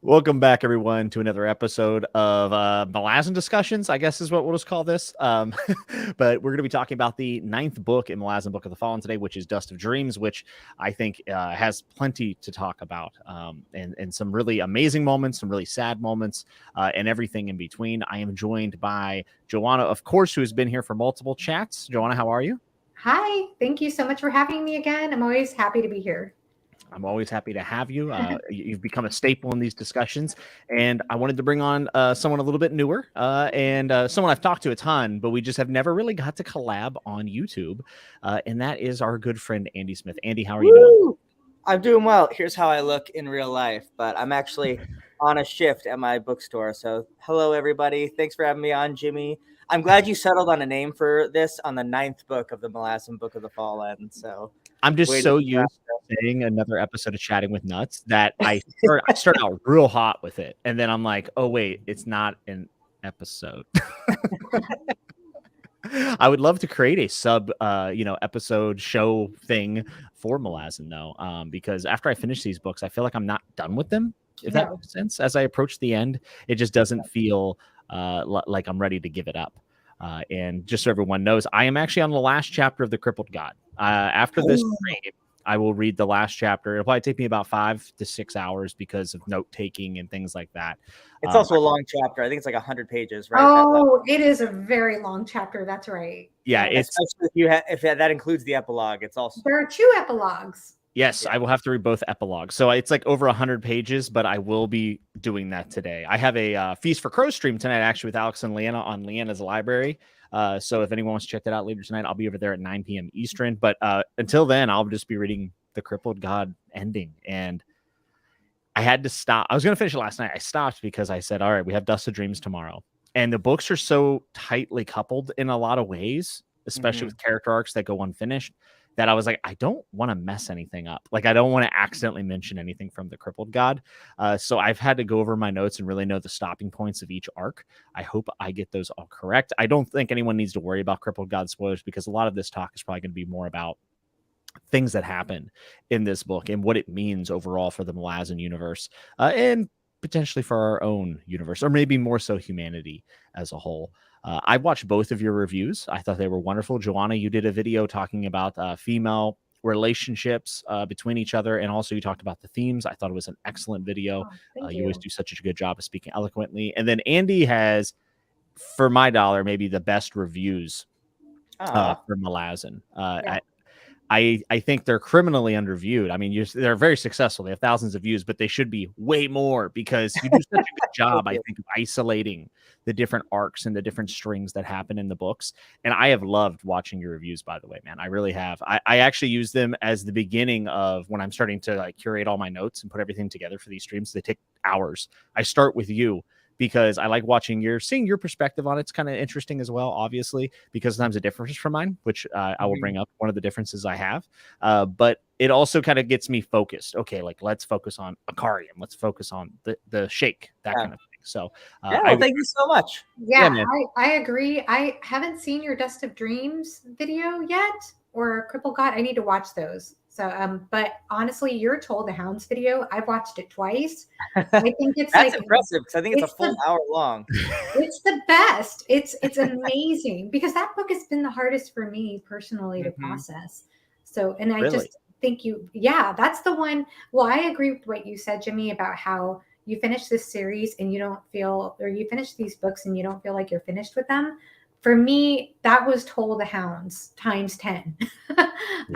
Welcome back, everyone, to another episode of Malazan Discussions, I guess is what we'll just call this. But we're going to be talking about the ninth book in Malazan Book of the Fallen today, which is Dust of Dreams, which I think has plenty to talk about, and some really amazing moments, some really sad moments, and everything in between. I am joined by Johanna, of course, who has been here for multiple chats. Johanna, how are you? Hi, thank you so much for having me again. I'm always happy to be here. I'm always happy to have you. You've become a staple in these discussions, and I wanted to bring on someone a little bit newer and someone I've talked to a ton, but we just have never really got to collab on YouTube, and that is our good friend Andy Smith. Andy, how are you doing? I'm doing well. Here's how I look in real life, but I'm actually on a shift at my bookstore. So hello, everybody. Thanks for having me on, Jimmy. I'm glad you settled on a name for this on the ninth book of the Malazan Book of the Fallen. So I'm just so used to saying another episode of Chatting with Nuts that I start out real hot with it, and then I'm like, oh wait, it's not an episode. I would love to create a sub episode show thing for Malazan though, because after I finish these books, I feel like I'm not done with them, if that makes sense. As I approach the end, it just doesn't feel like I'm ready to give it up. And just so everyone knows, I am actually on the last chapter of The Crippled God. After this stream, I will read the last chapter. It'll probably take me about 5 to 6 hours because of note taking and things like that. It's also a long chapter. I think it's like 100 pages, right? Oh, it is a very long chapter. That's right. Yeah, especially if that includes the epilogue. It's also there are 2 epilogues. Yes, I will have to read both epilogues. So it's like over 100 pages, but I will be doing that today. I have a Feast for Crows stream tonight, actually, with Alex and Leanna on Leanna's library. So if anyone wants to check that out later tonight, I'll be over there at 9 p.m. Eastern. But until then, I'll just be reading The Crippled God ending. And I had to stop. I was going to finish it last night. I stopped because I said, all right, we have Dust of Dreams tomorrow. And the books are so tightly coupled in a lot of ways, especially with character arcs that go unfinished, that I was like, I don't want to mess anything up. Like, I don't want to accidentally mention anything from The Crippled God. So I've had to go over my notes and really know the stopping points of each arc. I hope I get those all correct. I don't think anyone needs to worry about Crippled God spoilers because a lot of this talk is probably going to be more about things that happen in this book and what it means overall for the Malazan universe and potentially for our own universe, or maybe more so humanity as a whole. I watched both of your reviews. I thought they were wonderful. Johanna, you did a video talking about female relationships between each other, and also you talked about the themes. I thought it was an excellent video. You always do such a good job of speaking eloquently. And then Andy has, for my dollar, maybe the best reviews for Malazan. I think they're criminally underviewed. I mean, they're very successful. They have thousands of views, but they should be way more because you do such a good job, I think, of isolating the different arcs and the different strings that happen in the books. And I have loved watching your reviews, by the way, man. I really have. I actually use them as the beginning of when I'm starting to like curate all my notes and put everything together for these streams. They take hours. I start with you because I like seeing your perspective on it. It's kind of interesting as well, obviously, because sometimes it differs from mine, which I will bring up one of the differences I have. But it also kind of gets me focused. Okay, like let's focus on Akarium. Let's focus on the shake, that kind of thing. So thank you so much. Yeah, I agree. I haven't seen your Dust of Dreams video yet or Crippled God. I need to watch those. So, but honestly, your Toll the Hounds video, I've watched it twice. I think it's that's impressive because I think it's a full hour long. It's the best. It's amazing because that book has been the hardest for me personally to process. So, and I just think that's the one. Well, I agree with what you said, Jimmy, about how you finish this series and you don't feel, or you finish these books and you don't feel like you're finished with them. For me, that was Toll the Hounds times 10.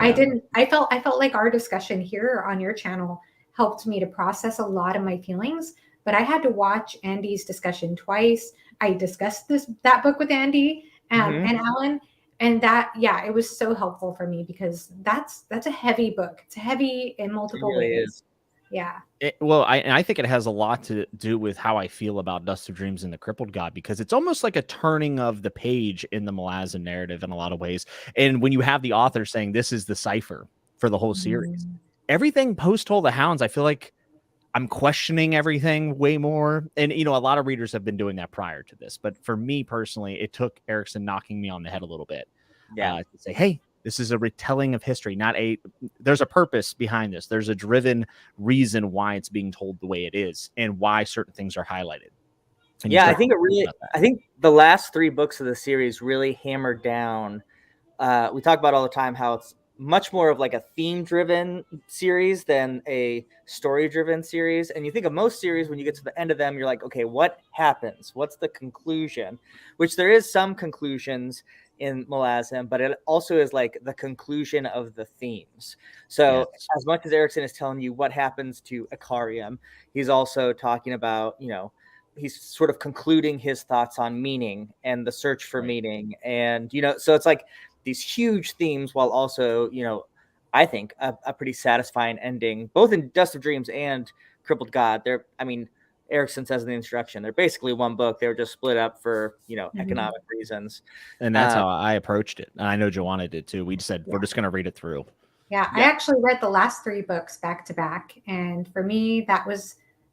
I felt like our discussion here on your channel helped me to process a lot of my feelings, but I had to watch Andy's discussion twice. I discussed that book with Andy and Alan, and it was so helpful for me because that's a heavy book. It's heavy in multiple ways. Yeah. I think it has a lot to do with how I feel about Dust of Dreams and The Crippled God, because it's almost like a turning of the page in the Malazan narrative in a lot of ways. And when you have the author saying this is the cipher for the whole series, everything post Toll the Hounds, I feel like I'm questioning everything way more. And, a lot of readers have been doing that prior to this. But for me personally, it took Erikson knocking me on the head a little bit to say, hey, This is a retelling of history, there's a purpose behind this. There's a driven reason why it's being told the way it is and why certain things are highlighted. Yeah, I think the last 3 books of the series really hammered down. We talk about all the time how it's much more of like a theme-driven series than a story-driven series. And you think of most series, when you get to the end of them, you're like, okay, what happens? What's the conclusion? Which there is some conclusions in Malazan, but it also is like the conclusion of the themes. So as much as Erikson is telling you what happens to Ikariam, he's also talking about, he's sort of concluding his thoughts on meaning and the search for meaning. And, so it's like these huge themes while also, I think a pretty satisfying ending, both in Dust of Dreams and Crippled God. Erikson says in the introduction, they're basically one book. They were just split up for, economic reasons. And that's how I approached it. And I know Johanna did too. We just said, we're just going to read it through. Yeah, I actually read the last 3 books back to back. And for me,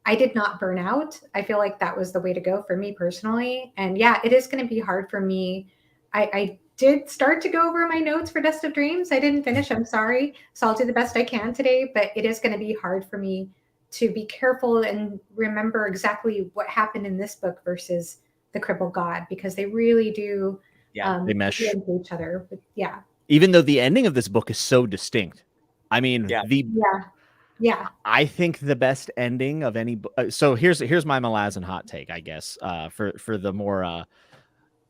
I did not burn out. I feel like that was the way to go for me personally. And yeah, it is going to be hard for me. I did start to go over my notes for Dust of Dreams. I didn't finish. I'm sorry. So I'll do the best I can today. But it is going to be hard for me to be careful and remember exactly what happened in this book versus the Crippled God, because they really do they mesh into each other. But even though the ending of this book is so distinct. I mean, I think the best ending of any book. So here's my Malazan hot take, I guess, for the more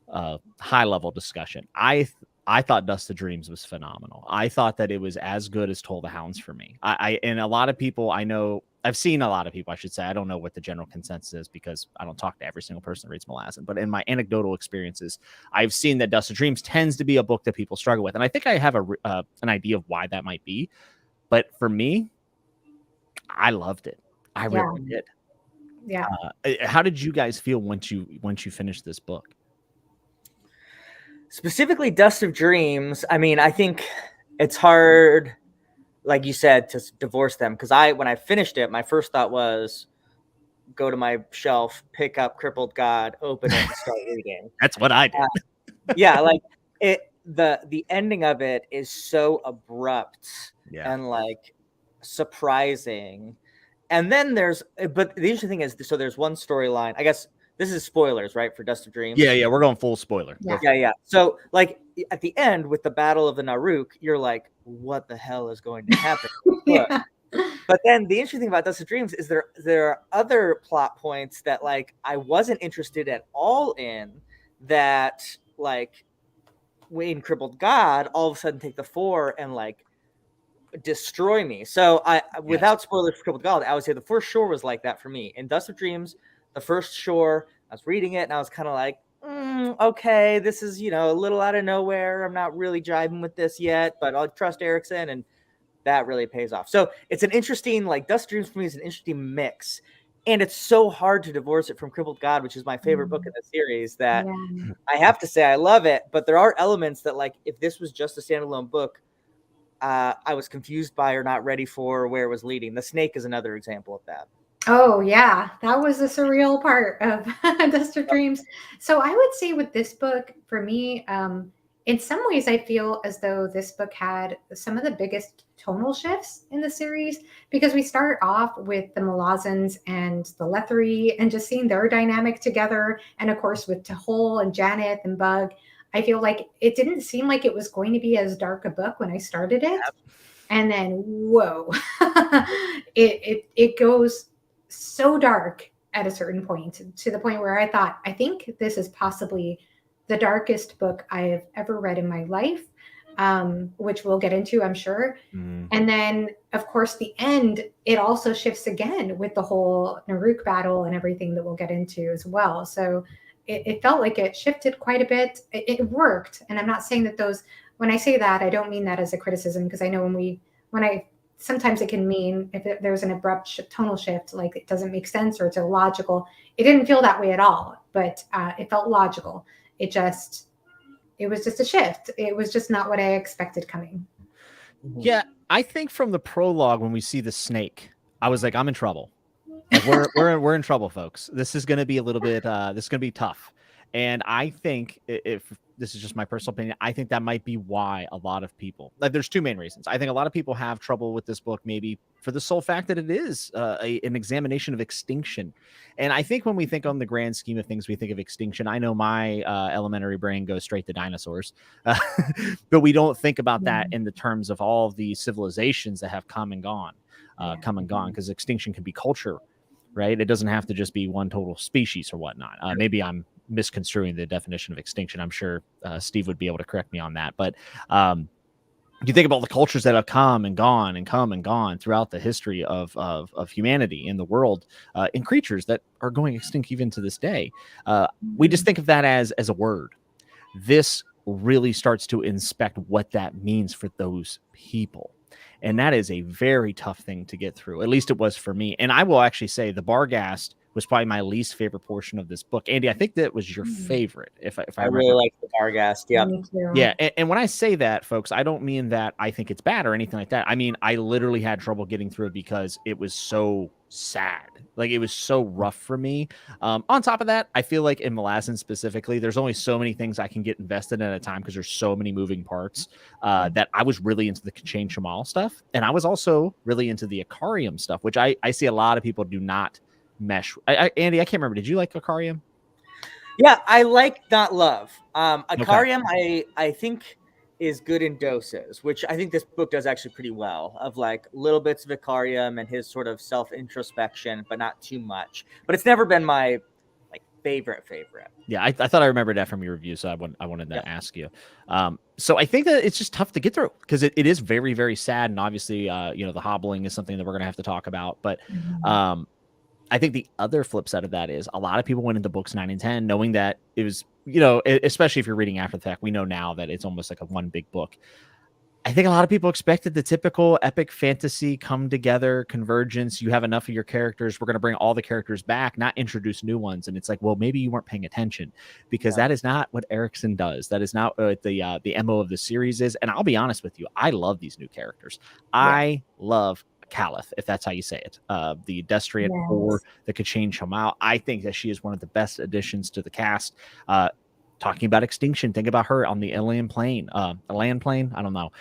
high level discussion. I thought Dust of Dreams was phenomenal. I thought that it was as good as Toll the Hounds for me. And a lot of people I know, I've seen a lot of people, I should say. I don't know what the general consensus is because I don't talk to every single person that reads Malazan. But in my anecdotal experiences, I've seen that Dust of Dreams tends to be a book that people struggle with. And I think I have an idea of why that might be. But for me, I loved it. I really did. Yeah. How did you guys feel once you finished this book? Specifically, Dust of Dreams. I think it's hard, like you said, to divorce them. Because when I finished it, my first thought was go to my shelf, pick up Crippled God, open it, and start reading. That's what I did. Like it. The ending of it is so abrupt and like surprising. And then but the interesting thing is, so there's one storyline. I guess this is spoilers, right, for Dust of Dreams? Yeah, we're going full spoiler. Yeah. So, like, at the end with the Battle of the Naruk, you're like, what the hell is going to happen? But then the interesting thing about Dust of Dreams is there are other plot points that, like, I wasn't interested at all in, that, like, in Crippled God, all of a sudden take the fore and, like, destroy me. So without spoilers for Crippled God, I would say the first shore was like that for me. In Dust of Dreams, the first shore, I was reading it and I was kind of like, okay, this is, a little out of nowhere. I'm not really jiving with this yet, but I'll trust Erikson, and that really pays off. So it's an interesting, like, Dust of Dreams for me is an interesting mix. And it's so hard to divorce it from Crippled God, which is my favorite book in the series, that I have to say I love it. But there are elements that, like, if this was just a standalone book, I was confused by or not ready for where it was leading. The snake is another example of that. Oh, yeah. That was a surreal part of Dust of Dreams. So I would say with this book, for me, in some ways, I feel as though this book had some of the biggest tonal shifts in the series, because we start off with the Malazans and the Lethery and just seeing their dynamic together. And of course, with Tahol and Janet and Bug, I feel like it didn't seem like it was going to be as dark a book when I started it. And then, whoa, it goes so dark at a certain point, to the point where I think this is possibly the darkest book I have ever read in my life, which we'll get into, I'm sure. And then, of course, the end, it also shifts again with the whole Naruk battle and everything that we'll get into as well. So it felt like it shifted quite a bit. It worked. And I'm not saying that when I say that, I don't mean that as a criticism, because I know sometimes it can mean if there's an abrupt tonal shift, like it doesn't make sense or it's illogical. It didn't feel that way at all, but it felt logical. It was just a shift. It was just not what I expected coming. Yeah, I think from the prologue, when we see the snake, I was like, I'm in trouble. Like, we're in trouble, folks. This is going to be a little bit. This is going to be tough. And I think, if this is just my personal opinion, I think that might be why a lot of people, like, there's two main reasons. I think a lot of people have trouble with this book, maybe for the sole fact that it is an examination of extinction. And I think when we think on the grand scheme of things, we think of extinction. I know my elementary brain goes straight to dinosaurs, but we don't think about that in the terms of all the civilizations that have come and gone, because extinction can be culture, right? It doesn't have to just be one total species or whatnot. Maybe I'm misconstruing the definition of extinction. I'm sure Steve would be able to correct me on that. But you think about the cultures that have come and gone and come and gone throughout the history of humanity in the world, and creatures that are going extinct even to this day. We just think of that as a word. This really starts to inspect what that means for those people. And that is a very tough thing to get through. At least it was for me. And I will actually say the Barghast was probably my least favorite portion of this book. Andy, I think that was your favorite. If I really like the Barghast. Yeah. Yeah. And when I say that, folks, I don't mean that I think it's bad or anything like that. I mean, I literally had trouble getting through it because it was so sad. Like, it was so rough for me. On top of that, I feel like in Malazan specifically, there's only so many things I can get invested in at a time because there's so many moving parts, that I was really into the Kachin Shamal stuff. And I was also really into the Akarium stuff, which I see a lot of people do not mesh. Andy, I can't remember. Did you like Akarium? Yeah, I like, not love. Akarium, okay. I think is good in doses, which I think this book does actually pretty well, of like little bits of Akarium and his sort of self-introspection, but not too much. But it's never been my like favorite. Yeah, I thought I remembered that from your review, so I wanted to ask you. So I think that it's just tough to get through because it is very, very sad, and obviously, the hobbling is something that we're gonna have to talk about. But I think the other flip side of that is a lot of people went into books 9 and 10 knowing that it was, especially if you're reading after the fact, we know now that it's almost like a one big book. I think a lot of people expected the typical epic fantasy come together convergence. You have enough of your characters. We're going to bring all the characters back, not introduce new ones. And it's like, well, maybe you weren't paying attention, because that is not what Erikson does. That is not what the MO of the series is. And I'll be honest with you, I love these new characters. I love Caliph, if that's how you say it, the Destrian or the Kachin Shamal. I think that she is one of the best additions to the cast. Talking about extinction, think about her on the land plane. I don't know.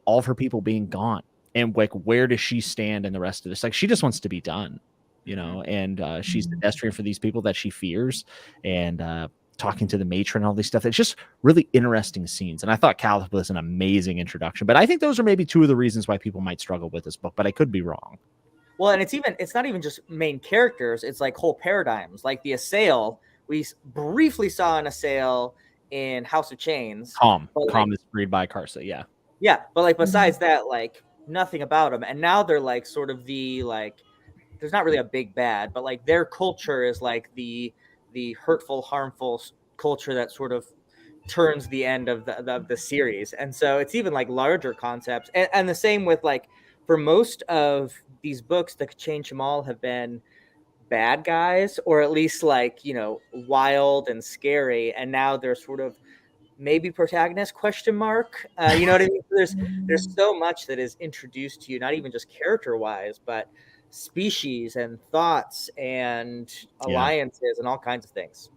All of her people being gone, and like, where does she stand in the rest of this? Like, she just wants to be done, and she's the Destrian for these people that she fears, and talking to the matron and all these stuff. It's just really interesting scenes. And I thought Caliph was an amazing introduction, but I think those are maybe two of the reasons why people might struggle with this book, but I could be wrong. Well, and it's not even just main characters. It's like whole paradigms, like the Assail. We briefly saw an Assail in House of Chains. Calm is freed by Karsa. Yeah. Yeah. But like, besides that, like nothing about them. And now they're like sort of the, like, there's not really a big bad, but like their culture is like the hurtful, harmful culture that sort of turns the end of the series. And so it's even like larger concepts. And the same with like, for most of these books, the Kachin Shamal have been bad guys, or at least like, wild and scary. And now they're sort of maybe protagonist ? You know what I mean? There's so much that is introduced to you, not even just character wise, but species and thoughts and alliances and all kinds of things.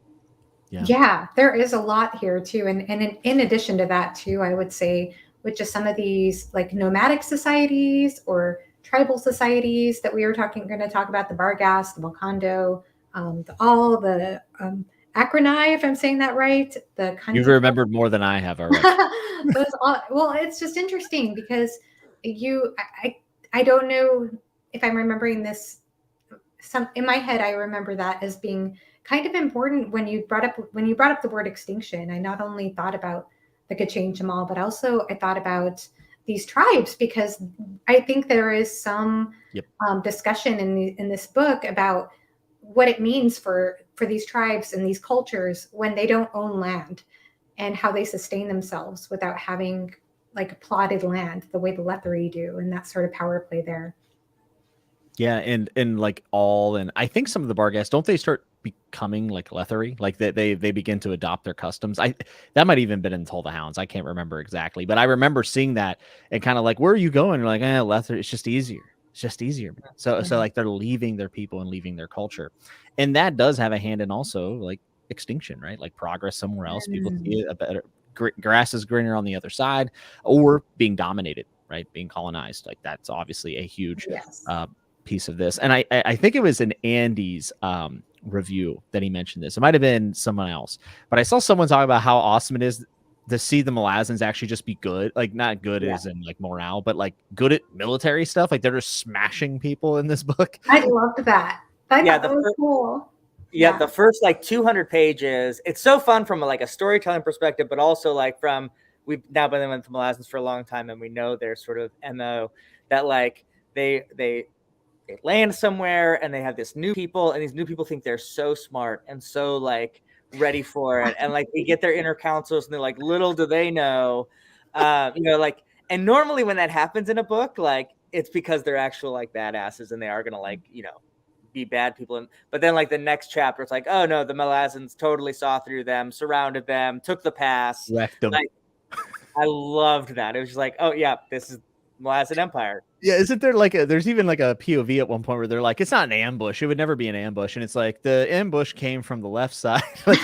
Yeah, there is a lot here too. And in addition to that too, I would say with just some of these like nomadic societies or tribal societies that we were going to talk about, the Barghast, the Volcando, the Acronai, if I'm saying that right. You've remembered more than I have already. Well, it's just interesting because I don't know if I'm remembering this. In my head, I remember that as being kind of important when you brought up the word extinction. I not only thought about the Kachin Shamal, but also I thought about these tribes, because I think there is some discussion in this book about what it means for these tribes and these cultures when they don't own land, and how they sustain themselves without having like plotted land the way the Lethery do, and that sort of power play there. Yeah, and I think some of the Barghast, don't they start becoming like Lethery? Like they begin to adopt their customs. That might even been in Toll the Hounds. I can't remember exactly, but I remember seeing that and kind of like, where are you going? You're like, Lethery, it's just easier. It's just easier. So like they're leaving their people and leaving their culture. And that does have a hand in also like extinction, right? Like progress somewhere else. People see a better grass is greener on the other side, or being dominated, right? Being colonized. Like that's obviously a huge piece of this. And I think it was in Andy's review that he mentioned this. It might have been someone else, but I saw someone talk about how awesome it is to see the Malazans actually just be good, like not good as in like morale, but like good at military stuff. Like they're just smashing people in this book. I loved that. I thought that was cool. Yeah, the first like 200 pages. It's so fun from like a storytelling perspective, but also like from we've now been with the Malazans for a long time, and we know their sort of MO that like they land somewhere and they have this new people, and these new people think they're so smart and so like ready for it, and like we get their inner councils and they're like, little do they know, like, and normally when that happens in a book, like it's because they're actual like badasses and they are gonna like be bad people, but then like the next chapter it's like, oh no, the Malazans totally saw through them, surrounded them, took the pass, wrecked them. Like, I loved that. It was just like, oh yeah, this is Malazan Empire. Yeah, isn't there like there's even like a POV at one point where they're like, it's not an ambush. It would never be an ambush. And it's like the ambush came from the left side. Like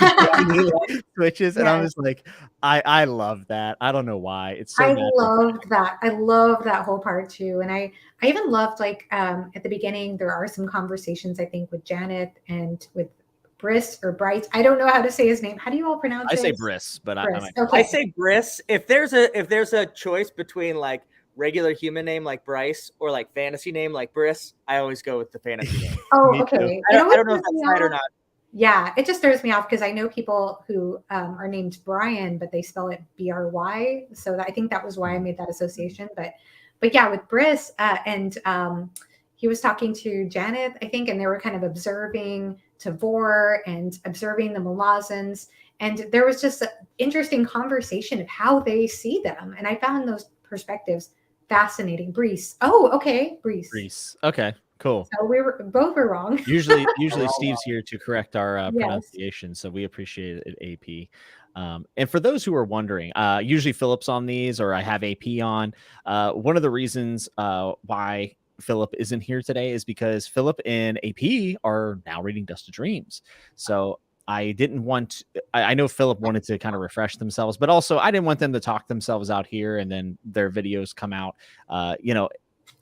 switches. And I'm just like, I love that. I don't know why. It's so loved that. I love that whole part too. And I even loved like at the beginning, there are some conversations, I think, with Janet and with Briss or Bright. I don't know how to say his name. How do you all pronounce it? I say Briss, but I say Briss. If there's a choice between like regular human name like Bryce or like fantasy name like Briss, I always go with the fantasy name. Oh, okay. I don't know if that's right or not. Yeah, it just throws me off because I know people who are named Brian, but they spell it BRY. So I think that was why I made that association. But yeah, with Briss and he was talking to Janet, I think, and they were kind of observing Tavor and observing the Malazans. And there was just an interesting conversation of how they see them. And I found those perspectives fascinating. Brees. Oh, okay. Brees. Okay, cool. So we were both wrong. Usually Steve's here to correct our pronunciation, so we appreciate it, AP. And for those who are wondering, usually Philip's on these, or I have AP on. One of the reasons why Philip isn't here today is because Philip and AP are now reading Dust of Dreams. So I didn't want, I know Philip wanted to kind of refresh themselves, but also I didn't want them to talk themselves out here and then their videos come out. I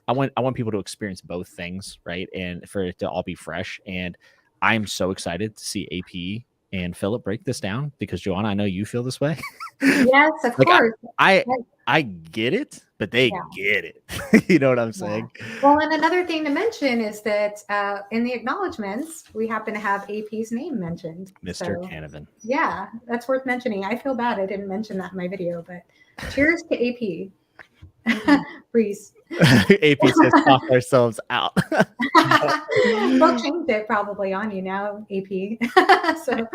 want people to experience both things, right? And for it to all be fresh. And I'm so excited to see AP and Philip break this down because Johanna, I know you feel this way. Yes, of course. I get it, but they get it. You know what I'm saying? Well, and another thing to mention is that in the acknowledgements, we happen to have AP's name mentioned. Mr. Canavan. Yeah, that's worth mentioning. I feel bad I didn't mention that in my video, but cheers to AP. Breeze. AP says talk ourselves out. We'll change it probably on you now, AP. So,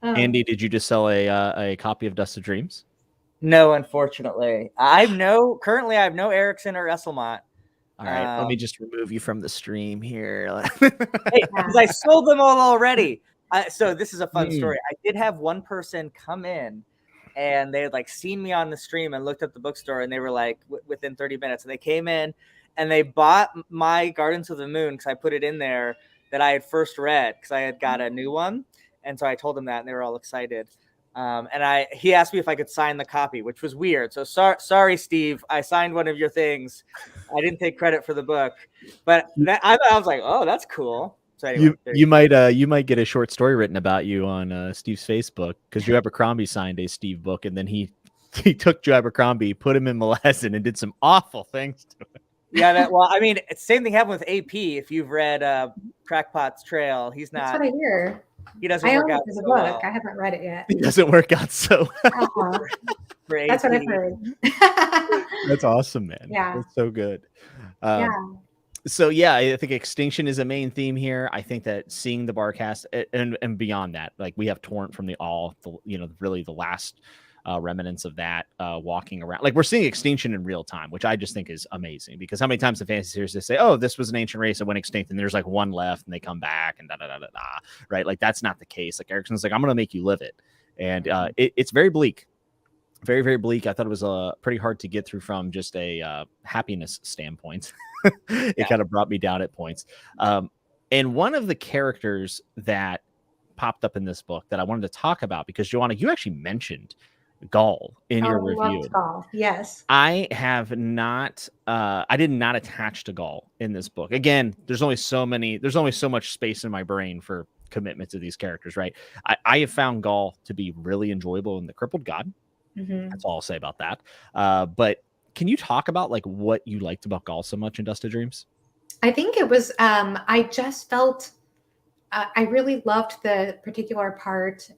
Andy, did you just sell a copy of Dust of Dreams? No, unfortunately. Currently I have no Erikson or Esselmont. All right, let me just remove you from the stream here. Because I sold them all already. So this is a fun story. I did have one person come in and they had like seen me on the stream and looked at the bookstore, and they were like within 30 minutes, and they came in and they bought my Gardens of the Moon because I put it in there that I had first read because I had got a new one. And so I told them that and they were all excited. And he asked me if I could sign the copy, which was weird. So sorry, Steve, I signed one of your things. I didn't take credit for the book, but I was like, oh, that's cool. So anyway, you might get a short story written about you on Steve's Facebook because Joe Abercrombie signed a Steve book, and then he took Joe Abercrombie, put him in Malazan, and did some awful things to him. Yeah, I mean, same thing happened with AP. If you've read Crackpot's Trail, he's not. That's what I hear. He doesn't work out so well. Book. I haven't read it yet. He doesn't work out so well. That's what I've heard. That's awesome, man. Yeah. That's so good. So yeah, I think Extinction is a main theme here. I think that seeing the Barcast and beyond that, like we have Torrent from really the last remnants of that walking around. Like we're seeing Extinction in real time, which I just think is amazing because how many times in fantasy series they say, oh, this was an ancient race that went extinct and there's like one left and they come back and right? Like that's not the case. Like Erikson's like, I'm going to make you live it. And it's very bleak. Very, very bleak. I thought it was pretty hard to get through from just a happiness standpoint. It kind of brought me down at points. And one of the characters that popped up in this book that I wanted to talk about, because Johanna, you actually mentioned Gaul in your review. Gaul. Yes. I have not, I did not attach to Gaul in this book. Again, there's only so much space in my brain for commitment to these characters, right? I have found Gaul to be really enjoyable in The Crippled God. That's all I'll say about that. But can you talk about like what you liked about Gaul so much in Dust of Dreams? I think it was, I just felt, I really loved the particular part.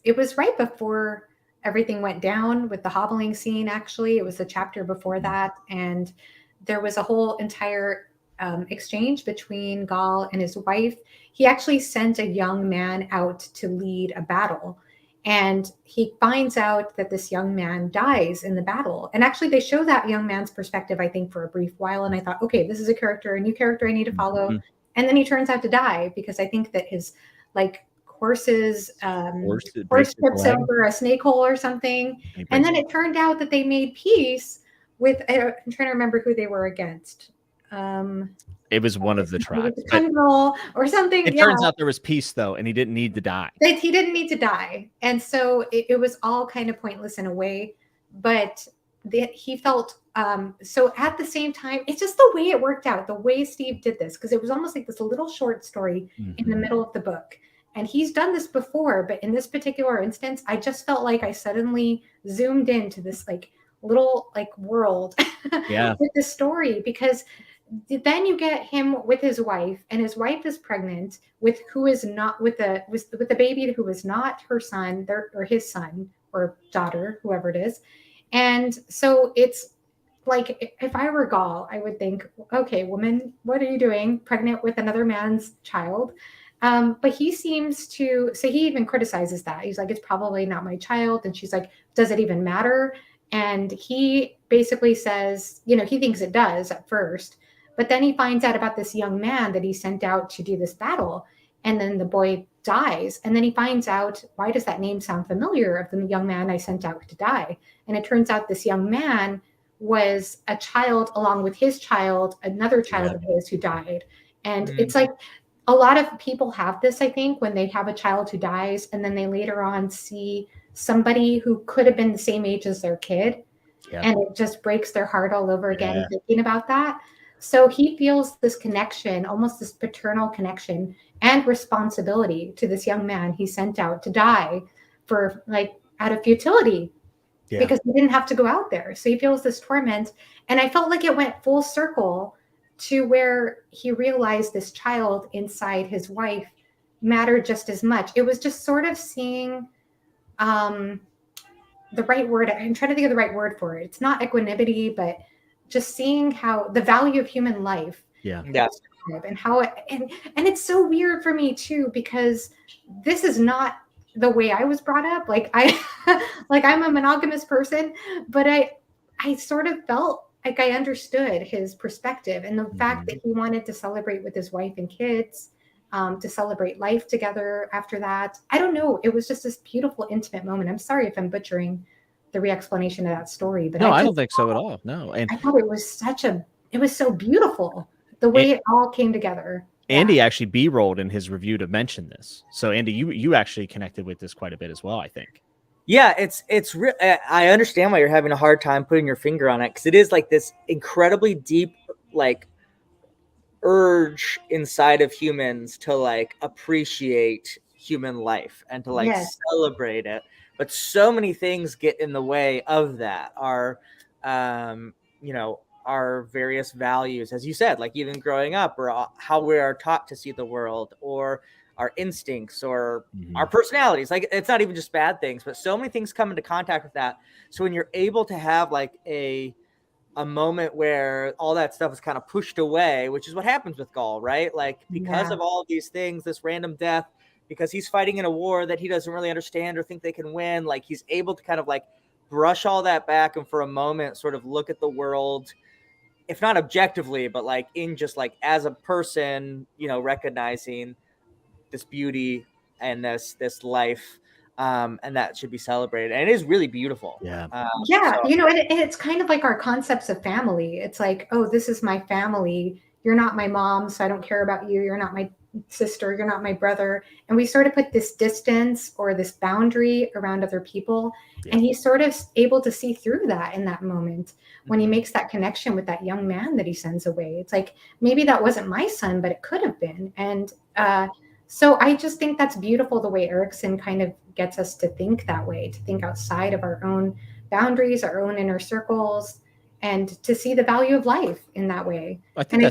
It was right before everything went down with the hobbling scene. Actually, it was the chapter before that. And there was a whole entire exchange between Gaul and his wife. He actually sent a young man out to lead a battle. And he finds out that this young man dies in the battle. And actually, they show that young man's perspective, I think, for a brief while. And I thought, okay, this is a new character I need to follow. And then he turns out to die, because I think that his horse trips over a snake hole or something. And then it turned out that they made peace with, I'm trying to remember who they were against. It was one of the tribes. Or something. It turns out there was peace, though, and he didn't need to die. He didn't need to die. And so it was all kind of pointless in a way. But he felt, so at the same time, it's just the way it worked out, the way Steve did this, because it was almost like this little short story in the middle of the book. And he's done this before, but in this particular instance, I just felt like I suddenly zoomed into this little world with the story, because then you get him with his wife, and his wife is pregnant with the baby who is not her son, or his son or daughter, whoever it is. And so it's like, if I were Gaul, I would think, okay, woman, what are you doing pregnant with another man's child? But he seems to, so he even criticizes that. He's like, it's probably not my child. And she's like, does it even matter? And he basically says, he thinks it does at first, but then he finds out about this young man that he sent out to do this battle. And then the boy dies. And then he finds out, why does that name sound familiar, of the young man I sent out to die? And it turns out this young man was a child along with his child, another child of his who died. And it's like, a lot of people have this, I think, when they have a child who dies, and then they later on see somebody who could have been the same age as their kid. And it just breaks their heart all over again thinking about that. So he feels this connection, almost this paternal connection and responsibility to this young man he sent out to die for out of futility, because he didn't have to go out there. So he feels this torment. And I felt like it went full circle to where he realized this child inside his wife mattered just as much. It was just sort of seeing the right word. I'm trying to think of the right word for it. It's not equanimity, but just seeing how the value of human life. And how and it's so weird for me too, because this is not the way I was brought up. I'm a monogamous person, but I sort of felt like I understood his perspective, and the fact that he wanted to celebrate with his wife and kids, to celebrate life together after that. I don't know. It was just this beautiful, intimate moment. I'm sorry if I'm butchering the re-explanation of that story, but no, I don't think so at all. No. And I thought it was so beautiful, the way it all came together. Andy actually B-rolled in his review to mention this. So Andy, you actually connected with this quite a bit as well, I think. Yeah, it's real. I understand why you're having a hard time putting your finger on it, because it is this incredibly deep urge inside of humans to appreciate human life and to celebrate it. But so many things get in the way of that. Our various values, as you said, even growing up, or how we are taught to see the world, or our instincts, or our personalities. It's not even just bad things, but so many things come into contact with that. So when you're able to have a moment where all that stuff is kind of pushed away, which is what happens with Gaul, right? Because of all of these things, this random death, because he's fighting in a war that he doesn't really understand or think they can win, he's able to kind of brush all that back, and for a moment sort of look at the world, if not objectively, but in just as a person, recognizing this beauty and this life, and that should be celebrated. And it is really beautiful. And it's kind of like our concepts of family. It's oh, this is my family. You're not my mom, so I don't care about you. You're not my sister, you're not my brother. And we sort of put this distance or this boundary around other people. Yeah. And he's sort of able to see through that in that moment when he makes that connection with that young man that he sends away. It's like, maybe that wasn't my son, but it could have been. And so I just think that's beautiful, the way Erikson kind of gets us to think that way, to think outside of our own boundaries, our own inner circles, and to see the value of life in that way. I think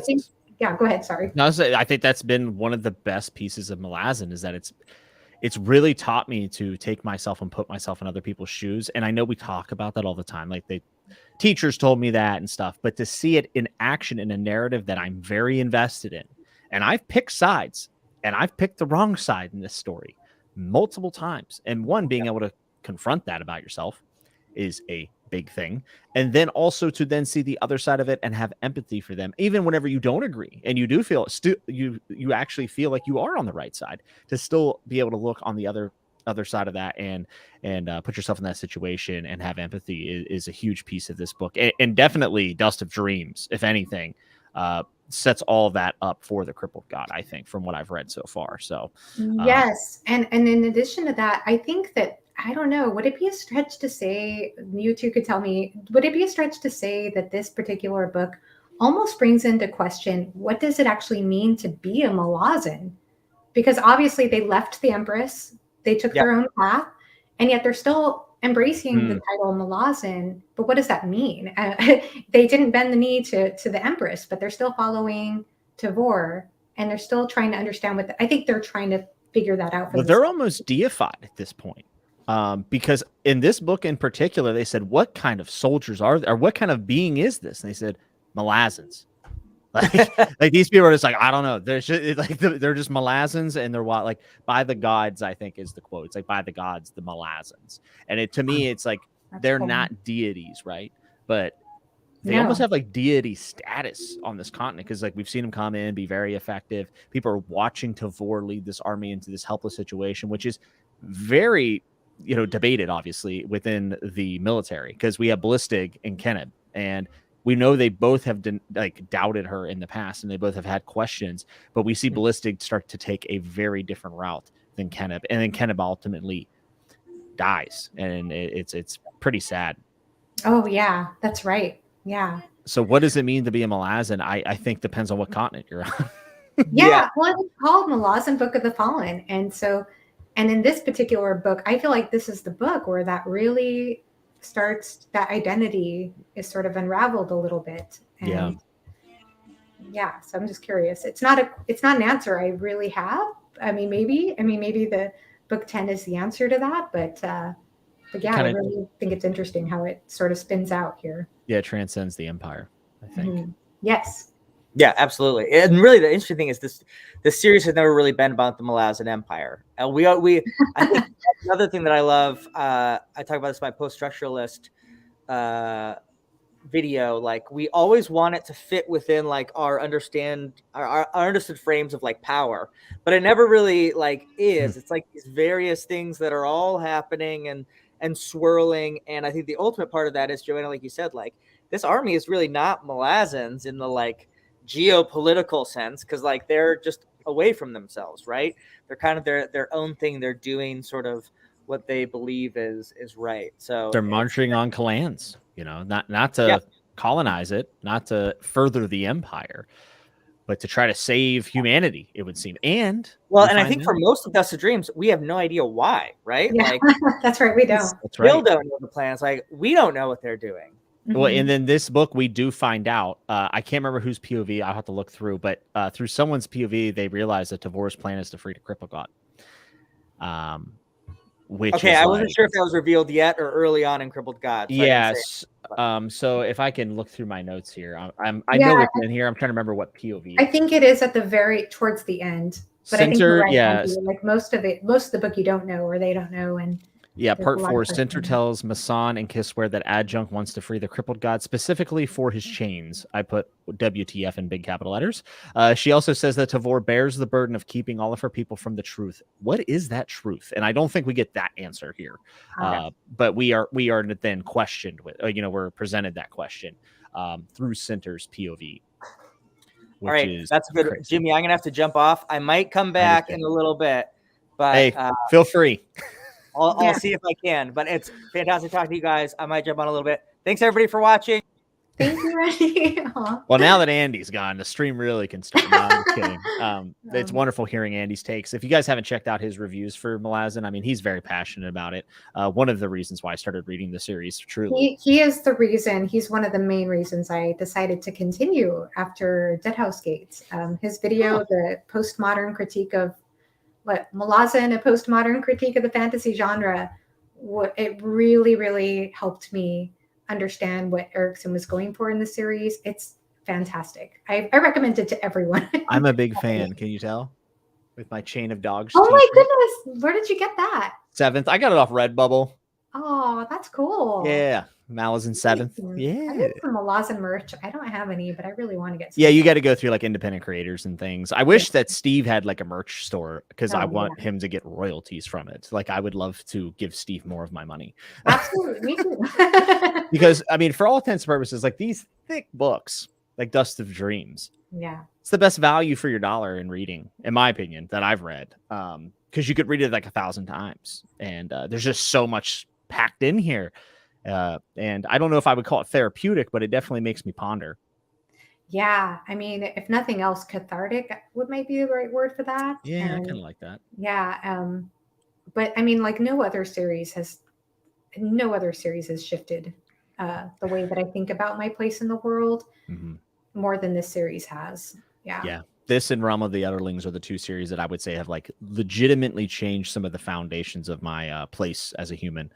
yeah, go ahead. Sorry. No, I think that's been one of the best pieces of Malazan, is that it's really taught me to take myself and put myself in other people's shoes. And I know we talk about that all the time. Like, teachers told me that and stuff, but to see it in action in a narrative that I'm very invested in. And I've picked sides, and I've picked the wrong side in this story multiple times. And being able to confront that about yourself is a big thing. And then also to then see the other side of it and have empathy for them, even whenever you don't agree and you do feel you actually feel like you are on the right side, to still be able to look on the other side of that and put yourself in that situation and have empathy is a huge piece of this book. And definitely Dust of Dreams, if anything, sets all that up for the Crippled God, I think, from what I've read so far. So yes. And in addition to that, I think that, I don't know, would it be a stretch to say, you two could tell me, would it be a stretch to say that this particular book almost brings into question, what does it actually mean to be a Malazan? Because obviously they left the Empress, they took their own path, and yet they're still embracing the title Malazan. But what does that mean? They didn't bend the knee to the Empress, but they're still following Tavor, and they're still trying to understand I think they're trying to figure that out. But they're almost deified at this point. Because in this book in particular, they said, what kind of soldiers are there? Or what kind of being is this? And they said, Malazans. Like these people are just like, I don't know. They're just Malazans, and they're like, by the gods, I think is the quote. It's like, by the gods, the Malazans. And to me, it's like, they're not deities, right? But they almost have like deity status on this continent, because like we've seen them come in, be very effective. People are watching Tavor lead this army into this helpless situation, which is very, debated, obviously, within the military, because we have Ballistig and Kenneth, and we know they both have doubted her in the past, and they both have had questions, but we see Ballistig start to take a very different route than Kenneth, and then Kenneth ultimately dies, and it's pretty sad. Oh yeah, that's right. Yeah. So what does it mean to be a Malazan? I think depends on what continent you're on. Yeah. Well, it's called Malazan Book of the Fallen, and in this particular book, I feel like this is the book where that really starts, that identity is sort of unraveled a little bit. And yeah. So I'm just curious. It's not an answer I really have. Maybe the book 10 is the answer to that, but yeah, I really think it's interesting how it sort of spins out here. Yeah, it transcends the empire, I think. Yes. Yeah, absolutely. And really, the interesting thing is this series has never really been about the Malazan Empire. And I think another thing that I love, I talk about this in my post-structuralist video. Like, we always want it to fit within like our understood frames of like power, but it never really like is. It's like these various things that are all happening and swirling. And I think the ultimate part of that is, Johanna, like you said, like this army is really not Malazans in the like geopolitical sense, because like they're just away from themselves, right? They're kind of their own thing. They're doing sort of what they believe is right. So they're marching on clans, not to colonize it, not to further the empire, but to try to save humanity, it would seem. And I think for most of Dust of Dreams, we have no idea why, right? Yeah. Like that's right, we don't. That's right. Still don't know the plans. Like, we don't know what they're doing. Well, and then this book, we do find out, I can't remember whose POV, I'll have to look through, but through someone's POV, they realize that Tavor's plan is to free the Crippled God. I wasn't sure if that was revealed yet or early on in Crippled God. So yes. So if I can look through my notes here, I know it's in here. I'm trying to remember what POV. I think it is at the towards the end. But Center, I think you're right, like most of the book you don't know, or they don't know, and yeah, part 4. Center tells Masan and Kisware that Adjunct wants to free the Crippled God specifically for his chains. I put WTF in big capital letters. She also says that Tavor bears the burden of keeping all of her people from the truth. What is that truth? And I don't think we get that answer here. But we are then questioned with, we're presented that question through Center's POV. All right, that's good. Crazy. Jimmy, I'm gonna have to jump off. I might come back in a little bit, but hey, feel free. I'll see if I can. But it's fantastic talking to you guys. I might jump on a little bit. Thanks everybody for watching. Thank you, Randy. Well, now that Andy's gone, the stream really can start. No, I'm kidding. It's wonderful hearing Andy's takes. If you guys haven't checked out his reviews for Malazan, I mean, he's very passionate about it. One of the reasons why I started reading the series, truly. He is the reason. He's one of the main reasons I decided to continue after Deadhouse Gates. His video, the postmodern critique of Malazan, a postmodern critique of the fantasy genre, it really, really helped me understand what Erikson was going for in the series. It's fantastic. I recommend it to everyone. I'm a big fan. Can you tell? With my Chain of Dogs. Oh my goodness. Where did you get that? 7th. I got it off Redbubble. Oh, that's cool. Yeah. Malazan 7th. Yeah. I need some Malazan merch. I don't have any, but I really want to get some. Yeah, you got to go through like independent creators and things. I wish that Steve had like a merch store because I want him to get royalties from it. Like I would love to give Steve more of my money. Absolutely. Me too. Because I mean, for all intents and purposes, like these thick books, like Dust of Dreams. Yeah. It's the best value for your dollar in reading, in my opinion, that I've read. Because you could read it like 1,000 times. And there's just so much packed in here. And I don't know if I would call it therapeutic, but it definitely makes me ponder. Yeah. I mean, if nothing else, cathartic might be the right word for that. Yeah, I kind of like that. Yeah. But I mean, like no other series has shifted the way that I think about my place in the world more than this series has. Yeah. Yeah. This and Realm of the Otherlings are the two series that I would say have like legitimately changed some of the foundations of my place as a human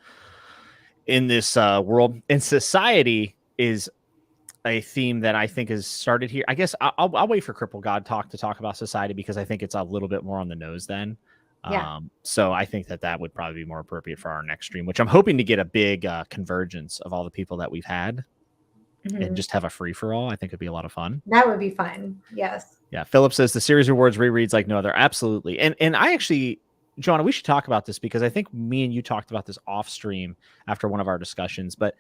in this world. And society is a theme that I think has started here. I guess I'll wait for Crippled God Talk to talk about society because I think it's a little bit more on the nose then. Yeah. So I think that would probably be more appropriate for our next stream, which I'm hoping to get a big convergence of all the people that we've had and just have a free for all. I think it'd be a lot of fun. That would be fun. Yes. Yeah. Philip says the series rewards rereads like no other. Absolutely. And I actually, Johanna, we should talk about this because I think me and you talked about this off stream after one of our discussions, but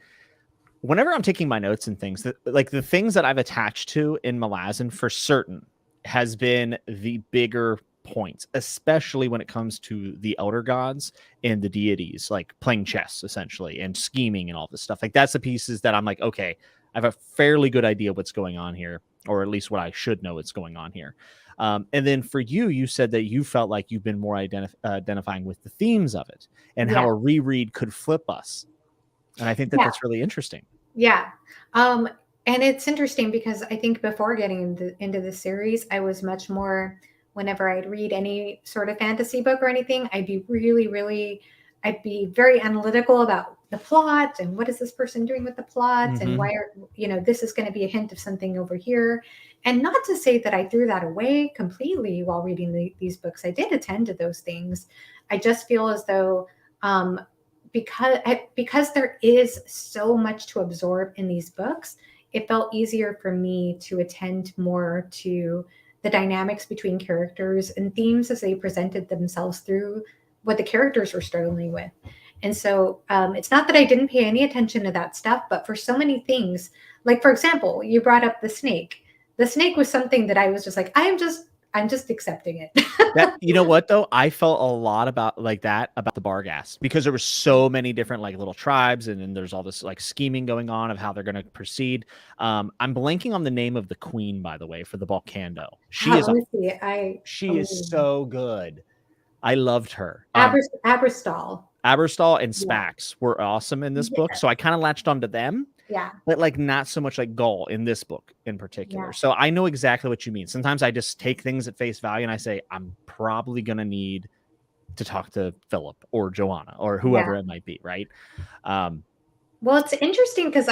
whenever I'm taking my notes and things like the things that I've attached to in Malazan for certain has been the bigger points, especially when it comes to the elder gods and the deities, like playing chess essentially and scheming and all this stuff. Like that's the pieces that I'm like, okay, I have a fairly good idea what's going on here, or at least what I should know what's going on here. And then for you, you said that you felt like you've been more identifying with the themes of it and how a reread could flip us. And I think that that's really interesting. Yeah. And it's interesting because I think before getting into the series, I was much more, whenever I'd read any sort of fantasy book or anything, I'd be I'd be very analytical about the plot and what is this person doing with the plot and why this is going to be a hint of something over here. And not to say that I threw that away completely while reading these books. I did attend to those things. I just feel as though because there is so much to absorb in these books, it felt easier for me to attend more to the dynamics between characters and themes as they presented themselves through what the characters were struggling with. And so it's not that I didn't pay any attention to that stuff, but for so many things, like, for example, you brought up the snake. The snake was something that I was just like, I'm just accepting it. You know what, though? I felt a lot about the Barghast because there were so many different like little tribes. And then there's all this like scheming going on of how they're going to proceed. I'm blanking on the name of the queen, by the way, for the Balkando. She is so good. I loved her. Aberstal and Spax were awesome in this book. So I kind of latched onto them. Yeah. But like not so much like Gull in this book in particular. Yeah. So I know exactly what you mean. Sometimes I just take things at face value and I say, I'm probably going to need to talk to Philip or Johanna or whoever it might be. Right. Well, it's interesting because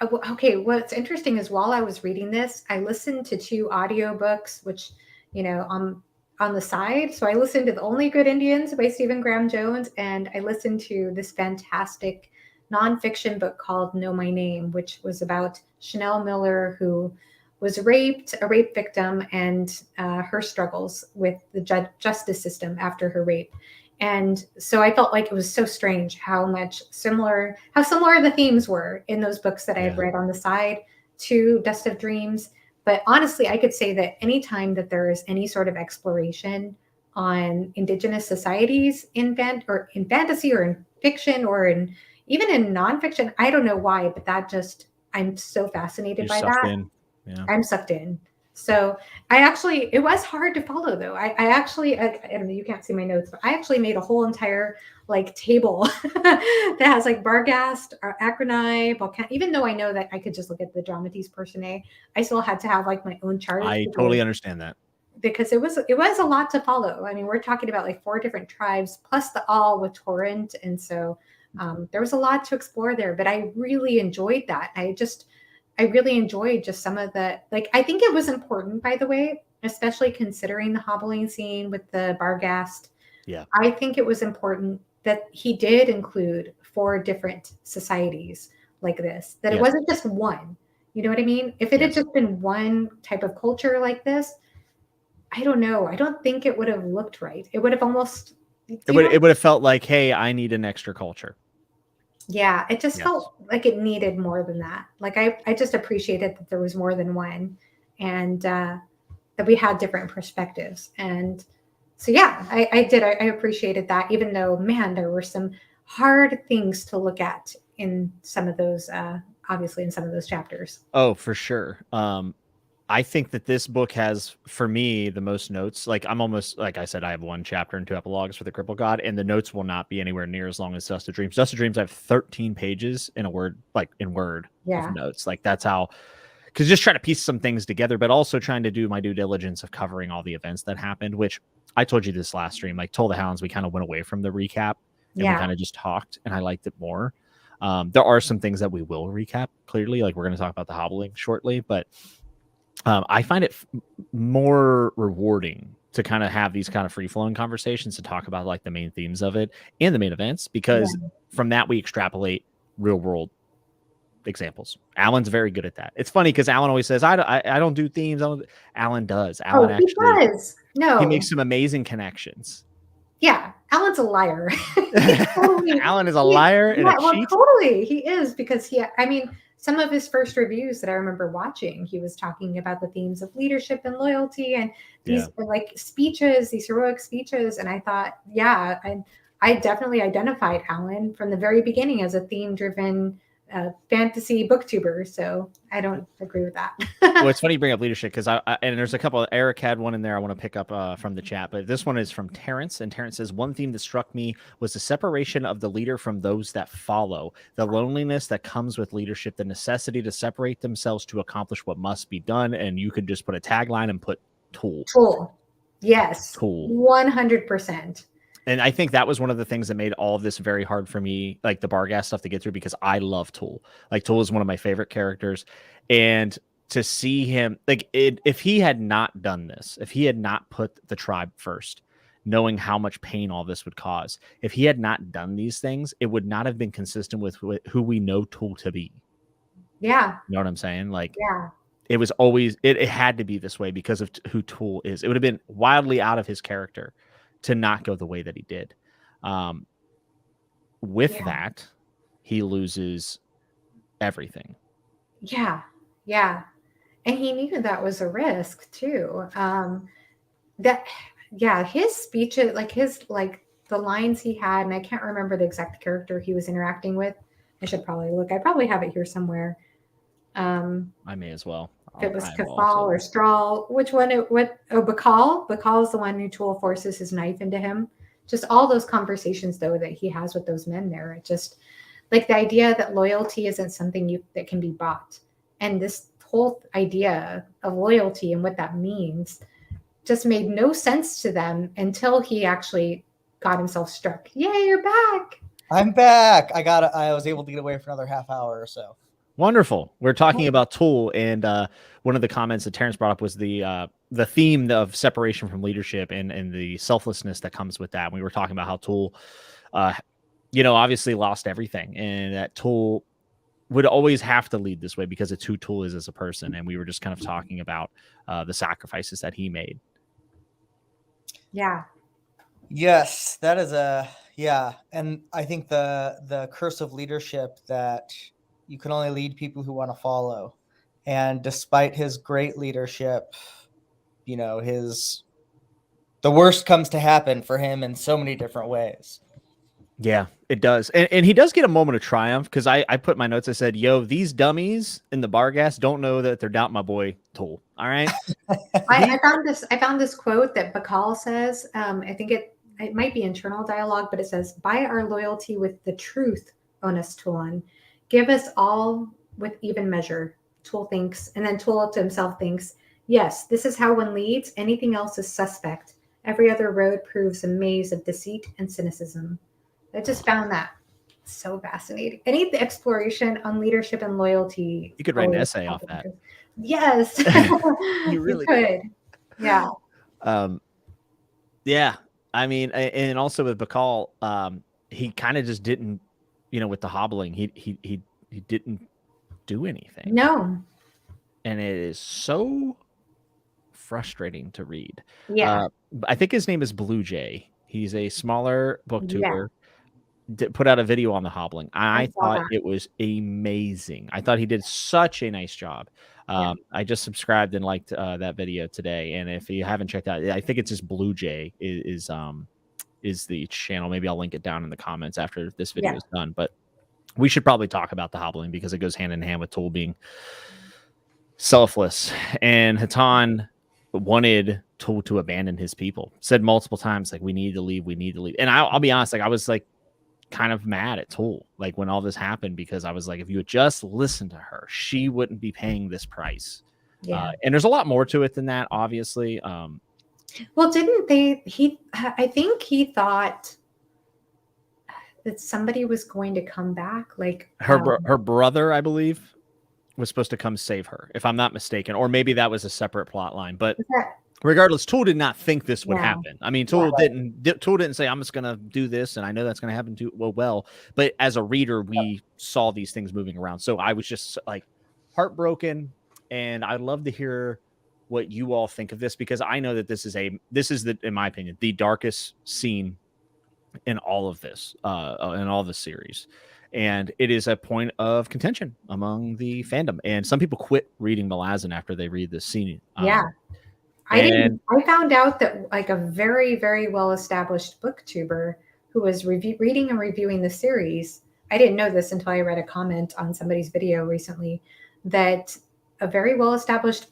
what's interesting is while I was reading this, I listened to 2 audiobooks, which, on the side. So I listened to The Only Good Indians by Stephen Graham Jones. And I listened to this fantastic nonfiction book called Know My Name, which was about Chanel Miller, who was a rape victim, and her struggles with the justice system after her rape. And so I felt like it was so strange how similar the themes were in those books that I had read on the side to Dust of Dreams. But honestly, I could say that anytime that there is any sort of exploration on indigenous societies in fantasy or in fiction or in even in nonfiction, I don't know why, but that just I'm so fascinated by sucked that. in. Yeah. I'm sucked in. So it was hard to follow though. I actually, I don't know, you can't see my notes, but I actually made a whole entire like table that has like Barghast, Acronai, even though I know that I could just look at the Dramatis Personae, I still had to have like my own chart. I totally understand that. Because it was a lot to follow. I mean, we're talking about like 4 different tribes plus the all with Torrent. And so there was a lot to explore there, but I really enjoyed that. I really enjoyed just some of the, like, I think it was important, by the way, especially considering the hobbling scene with the Barghast. Yeah. I think it was important that he did include 4 different societies like this, that it wasn't just one. You know what I mean? If it had just been one type of culture like this, I don't know. I don't think it would have looked right. It would have almost... It would have felt like, hey, I need an extra culture. Yeah, it just felt like it needed more than that. Like I just appreciated that there was more than one, and that we had different perspectives. And so yeah, I did. I appreciated that, even though, man, there were some hard things to look at in some of those, obviously in some of those chapters. Oh, for sure. I think that this book has, for me, the most notes. Like, I'm almost, like I said, I have 1 chapter and 2 epilogues for the Crippled God, and the notes will not be anywhere near as long as Dust of Dreams. Dust of Dreams, I have 13 pages in Word of notes. Like, that's how, because just trying to piece some things together, but also trying to do my due diligence of covering all the events that happened, which I told you this last stream, like Toll the Hounds, we kind of went away from the recap and we kind of just talked, and I liked it more. There are some things that we will recap, clearly, like we're going to talk about the hobbling shortly, but I find it more rewarding to kind of have these kind of free-flowing conversations to talk about like the main themes of it and the main events, because from that we extrapolate real-world examples. Alan's very good at that. It's funny because Alan always says, I don't do themes. Alan does. Alan actually does. No, he makes some amazing connections. Yeah, Alan's a liar. Alan is a liar and a cheat. Totally, he is, because some of his first reviews that I remember watching, he was talking about the themes of leadership and loyalty and these like speeches, these heroic speeches. And I thought, I definitely identified Alan from the very beginning as a theme-driven fantasy booktuber. So I don't agree with that. Well, it's funny you bring up leadership, because and there's a couple. Eric had one in there I want to pick up from the chat, but this one is from Terrence, and Terrence says, 1 theme that struck me was the separation of the leader from those that follow, the loneliness that comes with leadership, the necessity to separate themselves to accomplish what must be done. And you could just put a tagline and put tool. Yes, tool. 100%. And I think that was one of the things that made all of this very hard for me, like the Barghast stuff, to get through, because I love Tool. Like, Tool is one of my favorite characters. And to see him, like, if he had not done this, if he had not put the tribe first, knowing how much pain all this would cause, if he had not done these things, it would not have been consistent with who we know Tool to be. Yeah. You know what I'm saying? Like, it was always, it had to be this way because of who Tool is. It would have been wildly out of his character to not go the way that he did. With that, he loses everything. Yeah. And he knew that was a risk too. His speech, the lines he had, and I can't remember the exact character he was interacting with. I should probably look. I probably have it here somewhere. I may as well. If it was Kafal or Strahl, which one? Bakal. Bakal is the one who Tool forces his knife into him. Just all those conversations, though, that he has with those men there. It just, like, the idea that loyalty isn't something that can be bought, and this whole idea of loyalty and what that means just made no sense to them until he actually got himself struck. Yay, you're back! I'm back. I was able to get away for another half hour or so. Wonderful. We're talking about Tool, and one of the comments that Terrence brought up was the theme of separation from leadership and the selflessness that comes with that. We were talking about how Tool, obviously lost everything, and that Tool would always have to lead this way because it's who Tool is as a person. And we were just kind of talking about the sacrifices that he made. Yeah. Yes, that is and I think the curse of leadership, that you can only lead people who want to follow, And despite his great leadership, you know, the worst comes to happen for him in so many different ways. Yeah, it does. And he does get a moment of triumph, because I put my notes, I said, yo, these dummies in the Barghast don't know that they're doubting my boy Tool. All right. I found this quote that Bacall says. I think it might be internal dialogue, but it says, "Buy our loyalty with the truth, honest Toulon. Give us all with even measure." Tool thinks, and then Tool to himself thinks, "Yes, this is how one leads. Anything else is suspect. Every other road proves a maze of deceit and cynicism." I just found that so fascinating. Any exploration on leadership and loyalty. You could write an essay off that. Yes, You really could. Yeah. Yeah. I mean, and also with Bacall, he kind of just didn't, with the hobbling, he didn't do anything. No. And it is so frustrating to read. Yeah. I think his name is Blue Jay. He's a smaller booktuber. Put out a video on the hobbling. I thought it was amazing. I thought he did such a nice job. I just subscribed and liked that video today. And if you haven't checked out, I think it's just Blue Jay is the channel. Maybe I'll link it down in the comments after this video is done. But we should probably talk about the hobbling, because it goes hand in hand with Tool being selfless. And Hatan wanted Tool to abandon his people. Said multiple times, like, we need to leave. And I'll be honest, like, I was like kind of mad at Tool, like, when all this happened, because I was like, if you had just listened to her, she wouldn't be paying this price. And there's a lot more to it than that, obviously. Well, I think he thought that somebody was going to come back, like her brother, I believe, was supposed to come save her, if I'm not mistaken, or maybe that was a separate plot line. But regardless, Tool did not think this would happen. I mean, Tool didn't say, I'm just going to do this, and I know that's going to happen too. Well, but as a reader, we saw these things moving around. So I was just like heartbroken, and I'd love to hear what you all think of this, because I know that this is in my opinion, the darkest scene in all of this, in all the series. And it is a point of contention among the fandom. And some people quit reading Malazan after they read this scene. I found out that, like, a very, very well-established booktuber who was reading and reviewing the series, I didn't know this until I read a comment on somebody's video recently, that a very well-established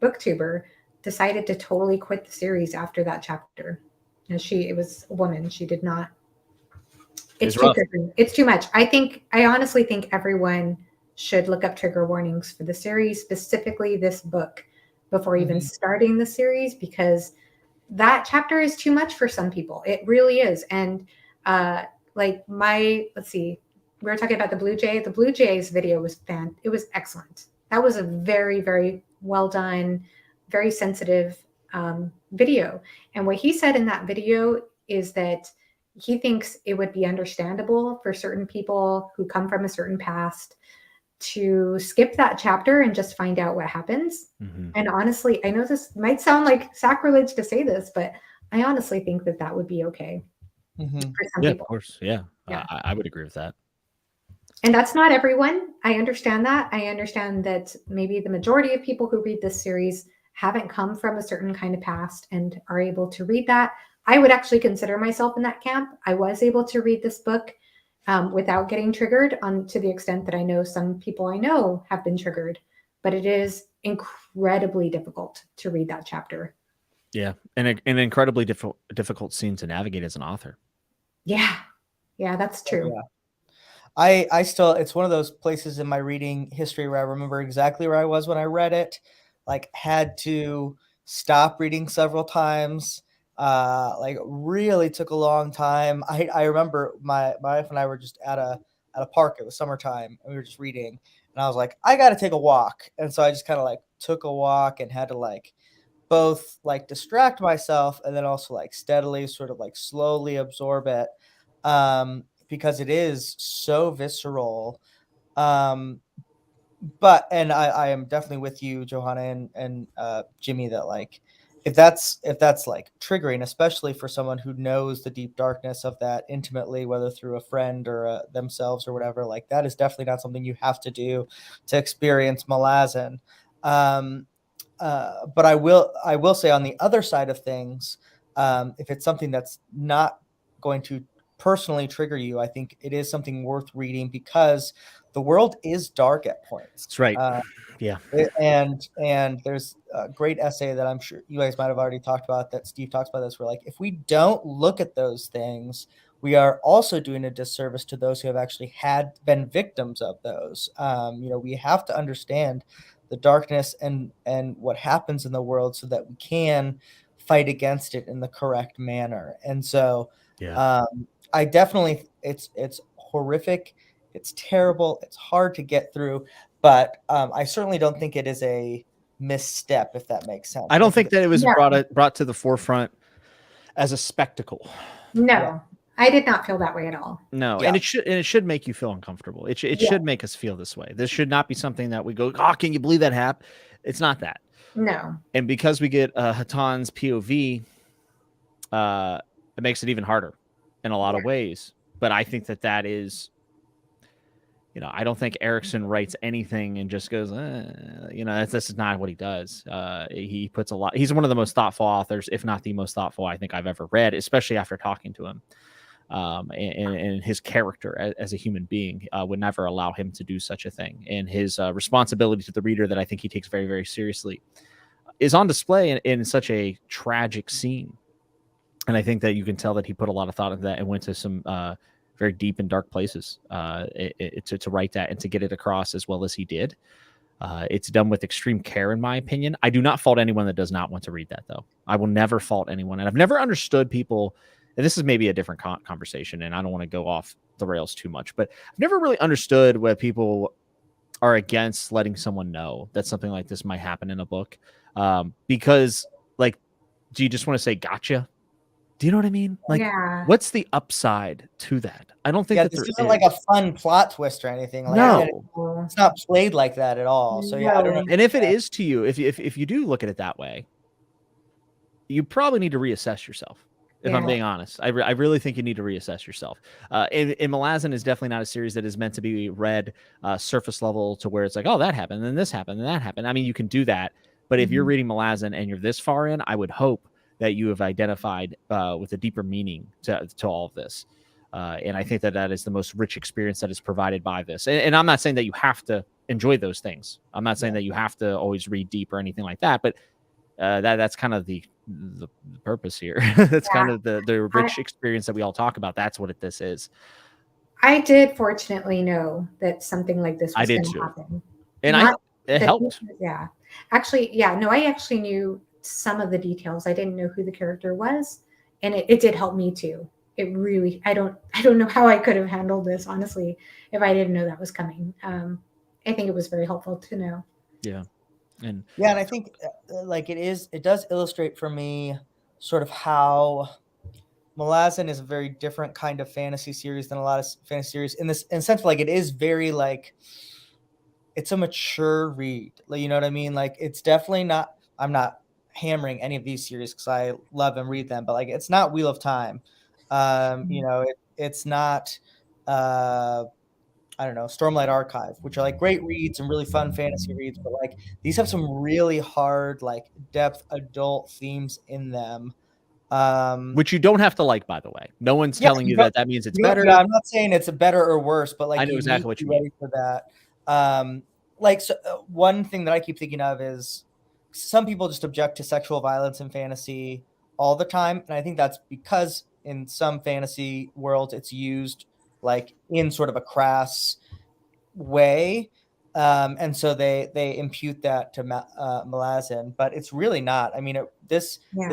booktuber decided to totally quit the series after that chapter. And it was a woman. She did not. It's too much. I honestly think everyone should look up trigger warnings for the series, specifically this book, before even starting the series, because that chapter is too much for some people. It really is. And let's see, we were talking about the Blue Jay. The Blue Jays video was it was excellent. That was a very, very well done, very sensitive video. And what he said in that video is that he thinks it would be understandable for certain people who come from a certain past to skip that chapter and just find out what happens. And honestly, I know this might sound like sacrilege to say this, but I honestly think that would be okay for some people. Of course. Yeah. I would agree with that. And that's not everyone. I understand that. I understand that maybe the majority of people who read this series haven't come from a certain kind of past and are able to read that. I would actually consider myself in that camp. I was able to read this book without getting triggered, to the extent that I know some people I know have been triggered, but it is incredibly difficult to read that chapter. Yeah. And an incredibly difficult scene to navigate as an author. Yeah. Yeah, that's true. Yeah. I still, it's one of those places in my reading history where I remember exactly where I was when I read it, like had to stop reading several times. Like really took a long time. I remember my wife and I were just at a park. It was summertime and we were just reading, and I was like, I got to take a walk. And so I just kind of like took a walk and had to like both like distract myself and then also like steadily sort of like slowly absorb it. Because it is so visceral. But I am definitely with you, Johanna and Jimmy, that like if that's like triggering, especially for someone who knows the deep darkness of that intimately, whether through a friend or themselves or whatever, like that is definitely not something you have to do to experience Malazan. But I will say on the other side of things, if it's something that's not going to personally trigger you, I think it is something worth reading because the world is dark at points. That's right. Yeah. And there's a great essay that I'm sure you guys might have already talked about that Steve talks about this, where like, if we don't look at those things, we are also doing a disservice to those who have actually been victims of those. We have to understand the darkness and what happens in the world so that we can fight against it in the correct manner. And so I definitely, it's horrific. It's terrible. It's hard to get through, but I certainly don't think it is a misstep, if that makes sense. I don't think that it was brought to the forefront as a spectacle. No, I did not feel that way at all. No, and it should make you feel uncomfortable. It should make us feel this way. This should not be something that we go, oh, can you believe that happened? It's not that. No. And because we get Hatan's POV, it makes it even harder in a lot of ways. But I think that is, I don't think Erikson writes anything and just goes, this is not what he does. He puts a lot. He's one of the most thoughtful authors, if not the most thoughtful I think I've ever read, especially after talking to him. And his character as a human being would never allow him to do such a thing. And his responsibility to the reader that I think he takes very, very seriously is on display in such a tragic scene. And I think that you can tell that he put a lot of thought into that and went to some very deep and dark places to write that and to get it across as well as he did. It's done with extreme care, in my opinion. I do not fault anyone that does not want to read that, though. I will never fault anyone. And I've never understood people, and this is maybe a different conversation, and I don't want to go off the rails too much, but I've never really understood why people are against letting someone know that something like this might happen in a book. Because, like, do you just want to say, gotcha? Do you know what I mean? Like, what's the upside to that? I don't think that this isn't like a fun plot twist or anything. Like, no, it's not played like that at all. So I don't know. And if it is to you, if you do look at it that way, you probably need to reassess yourself. If I'm being honest, I really think you need to reassess yourself. And Malazan is definitely not a series that is meant to be read surface level to where it's like, oh, that happened, and then this happened, and that happened. I mean, you can do that, but if you're reading Malazan and you're this far in, I would hope that you have identified with a deeper meaning to all of this. And I think that is the most rich experience that is provided by this. And I'm not saying that you have to enjoy those things. I'm not saying that you have to always read deep or anything like that, but that's kind of the purpose here. That's kind of the rich experience that we all talk about. That's what this is. I did fortunately know that something like this was going to happen. And it helped. Yeah. Actually, no, I actually knew some of the details. I didn't know who the character was, and it did help me too. It really, I don't know how I could have handled this, honestly, if I didn't know that was coming. I think it was very helpful to know. Yeah. And I think like it does illustrate for me sort of how Malazan is a very different kind of fantasy series than a lot of fantasy series in the sense of, like, it is very, like, it's a mature read. Like, you know what I mean? Like, it's definitely not, I'm not hammering any of these series because I love and read them, but, like, it's not Wheel of Time. It's not I don't know, Stormlight Archive, which are, like, great reads and really fun fantasy reads, but, like, these have some really hard, like, depth adult themes in them. Which you don't have to like, by the way. No one's telling you that means it's better. Yeah, I'm not saying it's better or worse, but, like, I know exactly what you mean for that. One thing that I keep thinking of is some people just object to sexual violence in fantasy all the time, and I think that's because in some fantasy worlds it's used, like, in sort of a crass way. And so they impute that to Malazan, but it's really not. I mean, the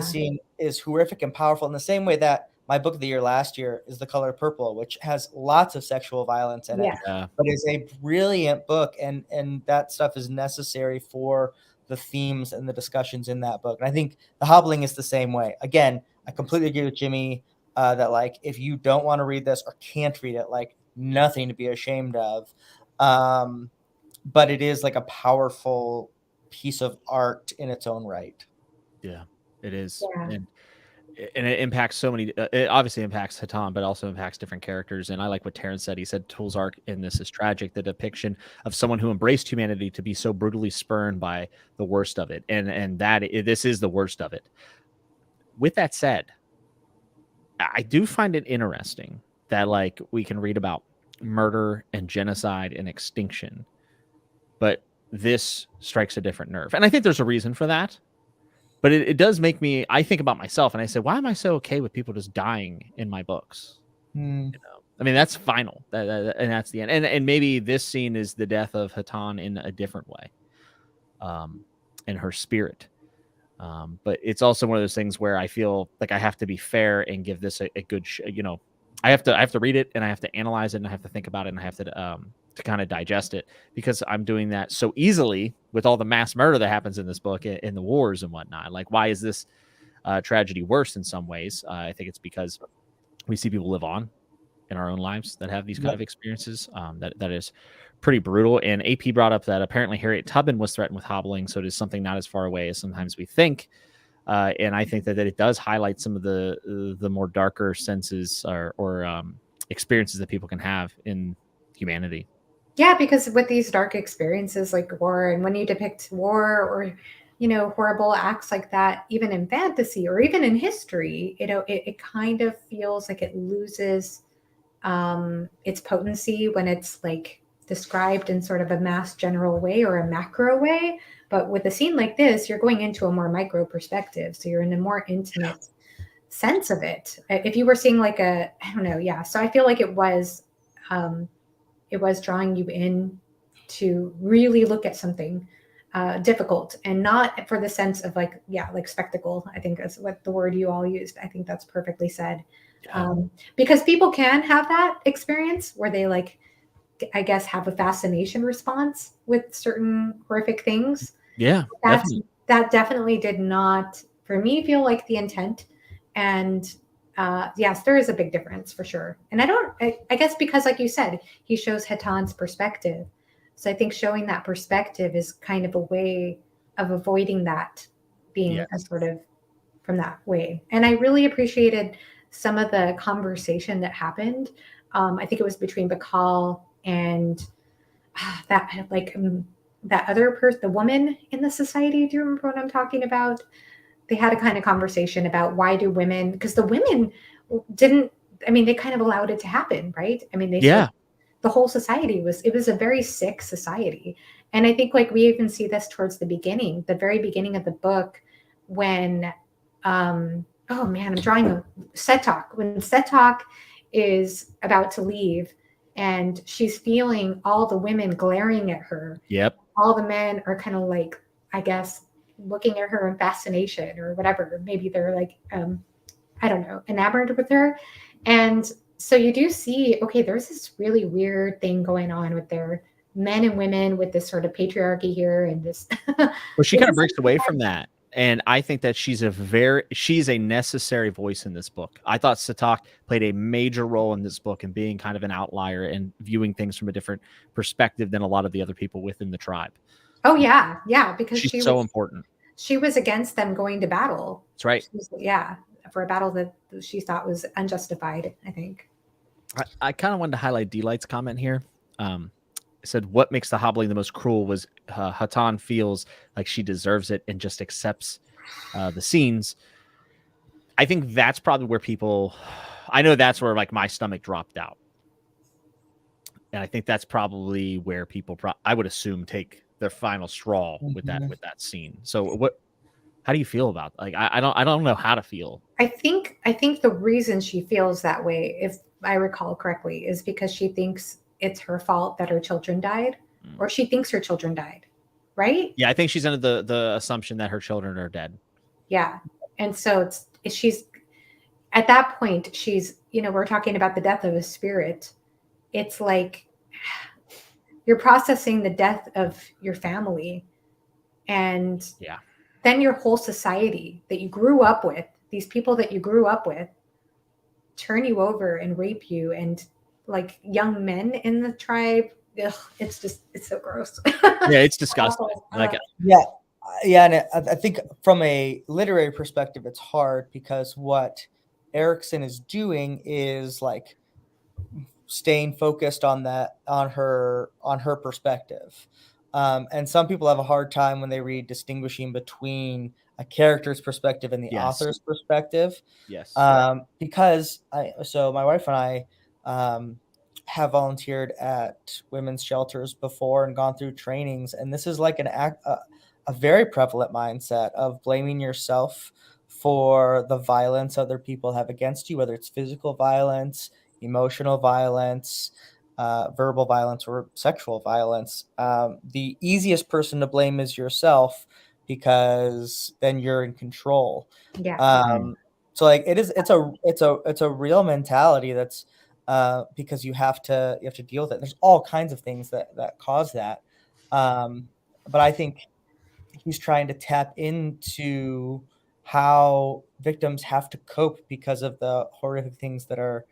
scene is horrific and powerful in the same way that my book of the year last year is The Color Purple, which has lots of sexual violence in it, but is a brilliant book. And that stuff is necessary for the themes and the discussions in that book. And I think The Hobbling is the same way. Again, I completely agree with Jimmy that, like, if you don't want to read this or can't read it, like, nothing to be ashamed of. But it is, like, a powerful piece of art in its own right. Yeah. It is. Yeah. And it impacts so many. It obviously impacts Hatan, but also impacts different characters. And I like what Terrence said. He said Tool's arc in this is tragic. The depiction of someone who embraced humanity to be so brutally spurned by the worst of it, and this is the worst of it. With that said, I do find it interesting that like we can read about murder and genocide and extinction, but this strikes a different nerve, and I think there's a reason for that. But it does make me, I think about myself and I say, why am I so okay with people just dying in my books? You know, I mean, that's final. And that's the end. And maybe this scene is the death of Hatan in a different way, in her spirit. But it's also one of those things where I feel like I have to be fair and give this a good, I have to read it and I have to analyze it and I have to think about it and I have to kind of digest it, because I'm doing that so easily with all the mass murder that happens in this book, in the wars and whatnot. Like, why is this tragedy worse in some ways? I think it's because we see people live on in our own lives that have these kind of experiences. That is pretty brutal. And AP brought up that apparently Harriet Tubman was threatened with hobbling, so it is something not as far away as sometimes we think. And I think that it does highlight some of the more darker senses or experiences that people can have in humanity. Yeah, because with these dark experiences like war, and when you depict war or, horrible acts like that, even in fantasy or even in history, it kind of feels like it loses its potency when it's like described in sort of a mass general way or a macro way. But with a scene like this, you're going into a more micro perspective. So you're in a more intimate sense of it. If you were seeing like I don't know. Yeah. So I feel like it was drawing you in to really look at something difficult, and not for the sense of like spectacle. I think that's what the word you all used. I think that's perfectly said. Because people can have that experience where they like, I guess, have a fascination response with certain horrific things. Yeah, that definitely did not, for me, feel like the intent. And yes, there is a big difference for sure. And I guess because, like you said, he shows Hatan's perspective. So I think showing that perspective is kind of a way of avoiding that being a sort of from that way. And I really appreciated some of the conversation that happened. I think it was between Bacall and that other person, the woman in the society. Do you remember what I'm talking about? They had a kind of conversation about why do women, because the women didn't, they kind of allowed it to happen, right? The whole society it was a very sick society. And I think like we even see this towards the very beginning of the book, when, oh man, I'm drawing a Setok. When Setok is about to leave and she's feeling all the women glaring at her. Yep. All the men are kind of like, I guess, looking at her in fascination or whatever. Maybe they're like, I don't know, enamored with her. And so you do see, okay, there's this really weird thing going on with their men and women with this sort of patriarchy here and this. Well, she kind of breaks away from that. And I think that she's a necessary voice in this book. I thought Setok played a major role in this book and being kind of an outlier and viewing things from a different perspective than a lot of the other people within the tribe. Oh yeah. Yeah. Because she's so important. She was against them going to battle. That's right. For a battle that she thought was unjustified, I think. I kind of wanted to highlight D-Light's comment here. It said, what makes the hobbling the most cruel was Hatan feels like she deserves it and just accepts the scenes. I think that's probably where I know that's where like my stomach dropped out. And I think that's probably where people, I would assume, take their final straw with that scene. So how do you feel about like I don't know how to feel. I think the reason she feels that way, if I recall correctly, is because she thinks it's her fault that her children died, or she thinks her children died, right? Yeah, I think she's under the assumption that her children are dead. Yeah, and so she's at that point. She's we're talking about the death of a spirit. It's like you're processing the death of your family, and then your whole society that you grew up with, these people that you grew up with, turn you over and rape you, and like young men in the tribe. Ugh, it's so gross. Yeah, it's disgusting. Yeah, and I think from a literary perspective, it's hard because what Erikson is doing is like staying focused on that, on her perspective. And some people have a hard time when they read distinguishing between a character's perspective and the Yes. author's perspective. Yes. Because so my wife and I have volunteered at women's shelters before and gone through trainings, and this is like a very prevalent mindset of blaming yourself for the violence other people have against you, whether it's physical violence, emotional violence, verbal violence, or sexual violence. The easiest person to blame is yourself because then you're in control. Yeah. So like it's a real mentality that's because you have to deal with it. There's all kinds of things that cause that. But I think he's trying to tap into how victims have to cope because of the horrific things that are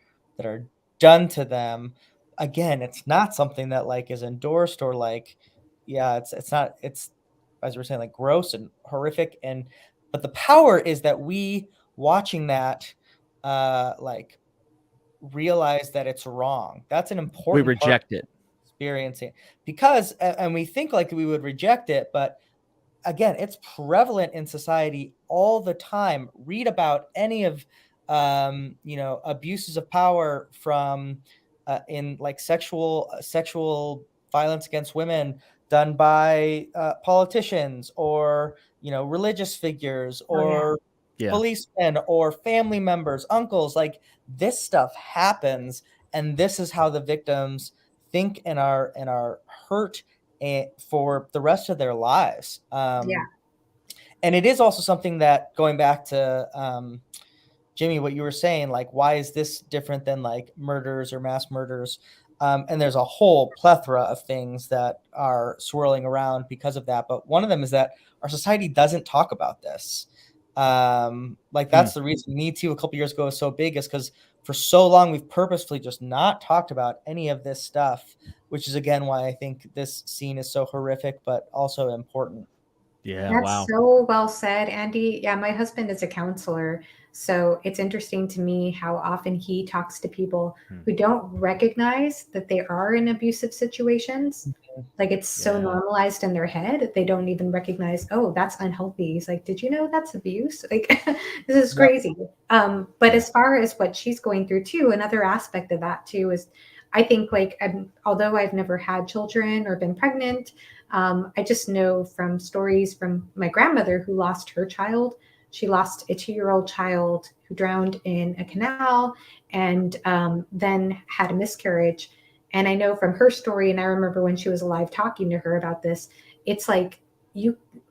done to them. Again, it's not something that like is endorsed or like, yeah, it's not, it's, as we're saying, like gross and horrific. But the power is that we watching that like realize that it's wrong. That's an important We reject it. Experiencing, because and we think like we would reject it, but again, it's prevalent in society all the time. Read about any of abuses of power from in like sexual violence against women done by politicians or religious figures or policemen or family members, uncles. Like this stuff happens, and this is how the victims think and are hurt for the rest of their lives. And it is also something that, going back to Jimmy, what you were saying, like, why is this different than like murders or mass murders? And there's a whole plethora of things that are swirling around because of that. But one of them is that our society doesn't talk about this. Like that's the reason Me Too a couple years ago was so big, is because for so long we've purposefully just not talked about any of this stuff, which is again why I think this scene is so horrific, but also important. Yeah. That's so well said, Andy. Yeah, my husband is a counselor. So it's interesting to me how often he talks to people who don't recognize that they are in abusive situations. Like it's so normalized in their head, they don't even recognize, oh, that's unhealthy. He's like, did you know that's abuse? Like, this is crazy. But as far as what she's going through too, another aspect of that too is, I think like, although I've never had children or been pregnant, I just know from stories from my grandmother who lost her child. She lost a 2-year-old child who drowned in a canal and then had a miscarriage. And I know from her story, and I remember when she was alive talking to her about this, it's like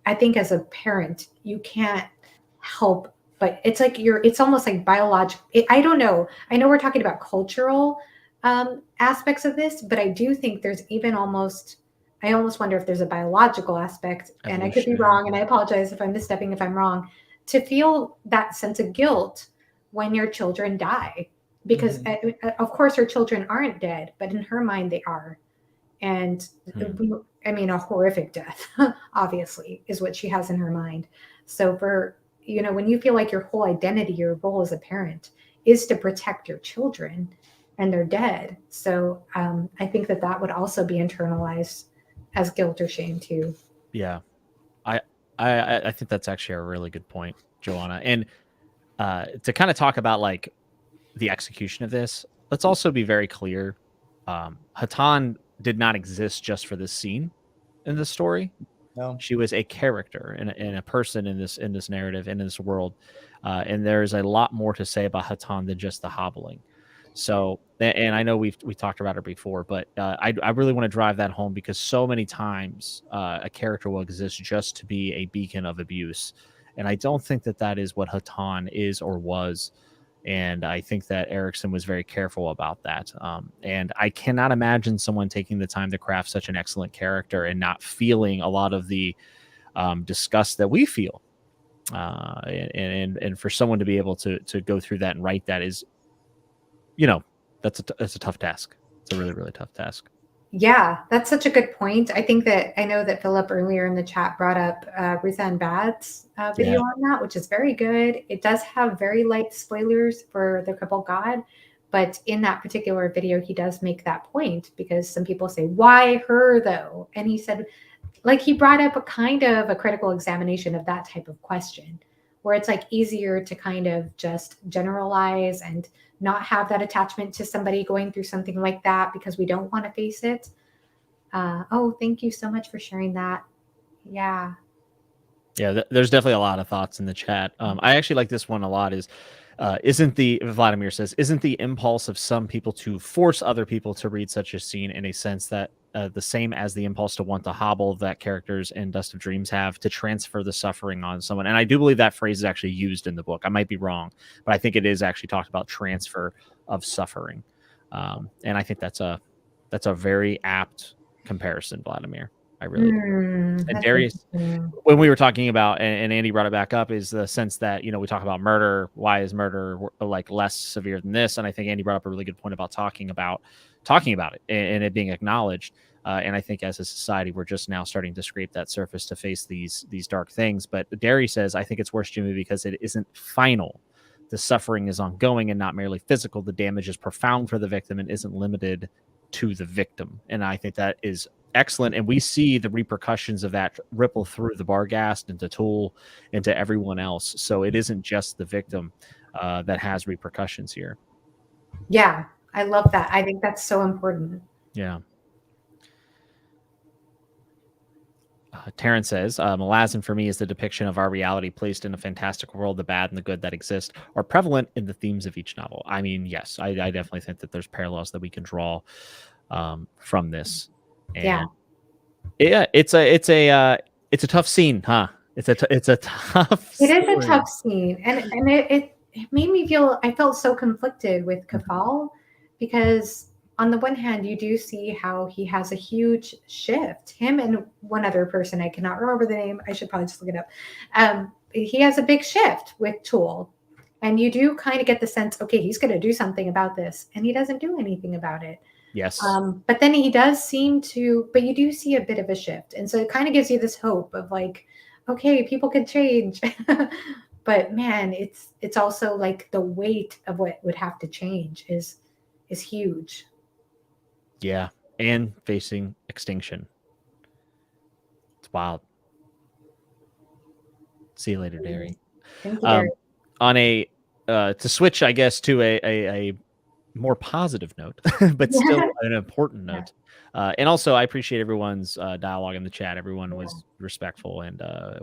I think as a parent, you can't help, but it's like it's almost like biological. I don't know. I know we're talking about cultural aspects of this, but I do think there's even I almost wonder if there's a biological aspect, and I could be wrong, and I apologize if I'm misstepping, if I'm wrong, to feel that sense of guilt when your children die. Because of course her children aren't dead, but in her mind they are. And I mean, a horrific death, obviously, is what she has in her mind. So for, when you feel like your whole identity, your role as a parent is to protect your children and they're dead. So I think that would also be internalized as guilt or shame too. Yeah. I think that's actually a really good point, Johanna. And to kind of talk about like the execution of this, let's also be very clear. Hatan did not exist just for this scene in the story. No. She was a character and a person in this narrative, in this world. And there's a lot more to say about Hatan than just the hobbling. So, and I know we talked about her before, but I really want to drive that home, because so many times a character will exist just to be a beacon of abuse. And I don't think that is what Hatan is or was. And I think that Erikson was very careful about that. And I cannot imagine someone taking the time to craft such an excellent character and not feeling a lot of the disgust that we feel. And for someone to be able to go through that and write that is, that's a tough task. It's a really, really tough task. Yeah, that's such a good point. I think that I know that Philip earlier in the chat brought up Ruthann Bad's video on that, which is very good. It does have very light spoilers for the Crippled God, but in that particular video, he does make that point because some people say, why her though? And he said, like, he brought up a kind of a critical examination of that type of question, where it's like easier to kind of just generalize and not have that attachment to somebody going through something like that because we don't want to face it. Oh, thank you so much for sharing that. Yeah. Yeah, there's definitely a lot of thoughts in the chat. I actually like this one a lot. Vladimir says, isn't the impulse of some people to force other people to read such a scene in a sense that the same as the impulse to want to hobble that characters in Dust of Dreams have to transfer the suffering on someone? And I do believe that phrase is actually used in the book. I might be wrong, but I think it is actually talked about transfer of suffering. And I think that's a very apt comparison, Vladimir. I really do. And Darius, when we were talking about, and Andy brought it back up, is the sense that, we talk about murder. Why is murder like less severe than this? And I think Andy brought up a really good point about talking about it and it being acknowledged. And I think as a society, we're just now starting to scrape that surface to face these dark things. But Darius says, I think it's worse, Jimmy, because it isn't final. The suffering is ongoing and not merely physical. The damage is profound for the victim and isn't limited to the victim. And I think that is excellent. And we see the repercussions of that ripple through the Barghast and to Tool and to everyone else. So it isn't just the victim that has repercussions here. Yeah, I love that. I think that's so important. Yeah. Terrence says, Malazan for me is the depiction of our reality placed in a fantastic world. The bad and the good that exist are prevalent in the themes of each novel. I mean, yes, I definitely think that there's parallels that we can draw from this. And it's a tough scene, huh? It's a tough. It is a tough scene, and it made me feel. I felt so conflicted with Kafal because on the one hand, you do see how he has a huge shift. Him and one other person, I cannot remember the name. I should probably just look it up. He has a big shift with Tool, and you do kind of get the sense, okay, he's going to do something about this, and he doesn't do anything about it. Yes. But then he does seem to, but you do see a bit of a shift. And so it kind of gives you this hope of like, okay, people can change. But man, it's also like the weight of what would have to change is huge. Yeah. And facing extinction. It's wild. See you later, Derry. Thank you, Derry. On a, to switch, I guess, to a more positive note, but still an important note. And also, I appreciate everyone's dialogue in the chat. Everyone was respectful, and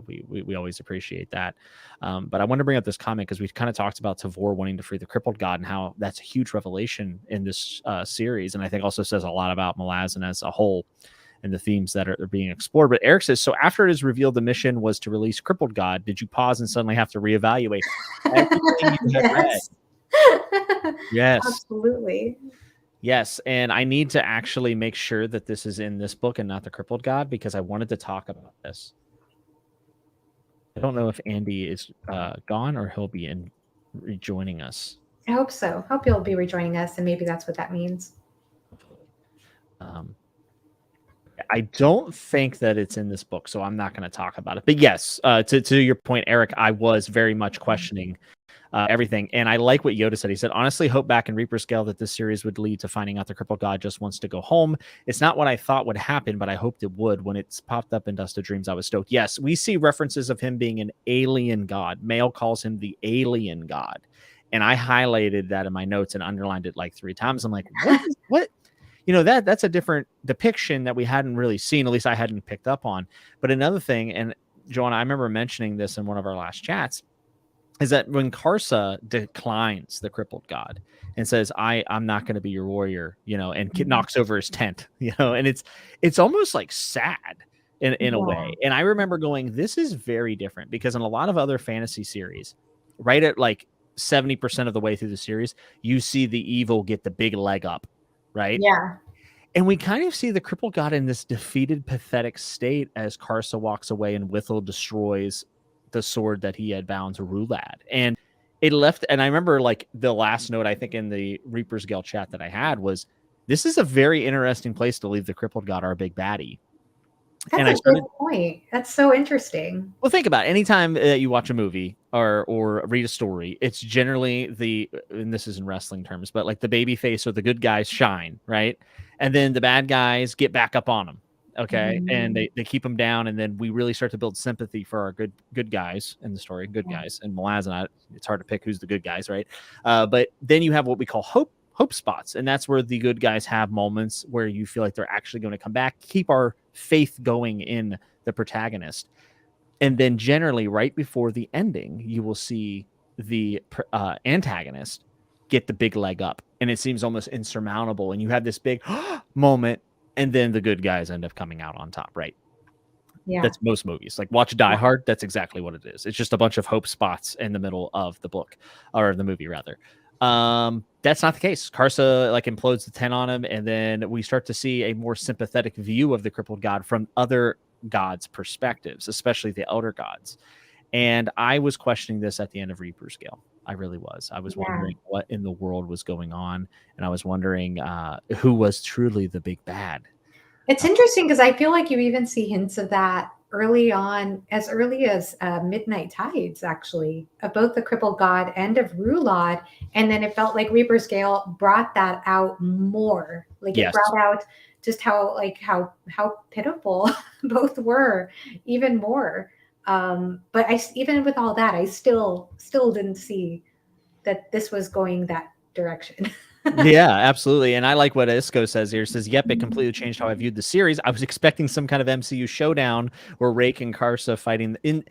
we always appreciate that. But I want to bring up this comment because we kind of talked about Tavor wanting to free the crippled god and how that's a huge revelation in this series, and I think also says a lot about Malazan as a whole and the themes that are being explored. But Eric says, so after it is revealed the mission was to release crippled god, did you pause and suddenly have to reevaluate everything you had read? Yes, absolutely. Yes, and I need to actually make sure that this is in this book and not the Crippled God because I wanted to talk about this. I don't know if Andy is gone or he'll be rejoining us. I hope so. Hope you'll be rejoining us, and maybe that's what that means. I don't think that it's in this book, so I'm not going to talk about it. But yes, to your point, Eric, I was very much questioning everything. And I like what Yoda said. He said, honestly, hope back in Reaper Scale that this series would lead to finding out the crippled god just wants to go home. It's not what I thought would happen, but I hoped it would. When it's popped up in Dust of Dreams, I was stoked. Yes, we see references of him being an alien god. Mail calls him the alien god. And I highlighted that in my notes and underlined it like 3 times. I'm like, what? That's a different depiction that we hadn't really seen. At least I hadn't picked up on. But another thing, and Johanna, I remember mentioning this in one of our last chats, is that when Karsa declines the crippled god and says, I'm not going to be your warrior, and knocks over his tent, and it's almost like sad in a way. And I remember going, this is very different because in a lot of other fantasy series, right at like 70% of the way through the series, you see the evil get the big leg up, right? Yeah. And we kind of see the crippled god in this defeated, pathetic state as Karsa walks away and Withel destroys the sword that he had bound to Rulad. And it left, and I remember like the last note, I think in the Reaper's Gale chat that I had was, this is a very interesting place to leave the crippled god, our big baddie. That's a good point. That's so interesting. Well, think about it. Anytime you watch a movie or read a story, it's generally and this is in wrestling terms, but like the baby face or the good guys shine, right? And then the bad guys get back up on them. Okay. And they keep them down. And then we really start to build sympathy for our good guys in the story, guys. And Malazan, it's hard to pick who's the good guys, right? But then you have what we call hope spots, and that's where the good guys have moments where you feel like they're actually going to come back, keep our faith going in the protagonist. And then generally right before the ending, you will see the antagonist get the big leg up, and it seems almost insurmountable, and you have this big moment, and then the good guys end up coming out on top, right? Yeah, that's most movies. Like watch Die Hard, that's exactly what it is. It's just a bunch of hope spots in the middle of the book, or the movie rather. That's not the case. Karsa like implodes the tent on him, and then we start to see a more sympathetic view of the crippled god from other gods' perspectives, especially the elder gods. And I was questioning this at the end of Reaper's Gale. I really was. I was wondering what in the world was going on, and I was wondering who was truly the big bad. It's interesting because I feel like you even see hints of that early on, as early as Midnight Tides, actually, of both the crippled god and of Rulad. And then it felt like Reaper's Gale brought that out more. Like it brought out just how pitiful both were, even more. But even with all that, I still didn't see that this was going that direction. Yeah, absolutely. And I like what Isco says here. It says, yep, it completely changed how I viewed the series. I was expecting some kind of MCU showdown where Rake and Karsa fighting in.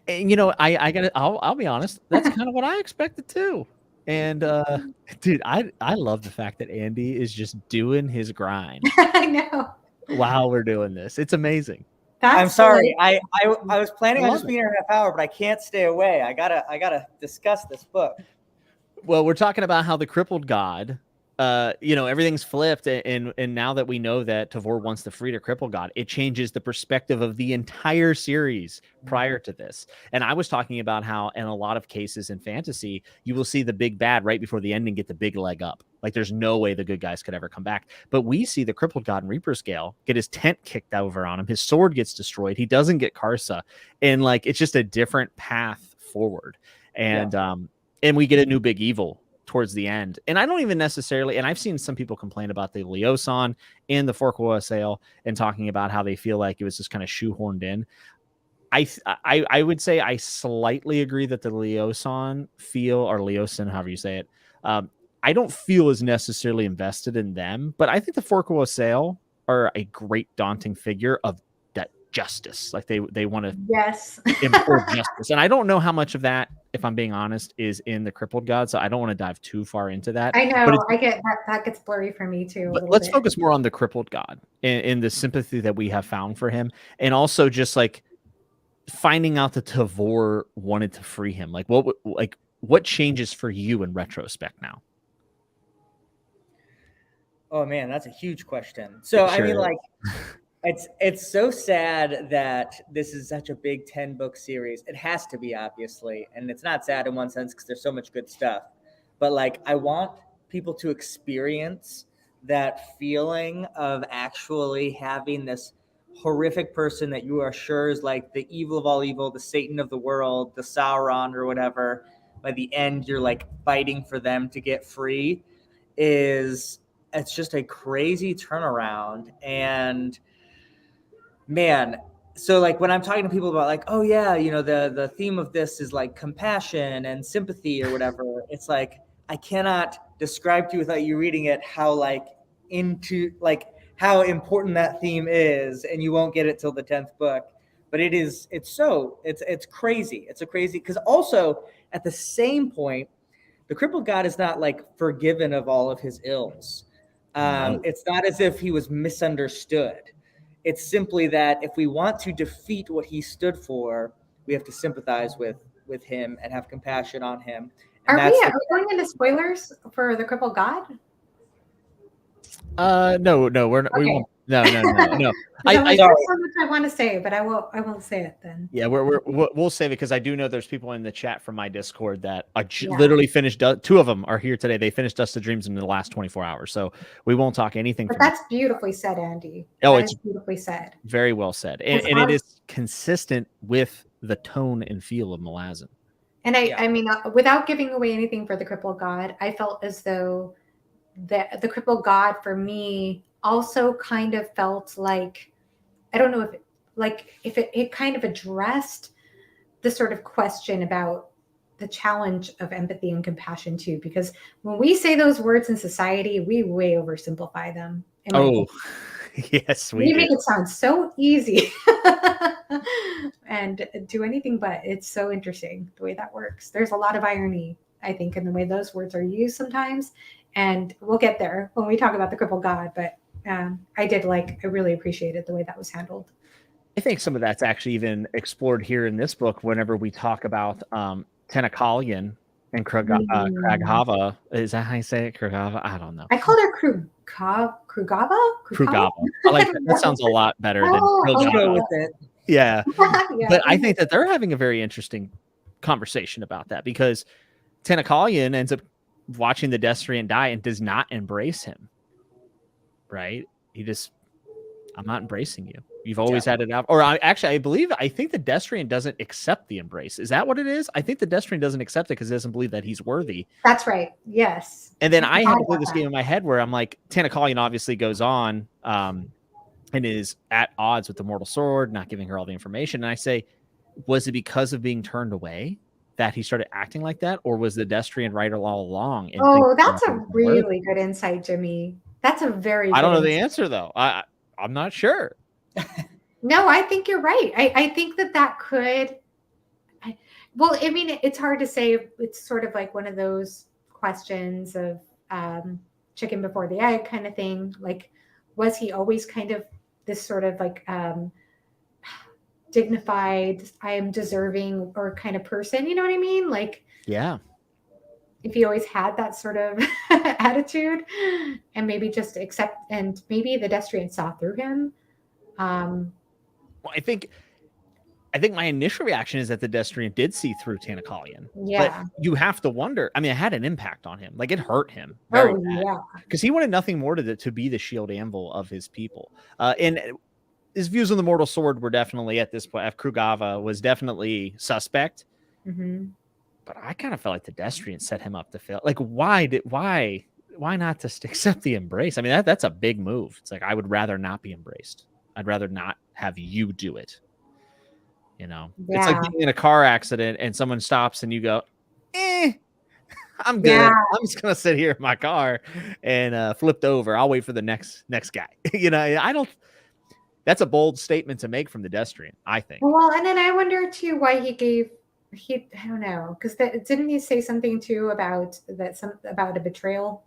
And, you know, I'll be honest, that's kind of what I expected too. And dude, I love the fact that Andy is just doing his grind. I know. While we're doing this, it's amazing. I'm sorry. I was planning on just being here a half hour, but I can't stay away. I gotta discuss this book. Well, we're talking about how the crippled god, everything's flipped, and now that we know that Tavor wants to free the crippled god, it changes the perspective of the entire series prior to this. And I was talking about how in a lot of cases in fantasy, you will see the big bad right before the ending get the big leg up. Like there's no way the good guys could ever come back. But we see the crippled god in Reaper's Gale get his tent kicked over on him. His sword gets destroyed. He doesn't get Karsa. And like, it's just a different path forward. And we get a new big evil towards the end. And I don't even necessarily, and I've seen some people complain about the Leosan in the Forkwa Sale and talking about how they feel like it was just kind of shoehorned in. I would say I slightly agree that the Leosan feel, or Leosan, however you say it, I don't feel as necessarily invested in them, but I think the Forkwa Sale are a great daunting figure of that justice. Like they want to import justice. And I don't know how much of that, if I'm being honest, is in the crippled god. So I don't want to dive too far into that. I know. But I get that gets blurry for me too. But let's focus more on the crippled god and the sympathy that we have found for him. And also just like finding out that Tavor wanted to free him. Like what changes for you in retrospect now? Oh man, that's a huge question. So sure. I mean, like, it's so sad that this is such a big 10-book series. It has to be, obviously, and it's not sad in one sense because there's so much good stuff. But like, I want people to experience that feeling of actually having this horrific person that you are sure is like the evil of all evil, the Satan of the world, the Sauron or whatever. By the end, you're like fighting for them to get free. It's just a crazy turnaround. And man, so like when I'm talking to people about like, oh yeah, you know, the theme of this is like compassion and sympathy or whatever. It's like, I cannot describe to you without you reading it how how important that theme is, and you won't get it till the 10th book. But it's crazy. It's a crazy, because also at the same point, the crippled god is not like forgiven of all of his ills. No. It's not as if he was misunderstood. It's simply that if we want to defeat what he stood for, we have to sympathize with him and have compassion on him. And are we going into spoilers for the crippled god? No, we're not. Okay. No. There's so much I want to say, but I won't say it then. Yeah, we'll save it because I do know there's people in the chat from my Discord that are literally finished. Two of them are here today. They finished Dust of Dreams in the last 24 hours, so we won't talk anything. But that's beautifully said, Andy. It's beautifully said. Very well said, and it is consistent with the tone and feel of Malazan. And I mean, without giving away anything for the crippled god, I felt as though the crippled god for me also kind of felt like, I don't know if it kind of addressed the sort of question about the challenge of empathy and compassion too, because when we say those words in society, we way oversimplify them. Yes, we make it sound so easy and do anything but. It's so interesting the way that works. There's a lot of irony, I think, in the way those words are used sometimes, and we'll get there when we talk about the crippled god. But I really appreciated the way that was handled. I think some of that's actually even explored here in this book whenever we talk about Tenakalian and Kraghava. Is that how you say it? Kraghava? I don't know. I called her Krugava. I like that. That sounds a lot better than I'll go with it. Yeah. But I think that they're having a very interesting conversation about that because Tenakalian ends up watching the Destrian die and does not embrace him. Right? He just, I'm not embracing you. You've always had it out. Or I think the Destrian doesn't accept the embrace. Is that what it is? I think the Destrian doesn't accept it because he doesn't believe that he's worthy. That's right. Yes. And then I had to play this game in my head where I'm like, Tenakalian obviously goes on and is at odds with the Mortal Sword, not giving her all the information. And I say, was it because of being turned away that he started acting like that? Or was the Destrian right all along? That's a really good insight, Jimmy. That's a very I don't know the answer, though. I'm not sure. No, I think you're right. I think that could. Well, I mean, it's hard to say. It's sort of like one of those questions of chicken before the egg kind of thing. Like, was he always kind of this sort of like dignified, I am deserving or kind of person? You know what I mean? Like, yeah. If he always had that sort of attitude and maybe just accept, and maybe the Destrian saw through him. Well, I think my initial reaction is that the Destrian did see through Tenakalian. Yeah. But you have to wonder. I mean, it had an impact on him. Like, it hurt him. Yeah. Because he wanted nothing more to be the shield anvil of his people. And his views on the Mortal Sword were definitely, at this point, Krugava was definitely suspect. Mm-hmm. But I kind of felt like the Destrian set him up to fail. Like, why not just accept the embrace? I mean, that's a big move. It's like, I would rather not be embraced. I'd rather not have you do it. You know, It's like being in a car accident and someone stops and you go, I'm good. Yeah. I'm just going to sit here in my car and flipped over. I'll wait for the next guy. You know, that's a bold statement to make from the Destrian, I think. Well, and then I wonder too why I don't know, because didn't he say something too about a betrayal?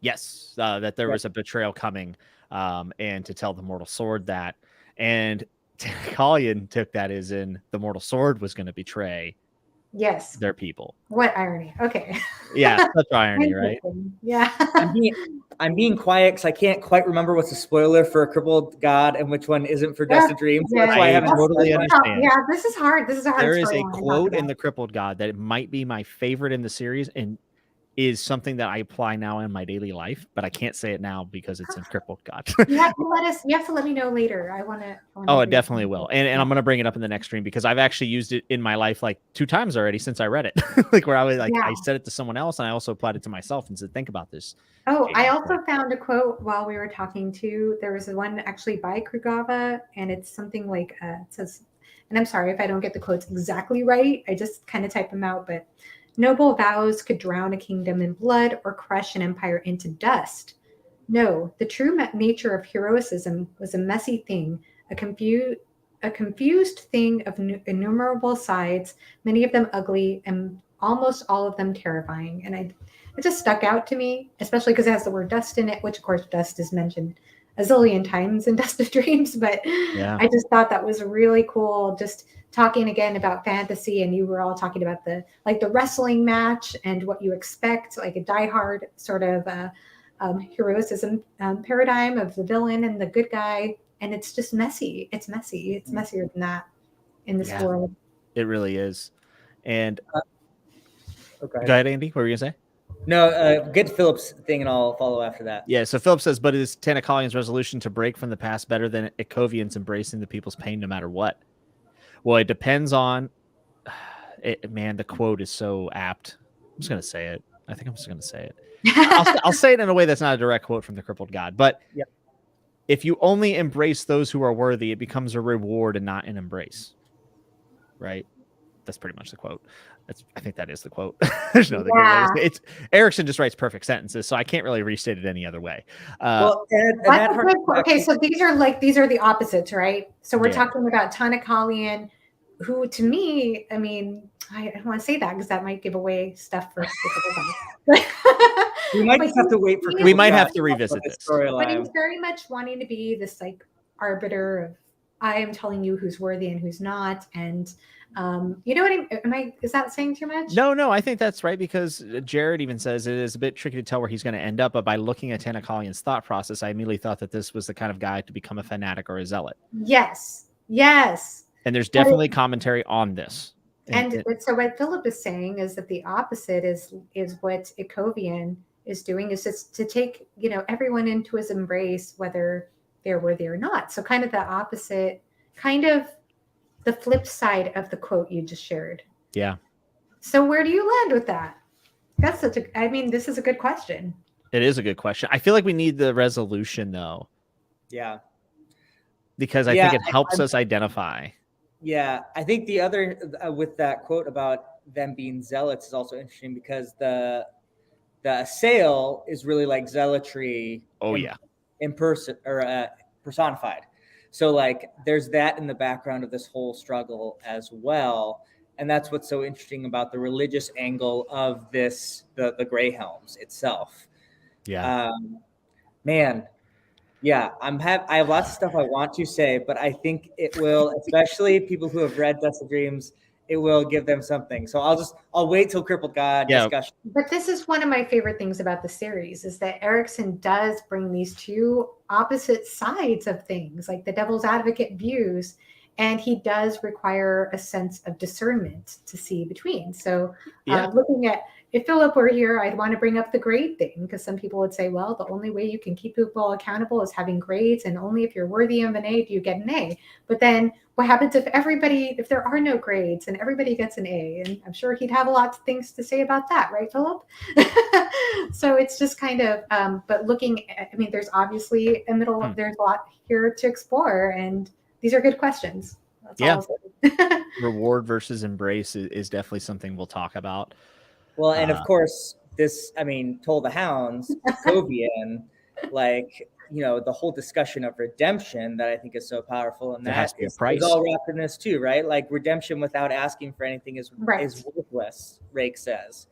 Yes, that there was a betrayal coming, and to tell the Mortal Sword that, and Tenakalian took that as in the Mortal Sword was going to betray their people. What irony. Okay. Yeah, such irony, right? Yeah. I'm being quiet because I can't quite remember what's a spoiler for a crippled god and which one isn't for Dust of Dreams. Yeah, that's why I haven't totally understand. Yeah, this is hard. There is a quote in the Crippled God that it might be my favorite in the series and is something that I apply now in my daily life, but I can't say it now because it's in Crippled God. You have to let me know later. I want to. Oh, it definitely will. And I'm going to bring it up in the next stream because I've actually used it in my life like 2 times already since I read it. Like where I was like, I said it to someone else and I also applied it to myself and said, think about this. Oh, I also found a quote while we were talking too. There was one actually by Krugava, and it's something like, it says, and I'm sorry if I don't get the quotes exactly right. I just kind of type them out, but noble vows could drown a kingdom in blood or crush an empire into dust. No, the true nature of heroism was a messy thing, a confused thing of innumerable sides, many of them ugly and almost all of them terrifying. And it just stuck out to me, especially because it has the word dust in it, which of course dust is mentioned a zillion times in Dust of Dreams. But I just thought that was really cool. Just talking again about fantasy, and you were all talking about the wrestling match and what you expect, like a diehard sort of heroism paradigm of the villain and the good guy, and it's just messy. It's messy. It's messier than that in this world. It really is. And okay. Go ahead, Andy. What were you gonna say? No, get to Philip's thing and I'll follow after that. Yeah, so Philip says, but is Tanakalian's resolution to break from the past better than Ikovian's embracing the people's pain no matter what? Well, it depends on it, man, the quote is so apt. I'm just gonna say it. I think I'm just gonna say it. I'll say it in a way that's not a direct quote from the crippled god, but if you only embrace those who are worthy, it becomes a reward and not an embrace. Right? That's pretty much the quote. I think that is the quote. There's no other good way to say it. It's Erikson just writes perfect sentences, so I can't really restate it any other way. Okay, so these are the opposites, right? So we're talking about Tanakalian, who to me, I mean, I don't want to say that because that might give away stuff for we might have to wait for. We might have to revisit this. But he's very much wanting to be this like arbiter of, I am telling you who's worthy and who's not, and you know what is that saying too much? No, I think that's right, because Jared even says it is a bit tricky to tell where he's going to end up, but by looking at Tanakalian's thought process, I immediately thought that this was the kind of guy to become a fanatic or a zealot. Yes. And there's definitely commentary on this. And so what Philip is saying is that the opposite is what Ikovian is doing, is just to take, everyone into his embrace, whether they're worthy or not. So kind of the opposite, kind of the flip side of the quote you just shared. Yeah. So where do you land with that? That's this is a good question. It is a good question. I feel like we need the resolution though. Yeah. Because I think it helps us identify. Yeah. I think the other, with that quote about them being zealots is also interesting, because the assail is really like zealotry. In person or personified. So like there's that in the background of this whole struggle as well. And that's what's so interesting about the religious angle of this, the Grey Helms itself. Yeah. Man. Yeah. I have lots of stuff I want to say, but I think it will, especially people who have read Dust of Dreams, it will give them something. So I'll wait till Crippled God discussion. But this is one of my favorite things about the series, is that Erikson does bring these two opposite sides of things, like the devil's advocate views, and he does require a sense of discernment to see between. So looking at, if Philip were here, I'd want to bring up the grade thing, because some people would say, well, the only way you can keep people accountable is having grades, and only if you're worthy of an A do you get an A. But then what happens if there are no grades and everybody gets an A? And I'm sure he'd have a lot of things to say about that, right, Philip? So it's just kind of, but looking at, there's obviously a middle, there's a lot here to explore, and these are good questions. That's all. Reward versus embrace is definitely something we'll talk about. Well, and of course, Toll the Hounds, Ikovian, the whole discussion of redemption that I think is so powerful, and that is all wrapped in this too, right? Like redemption without asking for anything is worthless, Rake says.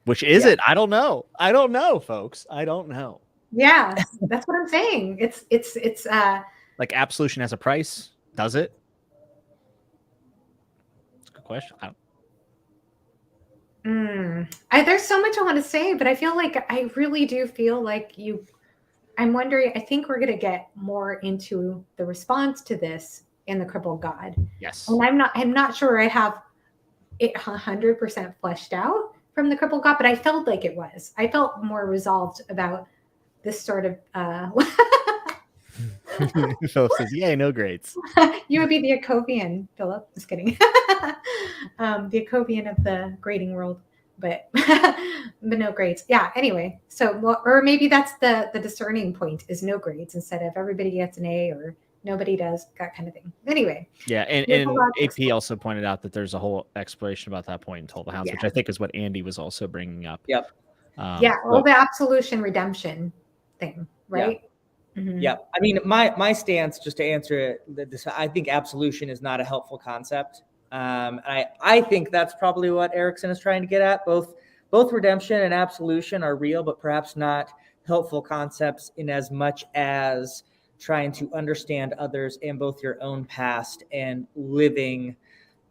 Which is it? I don't know, folks. I don't know. Yeah, that's what I'm saying. It's like absolution has a price. Does it? It's a good question. There's so much I want to say, but I really do feel like I'm wondering, I think we're going to get more into the response to this in the Crippled God. Yes. And I'm not sure I have it 100% fleshed out from the Crippled God, but I felt like it was. I felt more resolved about this sort of Philip says, yay, no grades. You would be the Ikovian, Philip. Just kidding. The Ikovian of the grading world, but no grades. Yeah, anyway. So, or maybe that's the discerning point, is no grades instead of everybody gets an A or nobody does, that kind of thing. Anyway. Yeah, and AP also pointed out that there's a whole exploration about that point in Toll the Hounds, which I think is what Andy was also bringing up. Yep. The absolution redemption thing, right? Yeah. Mm-hmm. Yeah. My stance, just to answer it, I think absolution is not a helpful concept. I think that's probably what Erikson is trying to get at. Both redemption and absolution are real, but perhaps not helpful concepts in as much as trying to understand others and both your own past and living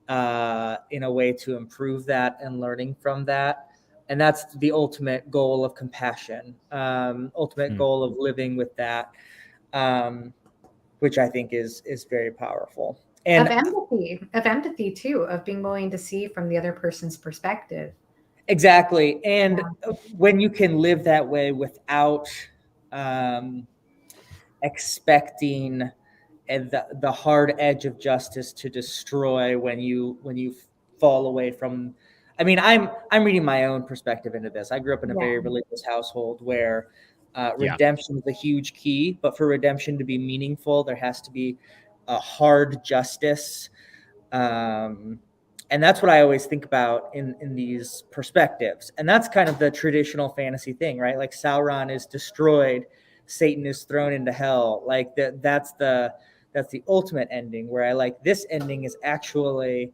in a way to improve that and learning from that. And that's the ultimate goal of compassion, ultimate goal of living with that, which I think is very powerful. And of empathy too, of being willing to see from the other person's perspective. Exactly. And when you can live that way without expecting the hard edge of justice to destroy when you fall away from, I mean, I'm reading my own perspective into this. I grew up in a very religious household where redemption is a huge key, but for redemption to be meaningful, there has to be a hard justice. And that's what I always think about in these perspectives. And that's kind of the traditional fantasy thing, right? Like Sauron is destroyed, Satan is thrown into hell. Like that's the ultimate ending, where I like this ending is actually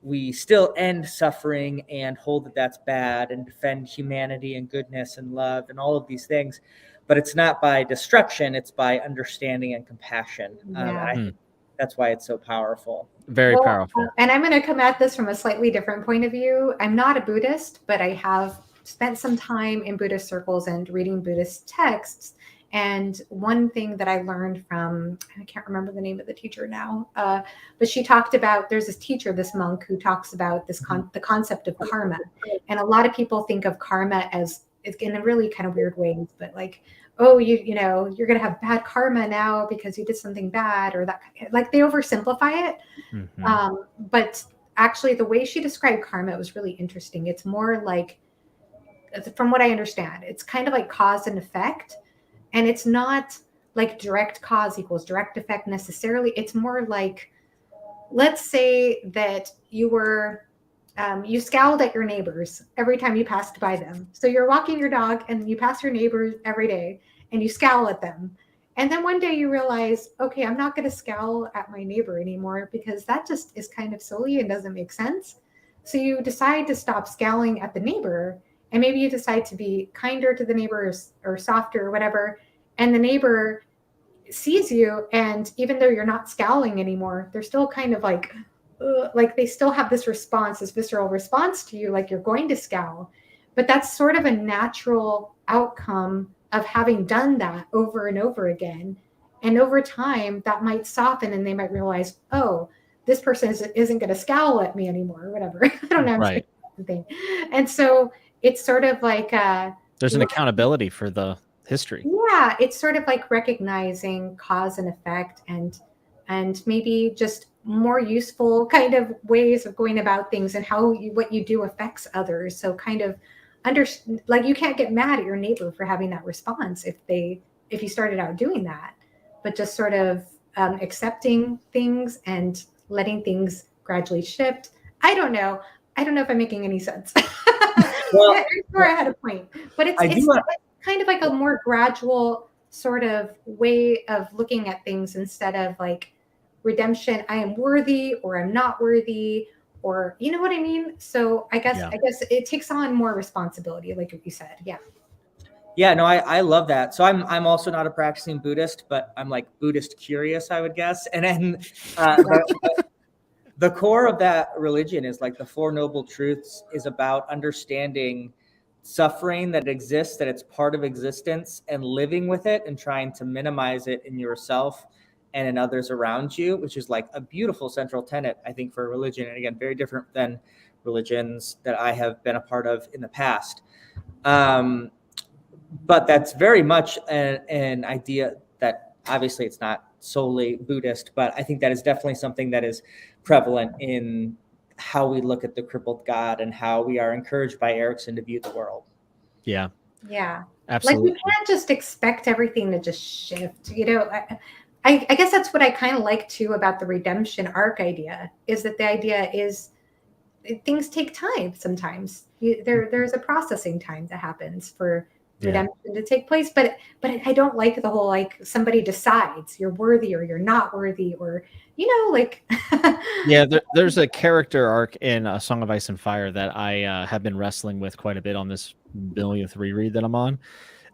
we still end suffering and hold that that's bad and defend humanity and goodness and love and all of these things. But it's not by destruction, it's by understanding and compassion. And I think that's why it's so powerful. Very powerful. And I'm going to come at this from a slightly different point of view. I'm not a Buddhist, but I have spent some time in Buddhist circles and reading Buddhist texts. And one thing that I learned from, I can't remember the name of the teacher now, but she talked about, there's this teacher, this monk, who talks about this the concept of karma. And a lot of people think of karma as, in a really kind of weird ways, but like, oh, you know, you're going to have bad karma now because you did something bad, or that, like they oversimplify it. But actually the way she described karma was really interesting. It's more like, from what I understand, it's kind of like cause and effect. And it's not like direct cause equals direct effect necessarily. It's more like, let's say that you were, you scowled at your neighbors every time you passed by them. So you're walking your dog and you pass your neighbors every day and you scowl at them. And then one day you realize, okay, I'm not going to scowl at my neighbor anymore because that just is kind of silly and doesn't make sense. So you decide to stop scowling at the neighbor, and maybe you decide to be kinder to the neighbors or softer or whatever. And the neighbor sees you, and even though you're not scowling anymore, they're still kind of like they still have this response, this visceral response to you, like you're going to scowl. But that's sort of a natural outcome of having done that over and over again. And over time, that might soften, and they might realize, oh, this person isn't going to scowl at me anymore, or whatever. I don't know. Right. Thing. And so it's sort of like there's an accountability for the history. Yeah, it's sort of like recognizing cause and effect, and maybe just more useful kind of ways of going about things, and how what you do affects others. So kind of like you can't get mad at your neighbor for having that response if you started out doing that, but just sort of accepting things and letting things gradually shift. I don't know if I'm making any sense. Well, I'm sure I had a point, but it's kind of like a more gradual sort of way of looking at things, instead of like redemption, I am worthy or I'm not worthy, or you know what I mean? So I guess it takes on more responsibility, like you said. Yeah, no, I love that. So I'm also not a practicing Buddhist, but I'm like Buddhist curious, I would guess. And then the core of that religion is like the Four Noble Truths is about understanding suffering that exists, that it's part of existence, and living with it and trying to minimize it in yourself and in others around you, which is like a beautiful central tenet, I think, for a religion. And again, very different than religions that I have been a part of in the past. But that's very much an idea that obviously it's not solely Buddhist, but I think that is definitely something that is prevalent in how we look at the crippled God and how we are encouraged by Erikson to view the world. Yeah, absolutely. Like you can't just expect everything to just shift. You know, I guess that's what I kind of like too about the redemption arc idea, is that the idea is things take time sometimes. There's a processing time that happens for redemption to take place, but I don't like the whole like somebody decides you're worthy or you're not worthy, or you know, like there's a character arc in A Song of Ice and Fire that I have been wrestling with quite a bit on this millionth reread that I'm on,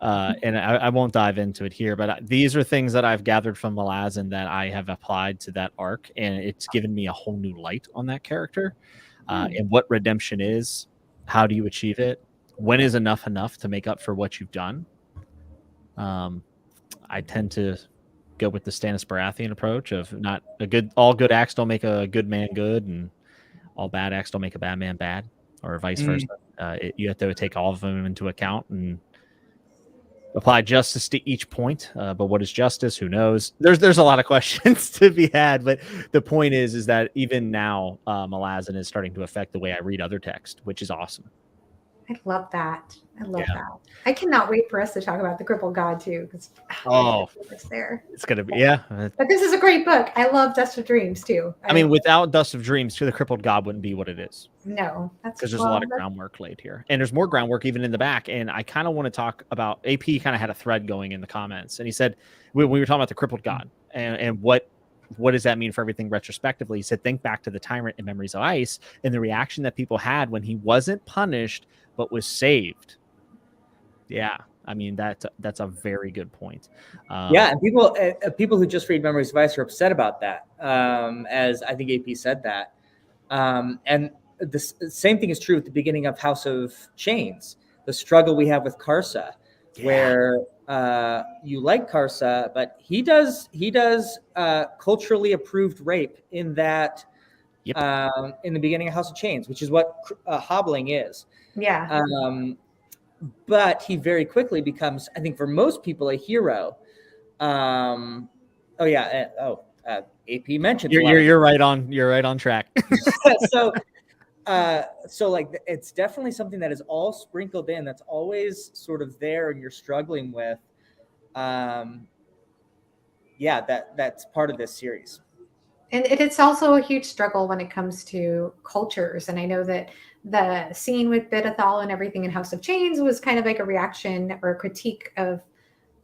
and I won't dive into it here, but these are things that I've gathered from Malazan that I have applied to that arc, and it's given me a whole new light on that character, and what redemption is, how do you achieve it, when is enough to make up for what you've done? I tend to go with the Stannis Baratheon approach of not all good acts don't make a good man good, and all bad acts don't make a bad man bad, or vice versa. You have to take all of them into account and apply justice to each point. But what is justice? Who knows? There's a lot of questions to be had, but the point is that even now, Malazan is starting to affect the way I read other text, which is awesome. I love that. I love that. I cannot wait for us to talk about the Crippled God too, because it's there. It's gonna be But this is a great book. I love Dust of Dreams too. I mean, without Dust of Dreams, the Crippled God wouldn't be what it is. No, that's because there's a lot of groundwork laid here, and there's more groundwork even in the back. And I kind of want to talk about AP. Kind of had a thread going in the comments, and he said we were talking about the Crippled God and what does that mean for everything retrospectively. He said, think back to the Tyrant in Memories of Ice and the reaction that people had when he wasn't punished but was saved. Yeah, I mean that's a very good point. And people who just read Memories of Ice are upset about that. As I think AP said that, and the same thing is true at the beginning of House of Chains. The struggle we have with Karsa, where you like Karsa, but he does culturally approved rape in that in the beginning of House of Chains, which is what hobbling is. Yeah. But he very quickly becomes, I think, for most people, a hero. AP mentioned you're right on track. So like it's definitely something that is all sprinkled in. That's always sort of there, and you're struggling with. That's part of this series. And it's also a huge struggle when it comes to cultures. And I know that the scene with Bidethal and everything in House of Chains was kind of like a reaction or a critique of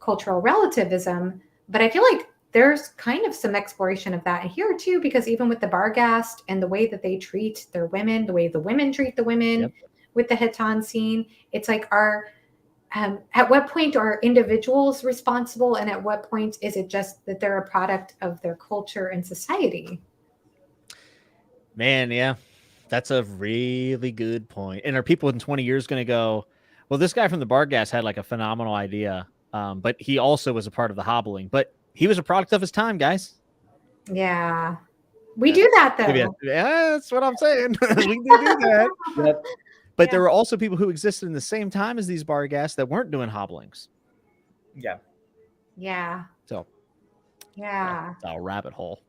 cultural relativism. But I feel like there's kind of some exploration of that here too, because even with the Barghast and the way that they treat their women, the way the women treat the women with the Hitan scene, it's like at what point are individuals responsible, and at what point is it just that they're a product of their culture and society? Man, yeah, that's a really good point. And are people in 20 years going to go, well, this guy from the Barghast had like a phenomenal idea, but he also was a part of the hobbling, but he was a product of his time, guys. Yeah, we do that though. Yeah, that's what I'm saying. We do that. Yep. But there were also people who existed in the same time as these Barghast that weren't doing hobblings. Yeah. So. Yeah. It's a rabbit hole.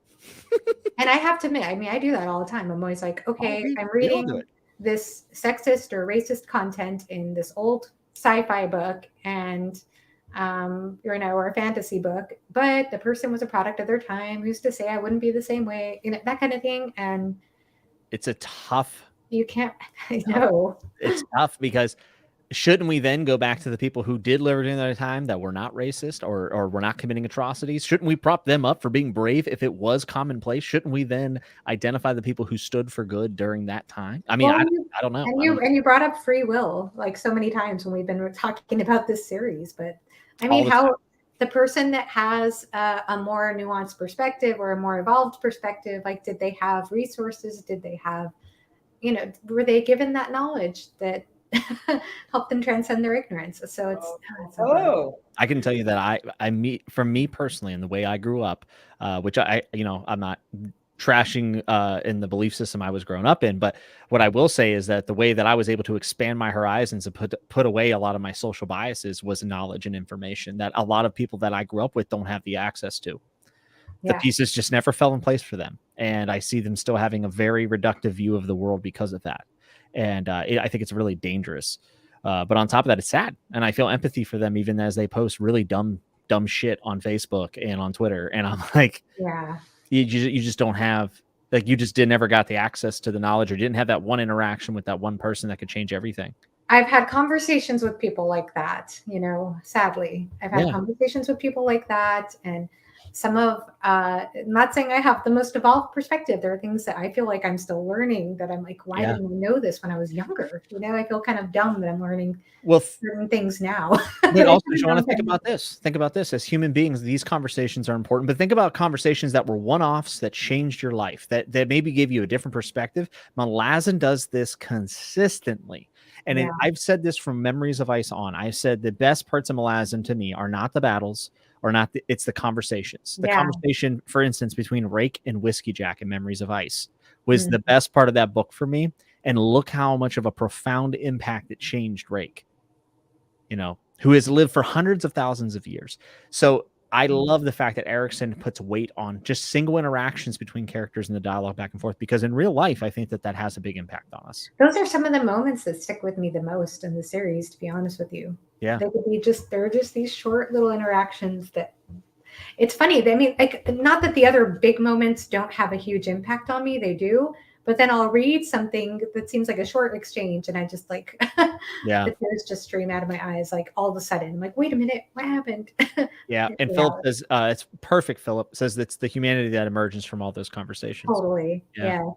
And I have to admit, I mean, I do that all the time. I'm always like, okay, I'm reading this sexist or racist content in this old sci-fi book and, or a fantasy book, but the person was a product of their time. Who's to say I wouldn't be the same way? That kind of thing. And it's a tough. You can't. I know. It's tough because shouldn't we then go back to the people who did live during their time that were not racist or were not committing atrocities? Shouldn't we prop them up for being brave if it was commonplace? Shouldn't we then identify the people who stood for good during that time? I mean, I don't know. And you brought up free will like so many times when we've been talking about this series. But I mean, how the person that has a more nuanced perspective or a more evolved perspective, like, did they have resources? Did they have, were they given that knowledge that help them transcend their ignorance? So it's I can tell you that for me personally, and the way I grew up, which I'm not trashing in the belief system I was growing up in, but what I will say is that the way that I was able to expand my horizons and put away a lot of my social biases was knowledge and information that a lot of people that I grew up with don't have the access to. The pieces just never fell in place for them. And I see them still having a very reductive view of the world because of that. And I think it's really dangerous. But on top of that, it's sad. And I feel empathy for them even as they post really dumb shit on Facebook and on Twitter. And I'm like, you just don't have, like, you just never got the access to the knowledge or didn't have that one interaction with that one person that could change everything. I've had conversations with people like that, sadly. I've had conversations with people like that. And some of, I'm not saying I have the most evolved perspective. There are things that I feel like I'm still learning that I'm like, why didn't I know this when I was younger? I feel kind of dumb that I'm learning certain things now. But also, Johanna, think about this. As human beings, these conversations are important, but think about conversations that were one-offs that changed your life, that maybe gave you a different perspective. Malazan does this consistently. And Yeah. I've said this from Memories of Ice on. I said the best parts of Malazan to me are not the battles, or not it's the conversations. The conversation, for instance, between Rake and Whiskey Jack in Memories of Ice was the best part of that book for me. And look how much of a profound impact it changed Rake, you know, who has lived for hundreds of thousands of years. So I love the fact that Erikson puts weight on just single interactions between characters and the dialogue back and forth, because in real life, I think that has a big impact on us. Those are some of the moments that stick with me the most in the series, to be honest with you. Yeah. They could be they're just these short little interactions that it's funny. I mean, like, not that the other big moments don't have a huge impact on me. They do. But then I'll read something that seems like a short exchange, and I just like, the tears just stream out of my eyes. Like all of a sudden, I'm like, wait a minute, what happened? Yeah. And Philip says, it's perfect. Philip says it's the humanity that emerges from all those conversations. Totally. Yeah.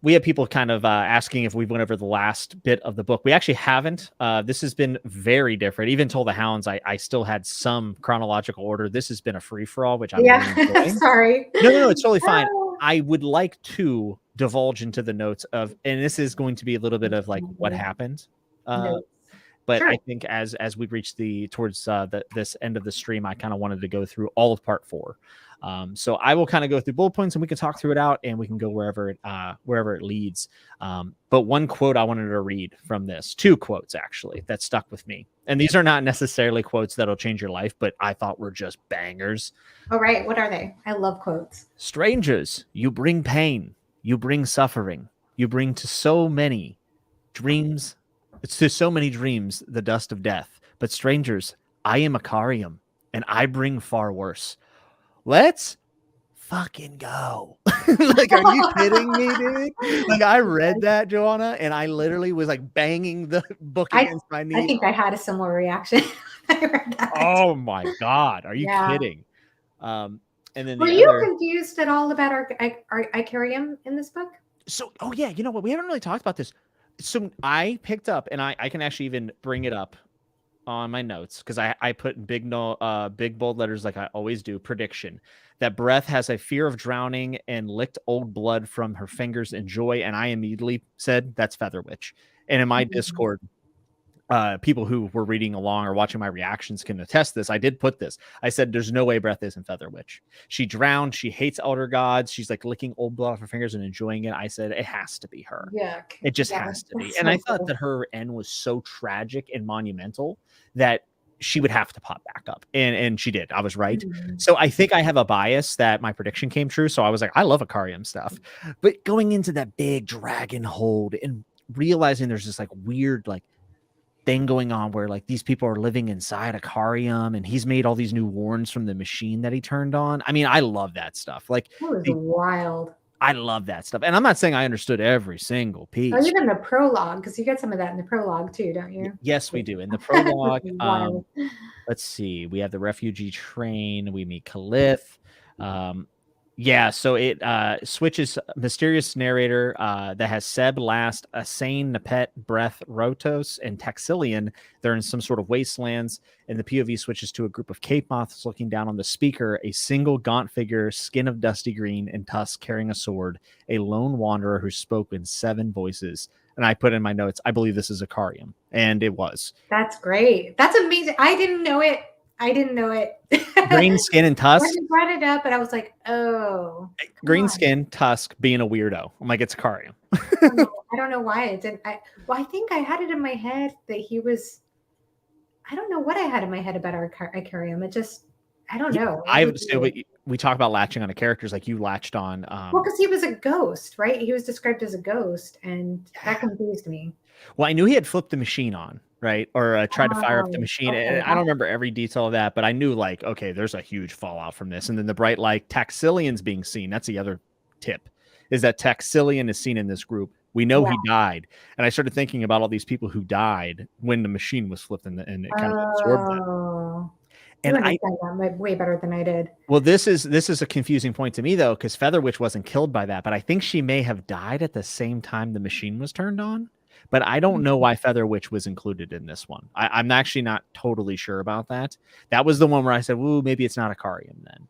We have people kind of asking if we went over the last bit of the book. We actually haven't. This has been very different. Even Toll the Hounds, I still had some chronological order. This has been a free-for-all, which I'm really enjoying. Sorry. No, it's totally fine. I would like to divulge into the notes of, and this is going to be a little bit of like what happened. But I think as we reach towards this end of the stream, I kind of wanted to go through all of part 4. So I will kind of go through bullet points, and we can talk through it out, and we can go wherever it leads. But one quote I wanted to read from this, 2 quotes actually that stuck with me, and these are not necessarily quotes that'll change your life, but I thought were just bangers. All right, what are they? I love quotes. Strangers, you bring pain, you bring suffering, you bring to so many dreams. It's to so many dreams the dust of death. But strangers, I am Icarium, and I bring far worse. Let's fucking go. Like, are you kidding me, dude? Like, I read that, Johanna, and I literally was like banging the book against my knee. I think I had a similar reaction. I read that. Oh my God. Are you kidding? And then were you confused at all about our Icarium in this book? So, yeah, you know what? We haven't really talked about this. So I picked up, and I can actually even bring it up on my notes, because I put in big bold letters, like I always do, prediction that Breath has a fear of drowning and licked old blood from her fingers in joy. And I immediately said that's Feather Witch. And in my Discord, people who were reading along or watching my reactions can attest this. I did put this. I said, there's no way Breath isn't Feather Witch. She drowned. She hates elder gods. She's like licking old blood off her fingers and enjoying it. I said, it has to be her. Yuck. It just has to be. And I thought that her end was so tragic and monumental that she would have to pop back up. And she did. I was right. So I think I have a bias that my prediction came true. So I was like, I love Icarium stuff. But going into that big dragon hold and realizing there's this like weird like thing going on where like these people are living inside Icarium, and he's made all these new warns from the machine that he turned on. I mean, I love that stuff. Like, that was wild. I love that stuff. And I'm not saying I understood every single piece. Or even the prologue, because you get some of that in the prologue too, don't you? Yes, we do. In the prologue, let's see. We have the refugee train. We meet Caliph. So it switches mysterious narrator that has Seb, Last, Asane, Nepet, Breath, Rotos, and Taxilian. They're in some sort of wastelands, and the POV switches to a group of Cape Moths looking down on the speaker, a single gaunt figure, skin of dusty green and tusk, carrying a sword, a lone wanderer who spoke in 7 voices. And I put in my notes, I believe this is Icarium, and it was. That's great. That's amazing. I didn't know it. Green skin and tusk. When you brought it up, and I was like, oh. Green skin, tusk, being a weirdo. I'm like, it's Icarium. I don't know why it didn't. I think I had it in my head that he was. I don't know what I had in my head about our Icarium. It just, I don't know. We talk about latching on to characters, like you latched on. Well, because he was a ghost, right? He was described as a ghost, and that confused me. Well, I knew he had flipped the machine on, right? Or tried to fire up the machine. Okay. I don't remember every detail of that, but I knew like, okay, there's a huge fallout from this. And then the bright light, Taxilian's being seen. That's the other tip, is that Taxilian is seen in this group. We know he died. And I started thinking about all these people who died when the machine was flipped and it kind of absorbed them. And I that way better than I did. Well, this is a confusing point to me, though, because Feather Witch wasn't killed by that, but I think she may have died at the same time the machine was turned on. But I don't know why Feather Witch was included in this one. I'm actually not totally sure about that. That was the one where I said, "Ooh, maybe it's not Icarium then."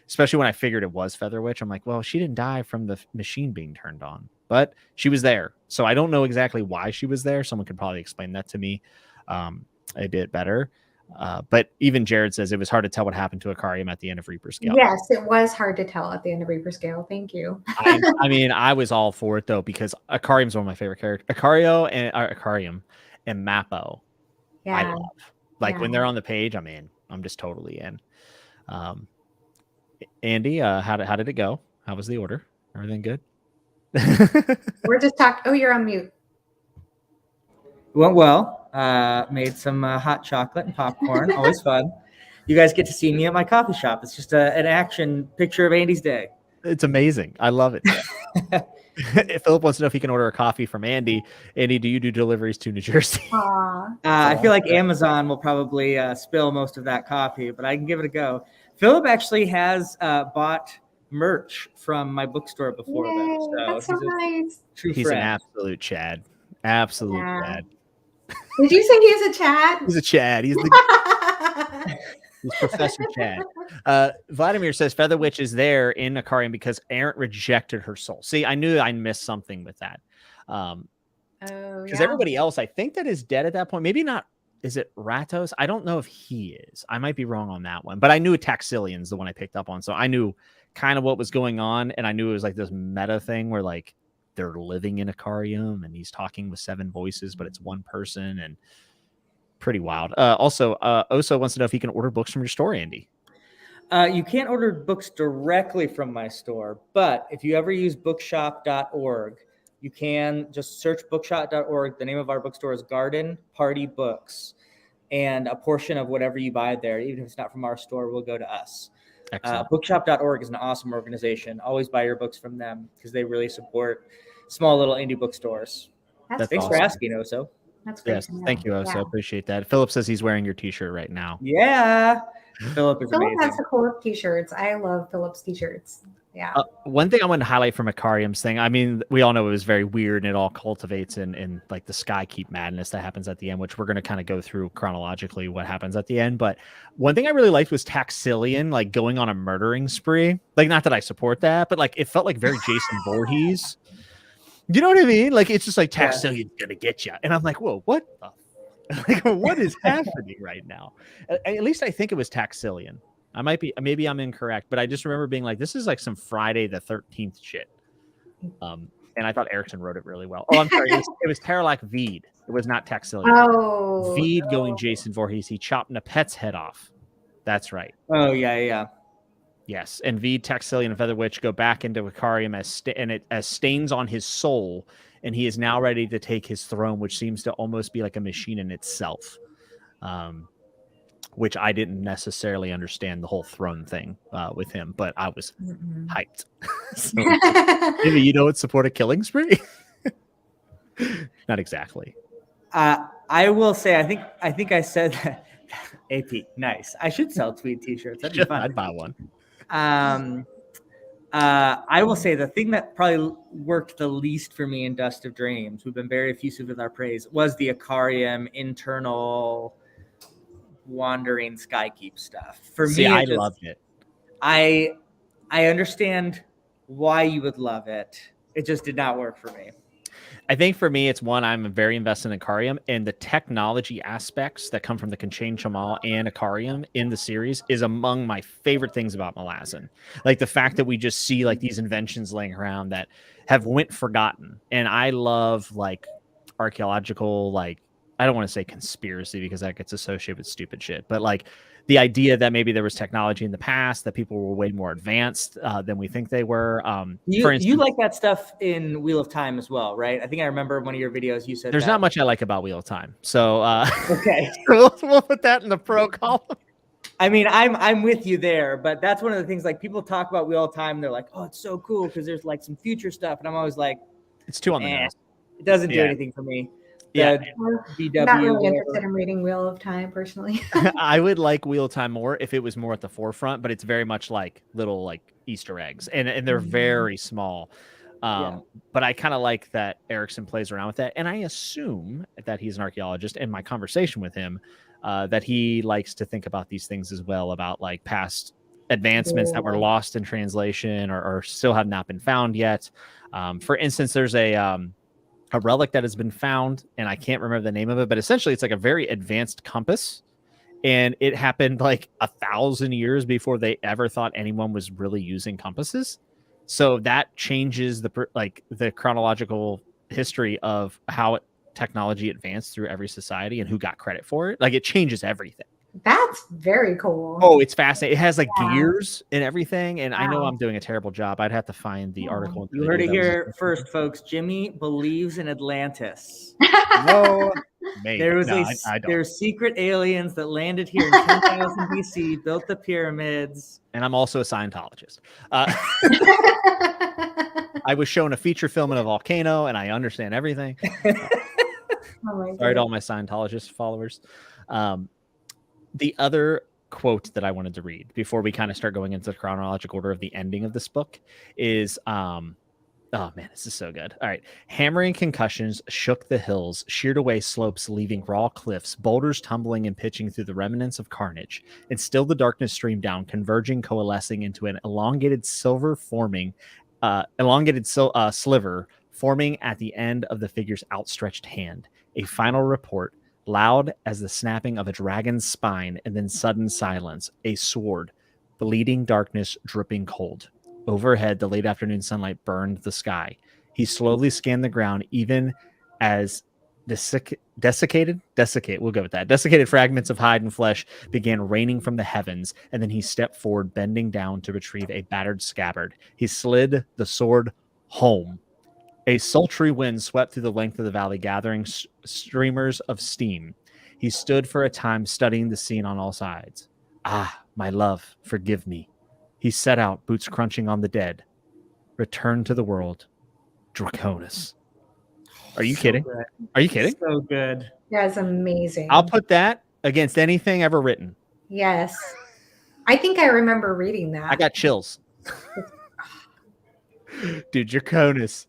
Especially when I figured it was Feather Witch. I'm like, well, she didn't die from the machine being turned on. but she was there. So I don't know exactly why she was there. Someone could probably explain that to me a bit better. But even Jared says it was hard to tell what happened to Akarium at the end of Reaper Scale. Yes, it was hard to tell at the end of Reaper Scale. Thank you. I mean, I was all for it though, because Akarium's one of my favorite characters. Akarium and Mappo. Yeah. I love. Like when they're on the page, I'm in. I'm just totally in. Andy, how did it go? How was the order? Everything good? We're just talking. Oh, you're on mute. Went well. Made some hot chocolate and popcorn. Always fun. You guys get to see me at my coffee shop. It's just an action picture of Andy's day. It's amazing. I love it. Philip wants to know if he can order a coffee from Andy. Andy, do you do deliveries to New Jersey? I feel like Amazon will probably spill most of that coffee, but I can give it a go. Philip actually has bought merch from my bookstore before. Yay, though, that's so nice. He's friend. an absolute Chad. Absolute Chad. Did you say he's a Chad? He's a Chad. He's Professor Chad. Vladimir says Feather Witch is there in Akarium because Errant rejected her soul. See, I knew I missed something with that. Because everybody else, I think that is dead at that point. Maybe not. Is it Ratos? I don't know if he is. I might be wrong on that one. But I knew Taxilion's the one I picked up on. So I knew kind of what was going on. And I knew it was like this meta thing where like they're living in Akarium and he's talking with 7 voices, but it's one person and pretty wild. Also, Oso wants to know if he can order books from your store, Andy. You can't order books directly from my store, but if you ever use bookshop.org, you can just search bookshop.org. The name of our bookstore is Garden Party Books, and a portion of whatever you buy there, even if it's not from our store, will go to us. Bookshop.org is an awesome organization. Always buy your books from them because they really support small little indie bookstores. Thanks awesome. For asking, Oso. That's great. Yes, thank you, Oso. Appreciate that. Philip says he's wearing your t-shirt right now. Yeah. Philip has the coolest t-shirts. I love Philip's t-shirts. Yeah. One thing I want to highlight from Akarium's thing, I mean, we all know it was very weird and it all cultivates in like the Skykeep madness that happens at the end, which we're going to kind of go through chronologically what happens at the end. But one thing I really liked was Taxillion, like going on a murdering spree. Like, not that I support that, but like it felt like very Jason Voorhees. You know what I mean? Like, it's just like Taxillion's going to get you. And I'm like, whoa, what the like, what is happening right now? At least I think it was Taxillion. I might be, maybe I'm incorrect, but I just remember being like, this is like some Friday the 13th shit. And I thought Erikson wrote it really well. Oh, I'm sorry. It was Terralak Veed. It was not Taxillion. Oh. Veed going Jason Voorhees. He chopped Nepet's head off. That's right. Oh, yeah. Yes. And Veed, Taxillion, and Feather Witch go back into Akarium as stains on his soul. And he is now ready to take his throne, which seems to almost be like a machine in itself. Which I didn't necessarily understand the whole throne thing with him, but I was hyped. So, maybe you don't support a killing spree? Not exactly. I will say, I think I said that. AP, nice. I should sell tweed t-shirts. That'd be fun. I'd buy one. I will say the thing that probably worked the least for me in Dust of Dreams, we've been very effusive with our praise, was the Akarium internal wandering Skykeep stuff. For me, I loved it. I understand why you would love it. It just did not work for me. I think for me, it's one, I'm very invested in Akarium, and the technology aspects that come from the Conchain Chamal and Akarium in the series is among my favorite things about Malazan. Like the fact that we just see like these inventions laying around that have went forgotten. And I love like archaeological, like, I don't want to say conspiracy because that gets associated with stupid shit, but like the idea that maybe there was technology in the past that people were way more advanced than we think they were. For instance, you like that stuff in Wheel of Time as well, right? I think I remember one of your videos you said there's not much I like about Wheel of Time. So okay, we'll put that in the pro column. I mean, I'm with you there, but that's one of the things, like people talk about Wheel of Time, they're like, oh, it's so cool because there's like some future stuff, and I'm always like, it's too on the nose. It doesn't do anything for me. Not really interested in reading Wheel of Time personally. I would like Wheel of Time more if it was more at the forefront, but it's very much like little like Easter eggs, and they're very small. But I kind of like that Erikson plays around with that, and I assume that he's an archaeologist. In my conversation with him, that he likes to think about these things as well, about like past advancements that were lost in translation or still have not been found yet. For instance, there's a relic that has been found, and I can't remember the name of it, but essentially it's like a very advanced compass, and it happened like 1,000 years before they ever thought anyone was really using compasses. So that changes the chronological history of how technology advanced through every society and who got credit for it. Like, it changes everything. That's very cool. Oh, it's fascinating. It has like gears and everything. And I know I'm doing a terrible job. I'd have to find the article. You heard it here first, folks. Jimmy believes in Atlantis. No, there's secret aliens that landed here in 10,000 BC, built the pyramids. And I'm also a Scientologist. I was shown a feature film in a volcano, and I understand everything. Sorry to all my Scientologist followers. The other quote that I wanted to read before we kind of start going into the chronological order of the ending of this book is, oh man, this is so good. All right. Hammering concussions shook the hills, sheared away slopes, leaving raw cliffs, boulders tumbling and pitching through the remnants of carnage. And still the darkness streamed down, converging, coalescing into an elongated sliver forming at the end of the figure's outstretched hand. A final report, loud as the snapping of a dragon's spine, and then sudden silence. A sword, bleeding darkness, dripping cold. Overhead, the late afternoon sunlight burned the sky. He slowly scanned the ground, even as desiccated fragments of hide and flesh began raining from the heavens, and then he stepped forward, bending down to retrieve a battered scabbard. He slid the sword home. A sultry wind swept through the length of the valley, gathering streamers of steam. He stood for a time, studying the scene on all sides. Ah, my love, forgive me. He set out, boots crunching on the dead. Return to the world, Draconis. Are you kidding? Good. Are you kidding? So good. That's amazing. I'll put that against anything ever written. Yes. I think I remember reading that. I got chills. Dude, Draconis.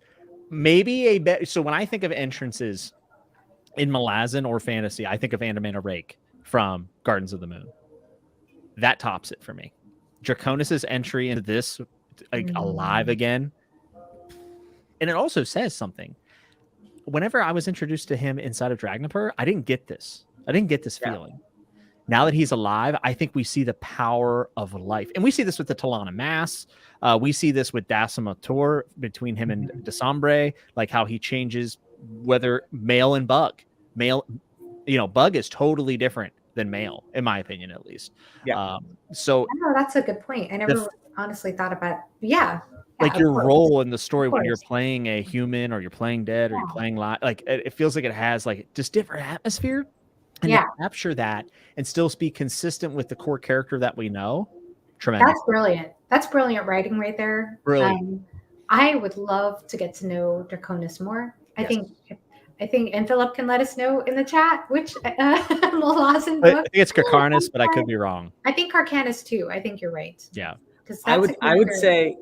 Maybe so when I think of entrances in Malazan or fantasy, I think of Andamana Rake from Gardens of the Moon. That tops it for me. Draconis' entry into this, like, alive again. And it also says something. Whenever I was introduced to him inside of Dragnapur, I didn't get this. Feeling. Now that he's alive, I think we see the power of life. And we see this with the Talana Mass. We see this with Dasima Tor between him and Desambre, like how he changes whether male and bug. Bug is totally different than male, in my opinion, at least. Yeah. No, that's a good point. I never honestly thought about. Like your role in the story when you're playing a human, or you're playing dead, or you're playing live. Like, it feels like it has like just different atmosphere. And to capture that and still be consistent with the core character that we know. Tremendous. That's brilliant. That's brilliant writing right there. Brilliant. I would love to get to know Draconis more. I think, and Philip can let us know in the chat which Malazan book. I think it's Carcanis, but I could be wrong. I think Carcanis too. I think you're right. Yeah. I would say,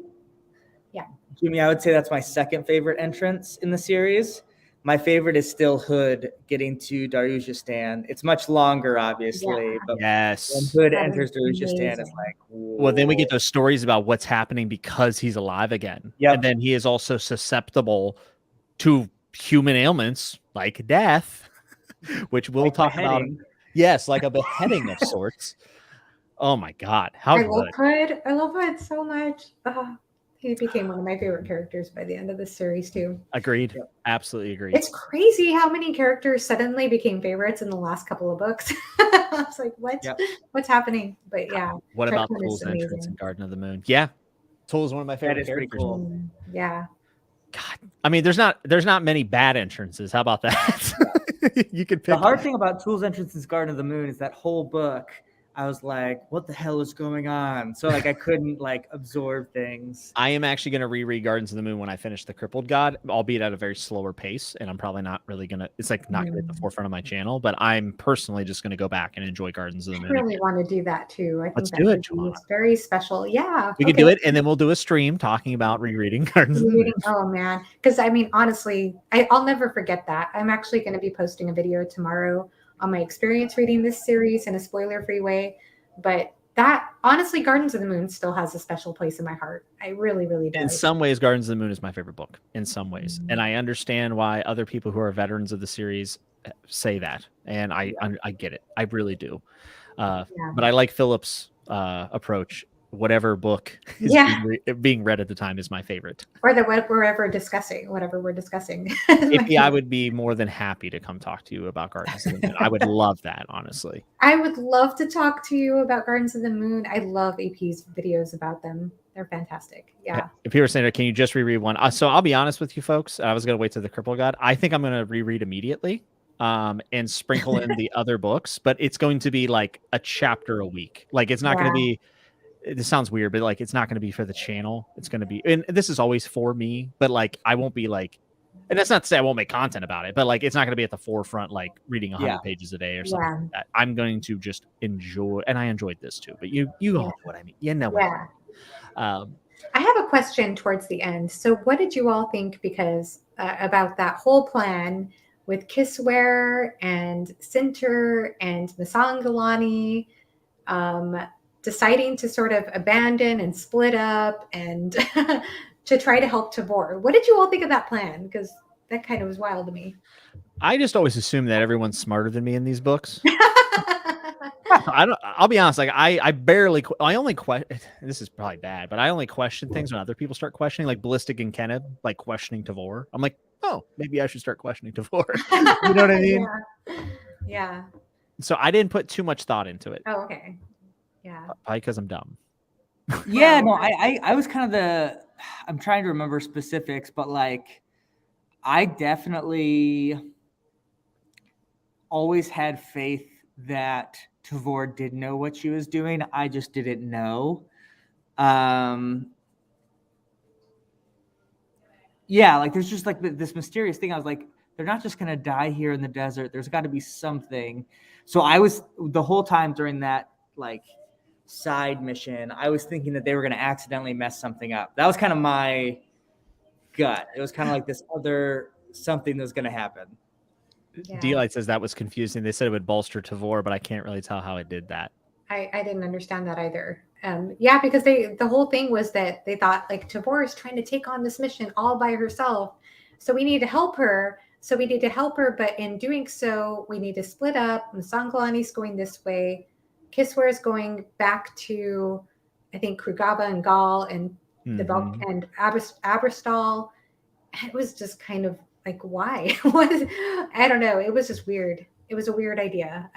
Jimmy, I would say that's my second favorite entrance in the series. My favorite is still Hood getting to Darujhistan. It's much longer, obviously, but when Hood enters Darujhistan, it's like, whoa. Well, then we get those stories about what's happening because he's alive again. Yep. And then he is also susceptible to human ailments like death, which we'll talk about. Yes, like a beheading of sorts. Oh my God. I love Hood. I love Hood so much. He became one of my favorite characters by the end of the series too. Agreed. Yep. Absolutely agreed. It's crazy how many characters suddenly became favorites in the last couple of books. I was like, what? Yep. What's happening? But yeah. What about Tool's entrance in Garden of the Moon? Yeah. Tool is one of my favorite characters. Pretty cool. Yeah. God. I mean, there's not many bad entrances. How about that? You could pick. The hard thing about Tool's entrance in Garden of the Moon is that whole book, I was like, what the hell is going on? So like I couldn't like absorb things. I am actually going to reread Gardens of the Moon when I finish the Crippled God, albeit at a very slower pace. And I'm probably not really going to, it's like not going to be at the forefront of my channel, but I'm personally just going to go back and enjoy Gardens of the Moon. I really want to do that too. I think Let's do it, Johanna. It's very special. Yeah. We could do it. And then we'll do a stream talking about rereading Gardens of the Moon. Oh man. Because I mean, honestly, I'll never forget that. I'm actually going to be posting a video tomorrow on my experience reading this series in a spoiler-free way. But that honestly, Gardens of the Moon still has a special place in my heart. I really, really do. In some ways, Gardens of the Moon is my favorite book. In some ways, and I understand why other people who are veterans of the series say that, and I get it. I really do. But I like Philip's approach. Whatever book is being read at the time is my favorite. Or whatever we're discussing. I would be more than happy to come talk to you about Gardens of the Moon. I would love that, honestly. I would love to talk to you about Gardens of the Moon. I love AP's videos about them. They're fantastic. Yeah. If you were saying, can you just reread one? So I'll be honest with you folks. I was going to wait till the Crippled God. I think I'm going to reread immediately and sprinkle in the other books, but it's going to be like a chapter a week. Like it's not going to be, this sounds weird, but like, it's not going to be for the channel. It's going to be, and this is always for me, but like, I won't be like, and that's not to say I won't make content about it, but like, it's not going to be at the forefront, like reading 100 pages a day or something like that. I'm going to just enjoy, and I enjoyed this too, but you know what I mean. You know what I mean. I have a question towards the end. So what did you all think about that whole plan with Kissware and Sinter and Masangalani, deciding to sort of abandon and split up and to try to help Tavor? What did you all think of that plan? Because that kind of was wild to me. I just always assume that everyone's smarter than me in these books. I'll be honest. Like I only question. This is probably bad, but I only question things when other people start questioning, like Ballistic and Kenneth, like questioning Tavor. I'm like, oh, maybe I should start questioning Tavor. You know what I mean? Yeah. So I didn't put too much thought into it. Oh, okay. Yeah. Probably because I'm dumb. Yeah, no, I was kind of I'm trying to remember specifics, but like I definitely always had faith that Tavor did know what she was doing. I just didn't know. Yeah, like there's just like this mysterious thing. I was like, they're not just going to die here in the desert. There's got to be something. So I was the whole time during that like side mission, I was thinking that they were going to accidentally mess something up. That was kind of my gut. It was kind of like this other something that's going to happen. D-Light says that was confusing. They said it would bolster Tavor, but I can't really tell how it did that. I didn't understand that either. Because the whole thing was that they thought like Tavor is trying to take on this mission all by herself. So we need to help her. But in doing so, we need to split up. Masangalani's going this way. Kissware is going back to, I think, Krugaba and Gaul and the Belk and Abrastal. It was just kind of like, why? I don't know. It was just weird. It was a weird idea.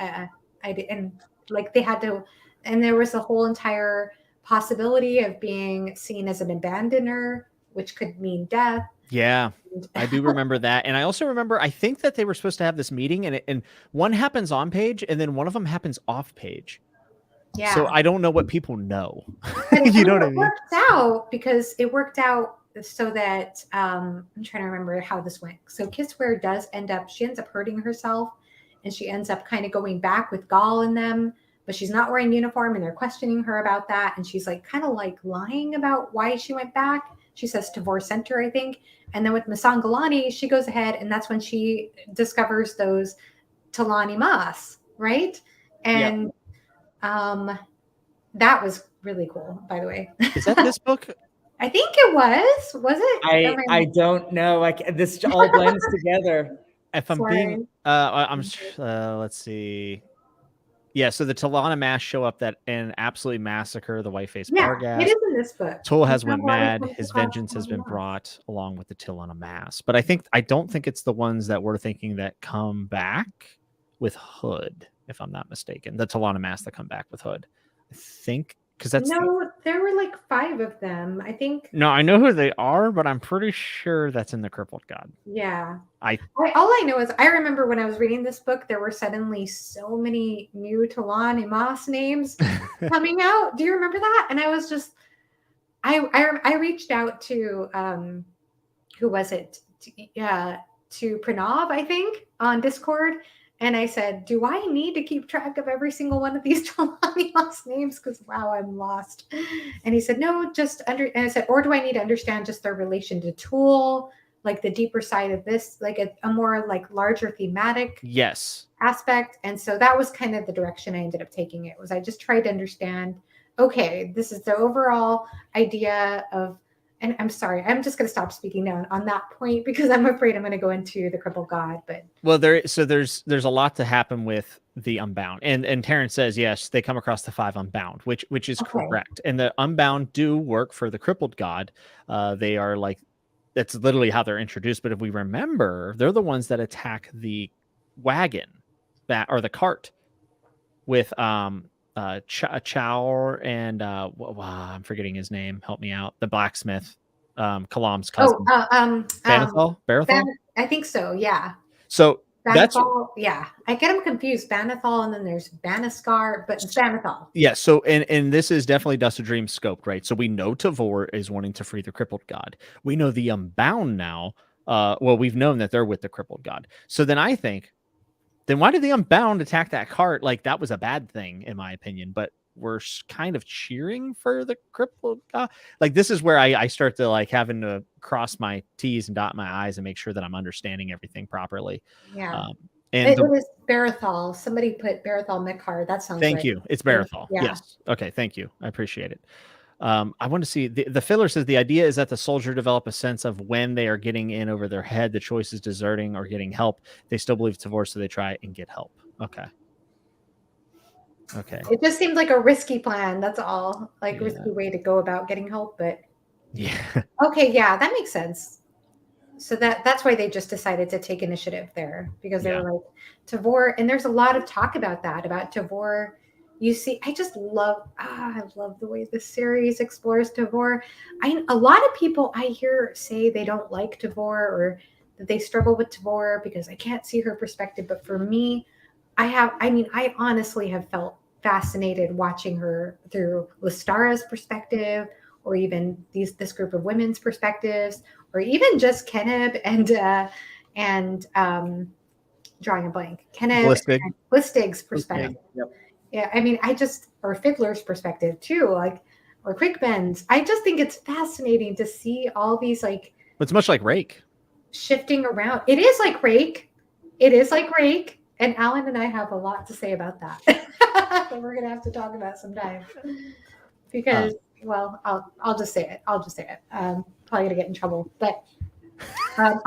And like they had to, and there was a whole entire possibility of being seen as an abandoner, which could mean death. Yeah, I do remember that. And I also remember, I think that they were supposed to have this meeting and one happens on page and then one of them happens off page. Yeah. So I don't know what people know. You know what I mean? It worked out so that I'm trying to remember how this went. So Kissware she ends up hurting herself and she ends up kind of going back with Gaul and them, but she's not wearing uniform and they're questioning her about that. And she's like kind of like lying about why she went back. She says Tavor Center, I think. And then with Masangalani, she goes ahead and that's when she discovers those Talani Mas, right? And that was really cool, by the way. Is that this book? I think it was it? I don't know. This all blends together. If I'm being, let's see. Yeah, so the Talana Mass show up and absolutely massacre the white-faced Barghast. It is in this book. Tol has went mad. His vengeance has been brought along with the Talana Mass. But I don't think it's the ones that we're thinking that come back with Hood, if I'm not mistaken. The Talana Mass that come back with Hood. I think there were like 5 of them. I think. No, I know who they are, but I'm pretty sure that's in the Crippled God. Yeah. All I know is I remember when I was reading this book, there were suddenly so many new Talani Mas names coming out. Do you remember that? And I was just, I reached out to who was it? To Pranav, I think, on Discord. And I said, do I need to keep track of every single one of these Talani Mas names? Because, wow, I'm lost. And he said, no, and I said, or do I need to understand just their relation to Tool, like the deeper side of this, like a more like larger thematic aspect. And so that was kind of the direction I ended up taking it, was I just tried to understand okay, this is the overall idea of, and I'm sorry, I'm just going to stop speaking now on that point because I'm afraid I'm going to go into the crippled god. But well, there's a lot to happen with the Unbound, and Terrence says yes, they come across the 5 Unbound, which is correct, and the Unbound do work for the crippled god. They are like, that's literally how they're introduced. But if we remember, they're the ones that attack the wagon, or the cart with Chow and I'm forgetting his name. Help me out. The blacksmith, Kalam's cousin. Barathol? I think so. Yeah. So Banathol, yeah. I get them confused. Banathol, and then there's Banaskar, but it's Banathol. Yeah. So, and this is definitely Dust of Dreams scoped, right? So we know Tavor is wanting to free the crippled god. We know the Unbound now. Well, we've known that they're with the crippled god. So then I think, then why did the Unbound attack that cart? Like, that was a bad thing, in my opinion. But we're kind of cheering for the crippled god. Like, this is where I start to like having to cross my T's and dot my I's and make sure that I'm understanding everything properly. Yeah. And it was Barathol. Somebody put Barathol Mikhar. That sounds thank right. you. It's Barathol. Yeah. Yes. Okay. Thank you. I appreciate it. I want to see the filler says the idea is that the soldier develop a sense of when they are getting in over their head. The choice is deserting or getting help. They still believe Tavor, so they try and get help. Okay. It just seems like a risky plan. That's all. Like risky way to go about getting help. But yeah. Okay. Yeah, that makes sense. So that's why they just decided to take initiative there, because they were like Tavor, and there's a lot of talk about that, about Tavor. You see, I love the way this series explores Tavor. A lot of people I hear say they don't like Tavor, or that they struggle with Tavor because I can't see her perspective. But for me, I honestly have felt fascinated watching her through Listara's perspective, or even this group of women's perspectives, or even just Keneb and drawing a blank, Keneb and Lustig's perspective. Yep. Yeah, I mean, or Fiddler's perspective too, like, or Quickben's. I just think it's fascinating to see all these, like, it's much like Rake shifting around. It is like Rake. It is like Rake. And Alan and I have a lot to say about that. That we're gonna have to talk about sometime. Because well, I'll just say it. Probably gonna get in trouble, but I'm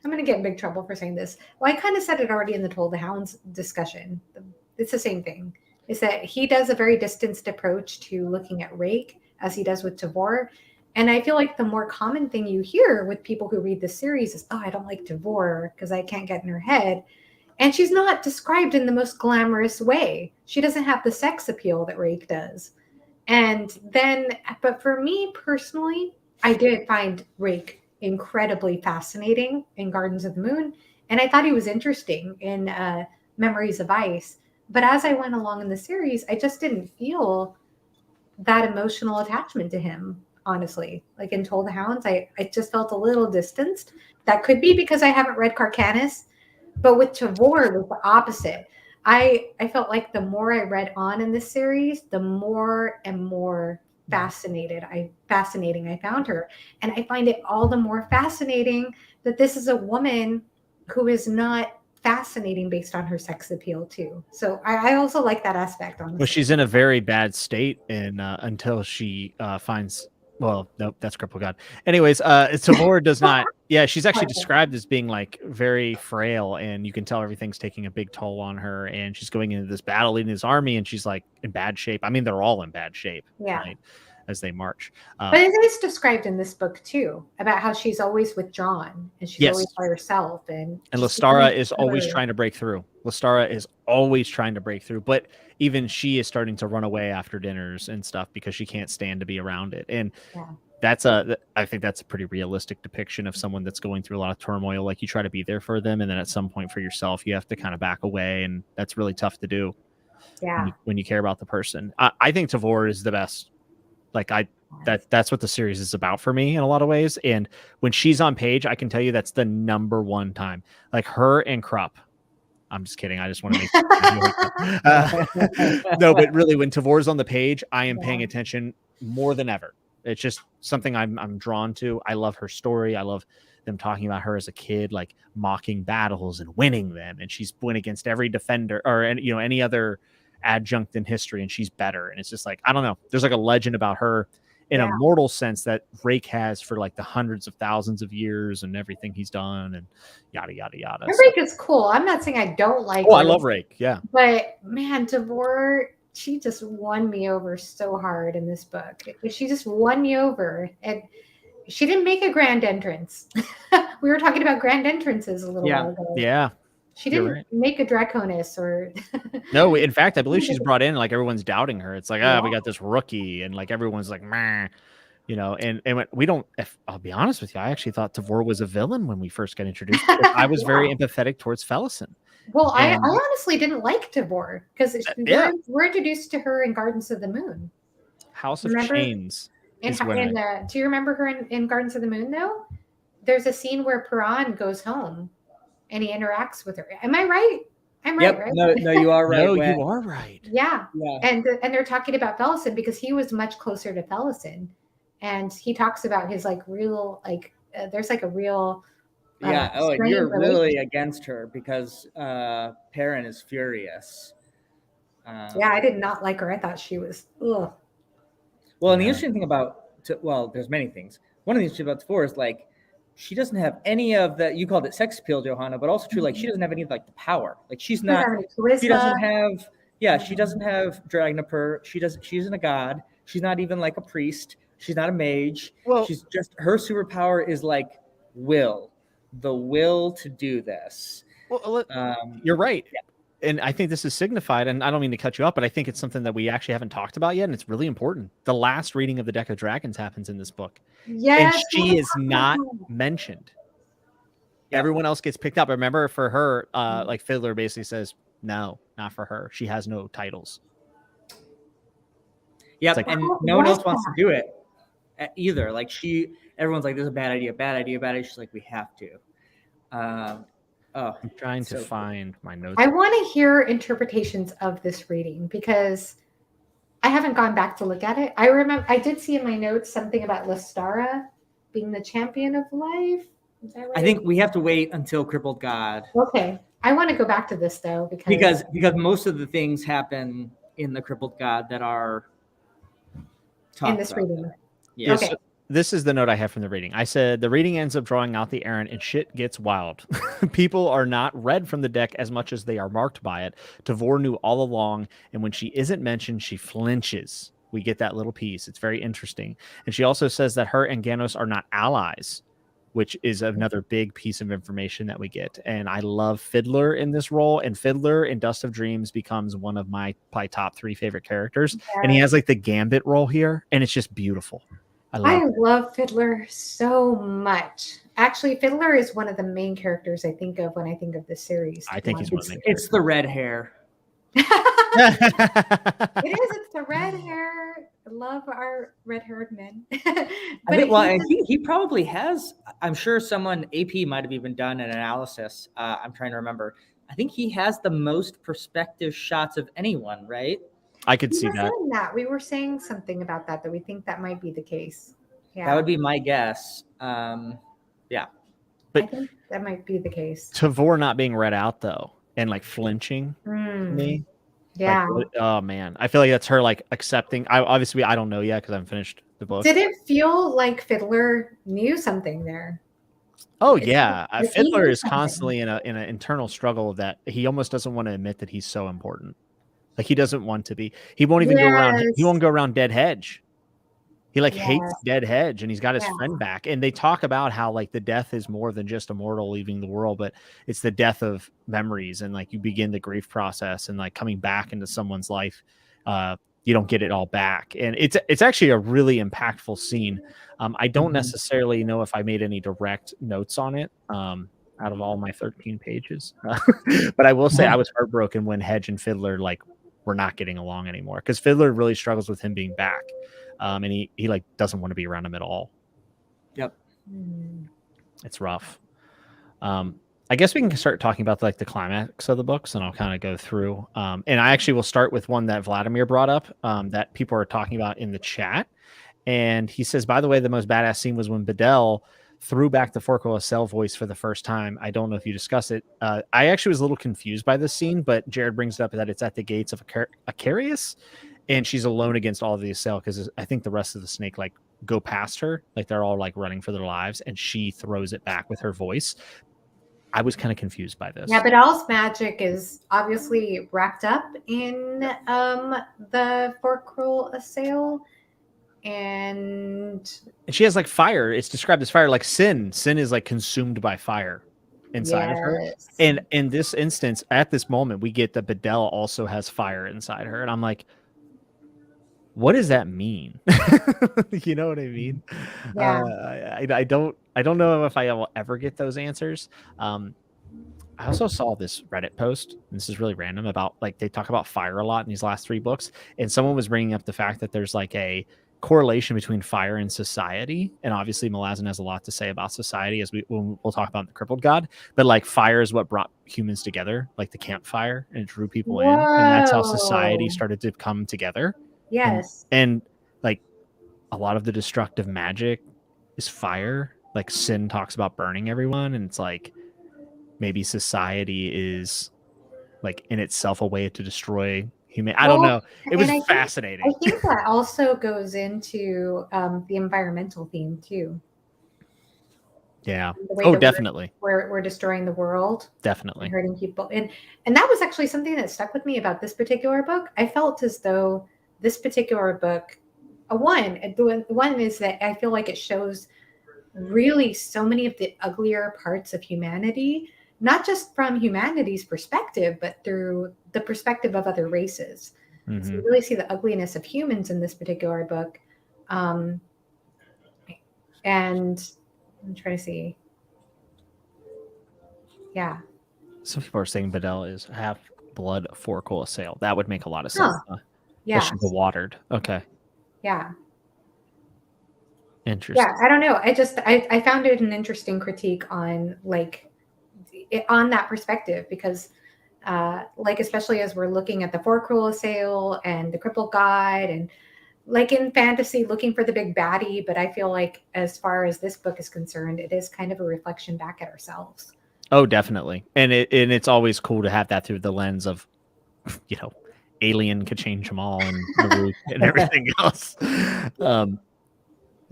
gonna get in big trouble for saying this. Well, I kind of said it already in the Toll the Hounds discussion. It's the same thing. Is that he does a very distanced approach to looking at Rake as he does with Tavor. And I feel like the more common thing you hear with people who read the series is, oh, I don't like Tavor because I can't get in her head. And she's not described in the most glamorous way. She doesn't have the sex appeal that Rake does. But for me personally, I did find Rake incredibly fascinating in Gardens of the Moon. And I thought he was interesting in Memories of Ice. But as I went along in the series, I just didn't feel that emotional attachment to him, honestly. Like in Toll the Hounds, I just felt a little distanced. That could be because I haven't read Carcanis. But with Tavor, it was the opposite. I felt like the more I read on in this series, the more and more fascinating I found her. And I find it all the more fascinating that this is a woman who is not fascinating based on her sex appeal too. So I also like that aspect. Honestly. Well, she's in a very bad state until she finds. Well, nope, that's Crippled God. Anyways, Tavor does not. Yeah, she's actually described as being like very frail, and you can tell everything's taking a big toll on her. And she's going into this battle leading his army, and she's like in bad shape. I mean, they're all in bad shape, right, as they march. But it is described in this book too about how she's always withdrawn and she's always by herself. And Listara is always trying to break through. Listara is always trying to break through, but even she is starting to run away after dinners and stuff because she can't stand to be around it. And I think that's a pretty realistic depiction of someone that's going through a lot of turmoil. Like, you try to be there for them, and then at some point for yourself, you have to kind of back away, and that's really tough to do. Yeah. When you care about the person. I think Tavor is the best. Like, that's what the series is about for me in a lot of ways. And when she's on page, I can tell you that's the number one time. Like, her and Krupp. I'm just kidding. I just want to make no, but really, when Tavor's on the page, I am paying attention more than ever. It's just something I'm drawn to. I love her story. I love them talking about her as a kid, like mocking battles and winning them. And she's went against every defender or any other adjunct in history and she's better. And it's just like, I don't know. There's like a legend about her in a Yeah. mortal sense that Rake has for like the hundreds of thousands of years and everything he's done and yada, yada, yada. And Rake is cool. I'm not saying I don't like Oh, her, I love Rake. Yeah. but man, Devore, she just won me over so hard in this book. She just won me over. And she didn't make a grand entrance. We were talking about grand entrances a little while ago. Yeah. She didn't make a Draconis or no. In fact, I believe she's brought in like everyone's doubting her. It's like, we got this rookie, and like everyone's like, meh, you know. And we don't. If I'll be honest with you, I actually thought Devore was a villain when we first got introduced. I was very empathetic towards Fellison. Well, I honestly didn't like Devore because we're introduced to her in Gardens of the Moon. House of Chains. Do you remember her in Gardens of the Moon though? There's a scene where Piran goes home. And he interacts with her. Am I right? I'm right, right? No, you are right. No, you are right. Yeah. And they're talking about Fellison because he was much closer to Fellison. And he talks about his like real, like, there's like a real. You're really against her because Perrin is furious. I did not like her. I thought she was, ugh. Well, and the interesting thing about, there's many things. One of the interesting about Devore is like, she doesn't have any of the, you called it sex appeal, Johanna, but also true, like she doesn't have any of like the power. Like she doesn't have Dragnapur. She isn't a god. She's not even like a priest. She's not a mage. Well, she's just, her superpower is like the will to do this. Well, you're right. Yeah. And I think this is signified, and I don't mean to cut you up, but I think it's something that we actually haven't talked about yet, and it's really important. The last reading of the Deck of Dragons happens in this book. Yes. And she is not mentioned. Everyone else gets picked up. Remember, for her, like Fiddler basically says, no, not for her. She has no titles. Yeah, like, and no one else wants to do it either. Like everyone's like, this is a bad idea. She's like, we have to. I'm trying to find my notes. I want to hear interpretations of this reading because I haven't gone back to look at it. I remember I did see in my notes something about Lestara being the champion of life. Is that right? I think we have to wait until Crippled God. Okay. I want to go back to this though because most of the things happen in the Crippled God that are in this reading. Yeah. Okay. So this is the note I have from the reading. I said, the reading ends up drawing out the errand and shit gets wild. People are not read from the deck as much as they are marked by it. Devore knew all along, and when she isn't mentioned, she flinches. We get that little piece. It's very interesting. And she also says that her and Ganos are not allies, which is another big piece of information that we get. And I love Fiddler in this role, and Fiddler in Dust of Dreams becomes one of my probably top 3 favorite characters. Yeah. And he has like the Gambit role here, and it's just beautiful. I love Fiddler so much. Actually, Fiddler is one of the main characters I think of when I think of this series. I think he's one of the main characters. It's the red hair. It is. It's the red hair. I love our red-haired men. I think he probably has. I'm sure someone, AP might have even done an analysis. I'm trying to remember. I think he has the most perspective shots of anyone, right? I could see that. We were saying something about that we think that might be the case. Yeah. That would be my guess. Yeah. But I think that might be the case. Devore not being read out though, and like flinching me. Yeah. Like, oh man. I feel like that's her like accepting. I don't know yet because I haven't finished the book. Did it feel like Fiddler knew something there? Oh yeah. Fiddler is constantly in an internal struggle that he almost doesn't want to admit that he's so important. Like he doesn't want to be. He won't even go around. He won't go around Dead Hedge. He hates Dead Hedge, and he's got his friend back. And they talk about how like the death is more than just a mortal leaving the world, but it's the death of memories, and like you begin the grief process, and like coming back into someone's life, you don't get it all back. And it's actually a really impactful scene. I don't necessarily know if I made any direct notes on it. Out of all my 13 pages, but I will say I was heartbroken when Hedge and Fiddler like were not getting along anymore, because Fiddler really struggles with him being back, and he like doesn't want to be around him at all. Yep, it's rough. I guess we can start talking about like the climax of the books, and I'll kind of go through. And I actually will start with one that Vladimir brought up that people are talking about in the chat, and he says, by the way, the most badass scene was when Bedell threw back the Forquilla Cell voice for the first time. I don't know if you discussed it. I actually was a little confused by this scene, but Jared brings it up that it's at the gates of Acarius, and she's alone against all of the Cell because I think the rest of the snake like go past her, like they're all like running for their lives, and she throws it back with her voice. I was kind of confused by this. Yeah, but Al's magic is obviously wrapped up in the Forquilla Cell. And she has like fire. It's described as fire, like sin. Sin is like consumed by fire inside of her. And in this instance, at this moment, we get that Bedell also has fire inside her. And I'm like, what does that mean? You know what I mean? Yeah. I don't know if I will ever get those answers. I also saw this Reddit post, and this is really random, about like they talk about fire a lot in these last 3 books, and someone was bringing up the fact that there's like a correlation between fire and society, and obviously Malazan has a lot to say about society, as we'll talk about in the Crippled God, but like fire is what brought humans together, like the campfire, and it drew people in, and that's how society started to come together. Yes. And like a lot of the destructive magic is fire. Like sin talks about burning everyone, and it's like maybe society is like in itself a way to destroy human. I don't know. It was fascinating. I think that also goes into the environmental theme too. Yeah. Oh, definitely. We're destroying the world. Definitely. And hurting people. And that was actually something that stuck with me about this particular book. I felt as though this particular book, one is that I feel like it shows really so many of the uglier parts of humanity, not just from humanity's perspective, but through the perspective of other races. Mm-hmm. So you really see the ugliness of humans in this particular book. And I'm trying to see. Yeah. Some people are saying Bedell is half blood Forquilla Cell. That would make a lot of sense. Yeah. She's watered. Okay. Yeah. Interesting. Yeah. I don't know. I found it an interesting critique on on that perspective, because especially as we're looking at the Forquilla Cell and the Crippled God, and like in fantasy looking for the big baddie, but I feel like as far as this book is concerned, it is kind of a reflection back at ourselves. Oh, definitely. And it's always cool to have that through the lens of, Alien could change them all, and everything else.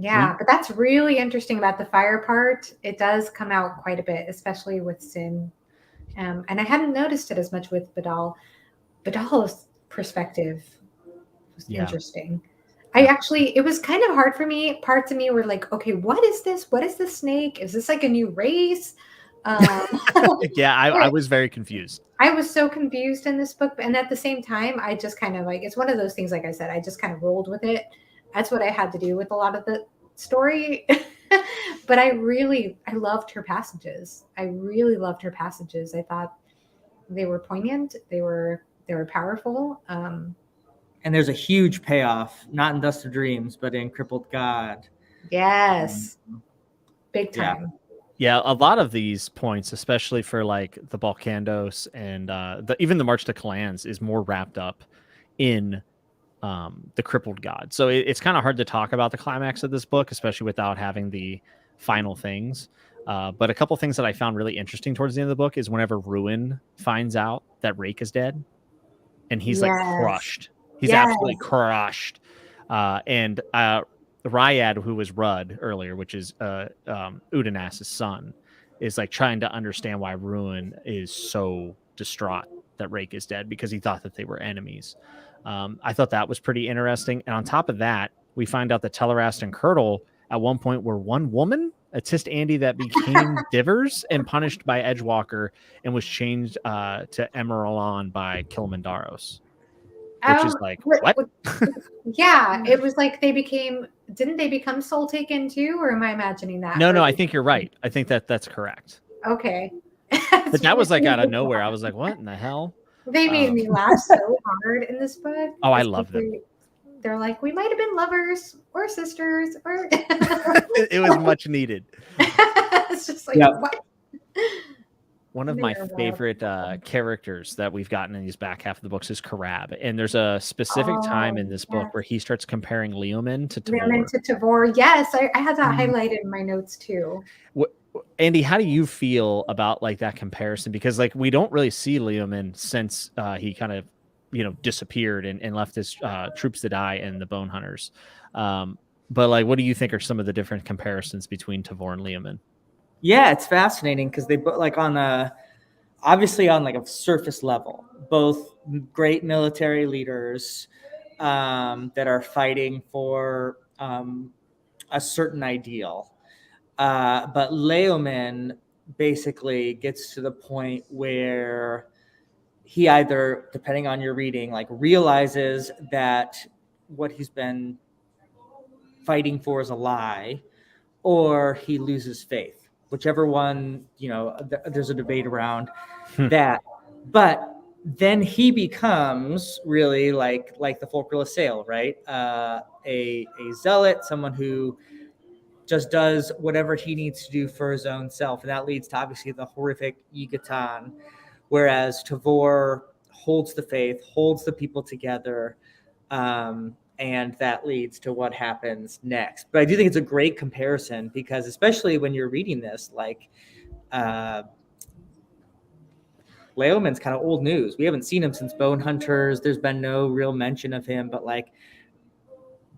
Yeah, but that's really interesting about the fire part. It does come out quite a bit, especially with Sin. And I hadn't noticed it as much with Bedell. Bedell's perspective was interesting. It was kind of hard for me. Parts of me were like, okay, what is this? What is the snake? Is this like a new race? Yeah, I was very confused. I was so confused in this book. And at the same time, I just kind of it's one of those things, like I said, I just kind of rolled with it. That's what I had to do with a lot of the story. But I loved her passages. I really loved her passages. I thought they were poignant. They were powerful. And there's a huge payoff, not in Dust of Dreams, but in Crippled God. Yes. Big time. Yeah, a lot of these points, especially for like the Balkandos and even the March to Clans, is more wrapped up in the Crippled God. So it's kind of hard to talk about the climax of this book, especially without having the final things. But a couple things that I found really interesting towards the end of the book is whenever Ruin finds out that Rake is dead, and he's like crushed. He's absolutely crushed. And Ryad, who was Rudd earlier, which is Udanas's son, is like trying to understand why Ruin is so distraught that Rake is dead, because he thought that they were enemies. I thought that was pretty interesting. And on top of that, we find out that Telerast and Curdle at one point were one woman, a Tist Andy that became Divers and punished by Edgewalker and was changed to Emeralon by Kilimandaros. Which is like, what? Yeah, it was like didn't they become Soul Taken too? Or am I imagining that? No, I think you're right. I think that's correct. Okay. But that was like out of nowhere. I was like, what in the hell? They made me laugh so hard in this book. Oh, I love them. They're like, we might have been lovers or sisters or it was much needed. It's just like, what? one of They my are wild. favorite characters that we've gotten in these back half of the books is Karab. And there's a specific time in this book where he starts comparing Leomin to Tavor. Leomin to Tavor. Yes, I had that highlighted in my notes too. Andy, how do you feel about like that comparison? Because like we don't really see Leomin since he kind of, disappeared and left his troops to die in the Bone Hunters. But like, what do you think are some of the different comparisons between Tavor and Leomin? Yeah, it's fascinating because they put like obviously on like a surface level, both great military leaders that are fighting for a certain ideal. But Leomin basically gets to the point where he either, depending on your reading, like realizes that what he's been fighting for is a lie, or he loses faith. Whichever one, there's a debate around that. But then he becomes really like the Folklore Sale, right? A zealot, someone who just does whatever he needs to do for his own self. And that leads to obviously the horrific Yigatan, whereas Tavor holds the faith, holds the people together, and that leads to what happens next. But I do think it's a great comparison because especially when you're reading this, like Leomin's kind of old news. We haven't seen him since Bone Hunters. There's been no real mention of him, but like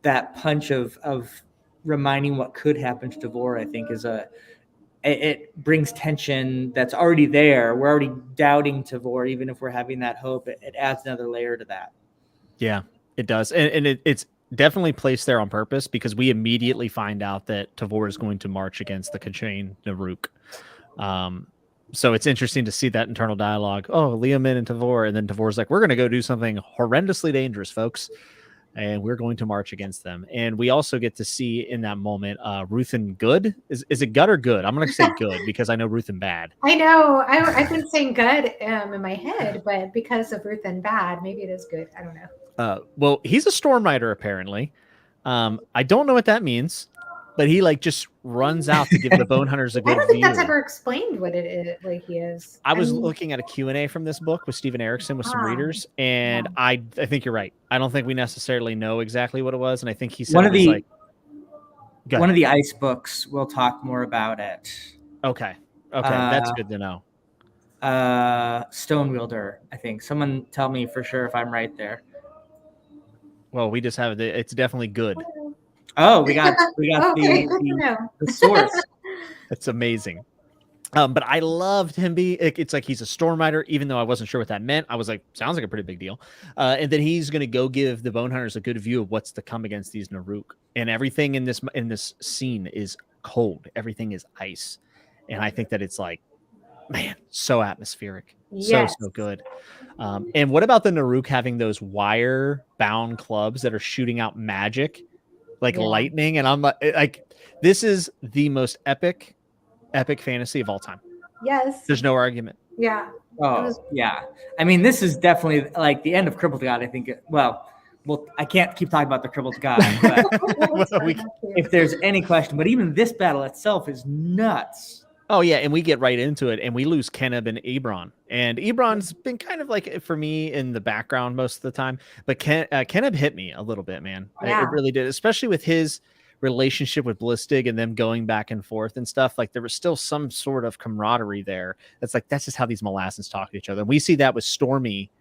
that punch of reminding what could happen to Tavor, I think it brings tension that's already there. We're already doubting Tavor, even if we're having that hope. It adds another layer to that. Yeah, it does. And it's definitely placed there on purpose because we immediately find out that Tavor is going to march against the Kachane Naruk. So it's interesting to see that internal dialogue. Oh, Leomin and Tavor. And then Tavor's like, we're going to go do something horrendously dangerous, folks. And we're going to march against them. And we also get to see in that moment, Ruthen Good. Is it Good or Good? I'm going to say Good because I know Ruthen Bad. I know. I've been saying Good in my head, but because of Ruthen Bad, maybe it is Good. I don't know. Well, he's a Storm Rider, apparently. I don't know what that means, but he like just runs out to give the Bone Hunters a good view. I don't think that's ever explained what it is, like he is. I was looking at a Q&A from this book with Steven Erikson with some readers, and I think you're right. I don't think we necessarily know exactly what it was, and I think he said one of the ice books will talk more about it. Okay, that's good to know. Stone Wielder, I think. Someone tell me for sure if I'm right there. Well, we just have it's definitely good. Oh, we got the source. That's amazing. But I loved him it's like he's a Storm Rider, even though I wasn't sure what that meant. I was like, sounds like a pretty big deal. And then he's going to go give the Bone Hunters a good view of what's to come against these Naruk. And everything in this scene is cold. Everything is ice. And I think that it's like, man, so atmospheric. Yes. So good. And what about the Naruk having those wire-bound clubs that are shooting out magic? Like lightning, and I'm like, this is the most epic fantasy of all time. Yes, there's no argument. Yeah. Yeah. I mean, this is definitely like the end of Crippled God. I think. Well, I can't keep talking about the Crippled God, but if there's any question, but even this battle itself is nuts. Oh yeah, and we get right into it, and we lose Keneb and Ebron. And Ebron's been kind of like, for me, in the background most of the time. But Keneb hit me a little bit, man. Yeah. It really did, especially with his relationship with Blistig and them going back and forth and stuff. Like there was still some sort of camaraderie there. That's just how these Malazans talk to each other. And we see that with Stormy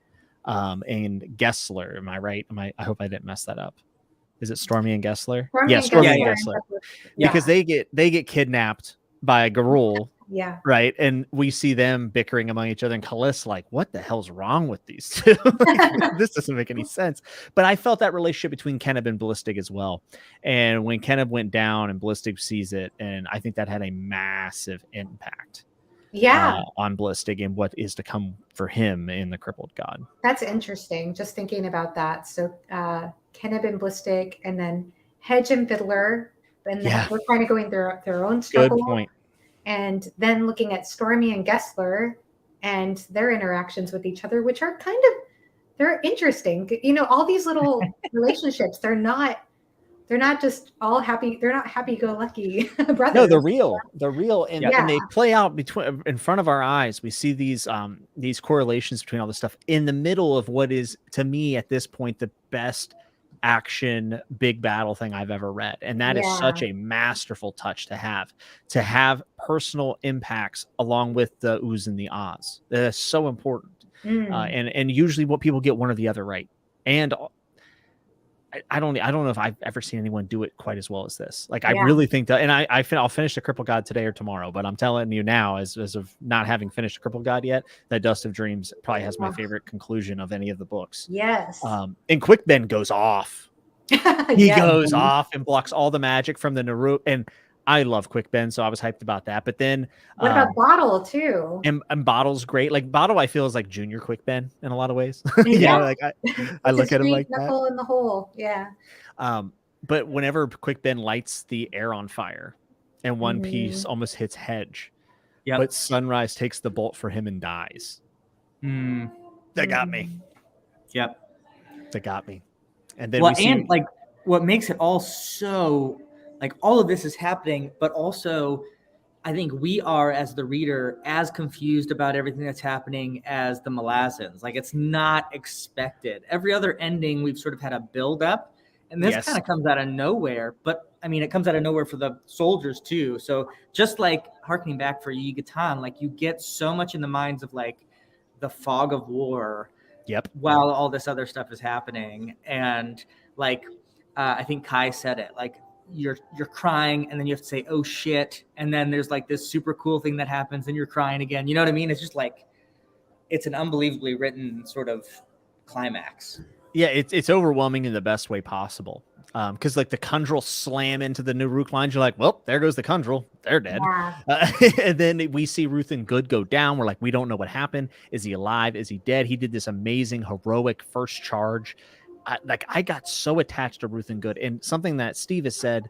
and Gessler. Am I right? I hope I didn't mess that up. Is it Stormy and Gessler? Stormy and Gessler. Yeah. Because they get kidnapped by Garul, right, and we see them bickering among each other, and Khaliss like, what the hell's wrong with these two? This doesn't make any sense. But I felt that relationship between Keneb and Blistig as well, and when Keneb went down and Blistig sees it, and I think that had a massive impact on Blistig and what is to come for him in the Crippled God. That's interesting, just thinking about that. So Keneb and Blistig, and then Hedge and Fiddler, and then we're kind of going through their own struggle. Good point. And then looking at Stormy and Gessler and their interactions with each other, which are they're interesting. All these little relationships, they're They're not just all happy. They're not happy-go-lucky brothers. No, they're real. They're real, and, Yeah. and they play out in front of our eyes. We see these correlations between all this stuff in the middle of what is, to me, at this point, the best action big battle thing I've ever read, and that is such a masterful touch to have personal impacts along with the oohs and the ahs. That's so important, and usually what people get one or the other right, and I don't know if I've ever seen anyone do it quite as well as this. Like, I really think that, and I'll finish the Crippled God today or tomorrow, but I'm telling you now, as of not having finished the Crippled God yet, that Dust of Dreams probably has my favorite conclusion of any of the books. Yes. And Quick Ben goes off. He goes off and blocks all the magic from the Naru, and I love Quick Ben, so I was hyped about that. But then what about Bottle too? And Bottle's great. Like, Bottle, I feel is like junior Quick Ben in a lot of ways. Yeah, like I look at him like knuckle that. In the hole. Yeah. But whenever Quick Ben lights the air on fire, and one piece almost hits Hedge, but Sunrise takes the bolt for him and dies. That got me. Yep, that got me. And then like what makes it all so. Like, all of this is happening, but also I think we are, as the reader, as confused about everything that's happening as the Malazans. Like, it's not expected. Every other ending, we've sort of had a build up, and this kind of comes out of nowhere. But I mean, it comes out of nowhere for the soldiers too. So just like harkening back for Yucatan, like, you get so much in the minds of like the fog of war. While all this other stuff is happening, and like I think Kai said it, like, you're crying, and then you have to say, oh shit, and then there's like this super cool thing that happens, and you're crying again. You know what I mean? It's just like, it's an unbelievably written sort of climax. Yeah, it's overwhelming in the best way possible. Because like the Kundrel slam into the Nuruk lines, you're like, well, there goes the Kundrel, they're dead. And then we see Ruthen Good go down. We're like, we don't know what happened. Is he alive? Is he dead? He did this amazing heroic first charge. I got so attached to Ruthen Good, and something that Steve has said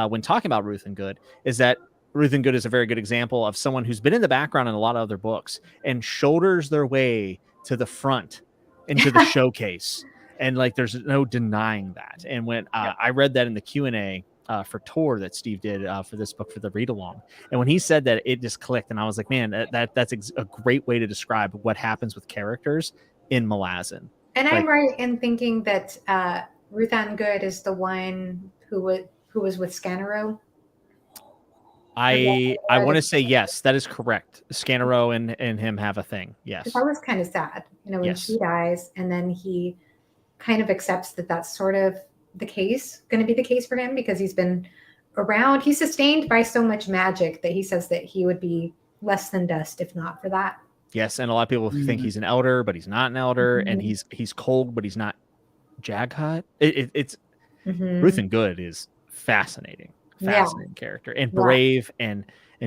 when talking about Ruthen Good is that Ruthen Good is a very good example of someone who's been in the background in a lot of other books and shoulders their way to the front into the showcase, and like there's no denying that. And when I read that in the Q&A for Tor that Steve did for this book for the read along, and when he said that, it just clicked, and I was like, man, that's a great way to describe what happens with characters in Malazan. And I'm right in thinking that Ruthen Good is the one who was with Scanero. I want to say yes, that is correct. Scanero and him have a thing. Yes. That was kind of sad, when she dies, and then he kind of accepts that that's sort of going to be the case for him, because he's been around. He's sustained by so much magic that he says that he would be less than dust if not for that. Yes, and a lot of people think he's an elder, but he's not an elder, and he's cold, but he's not Jaghut. It's Ruthen Good is fascinating character, and brave, and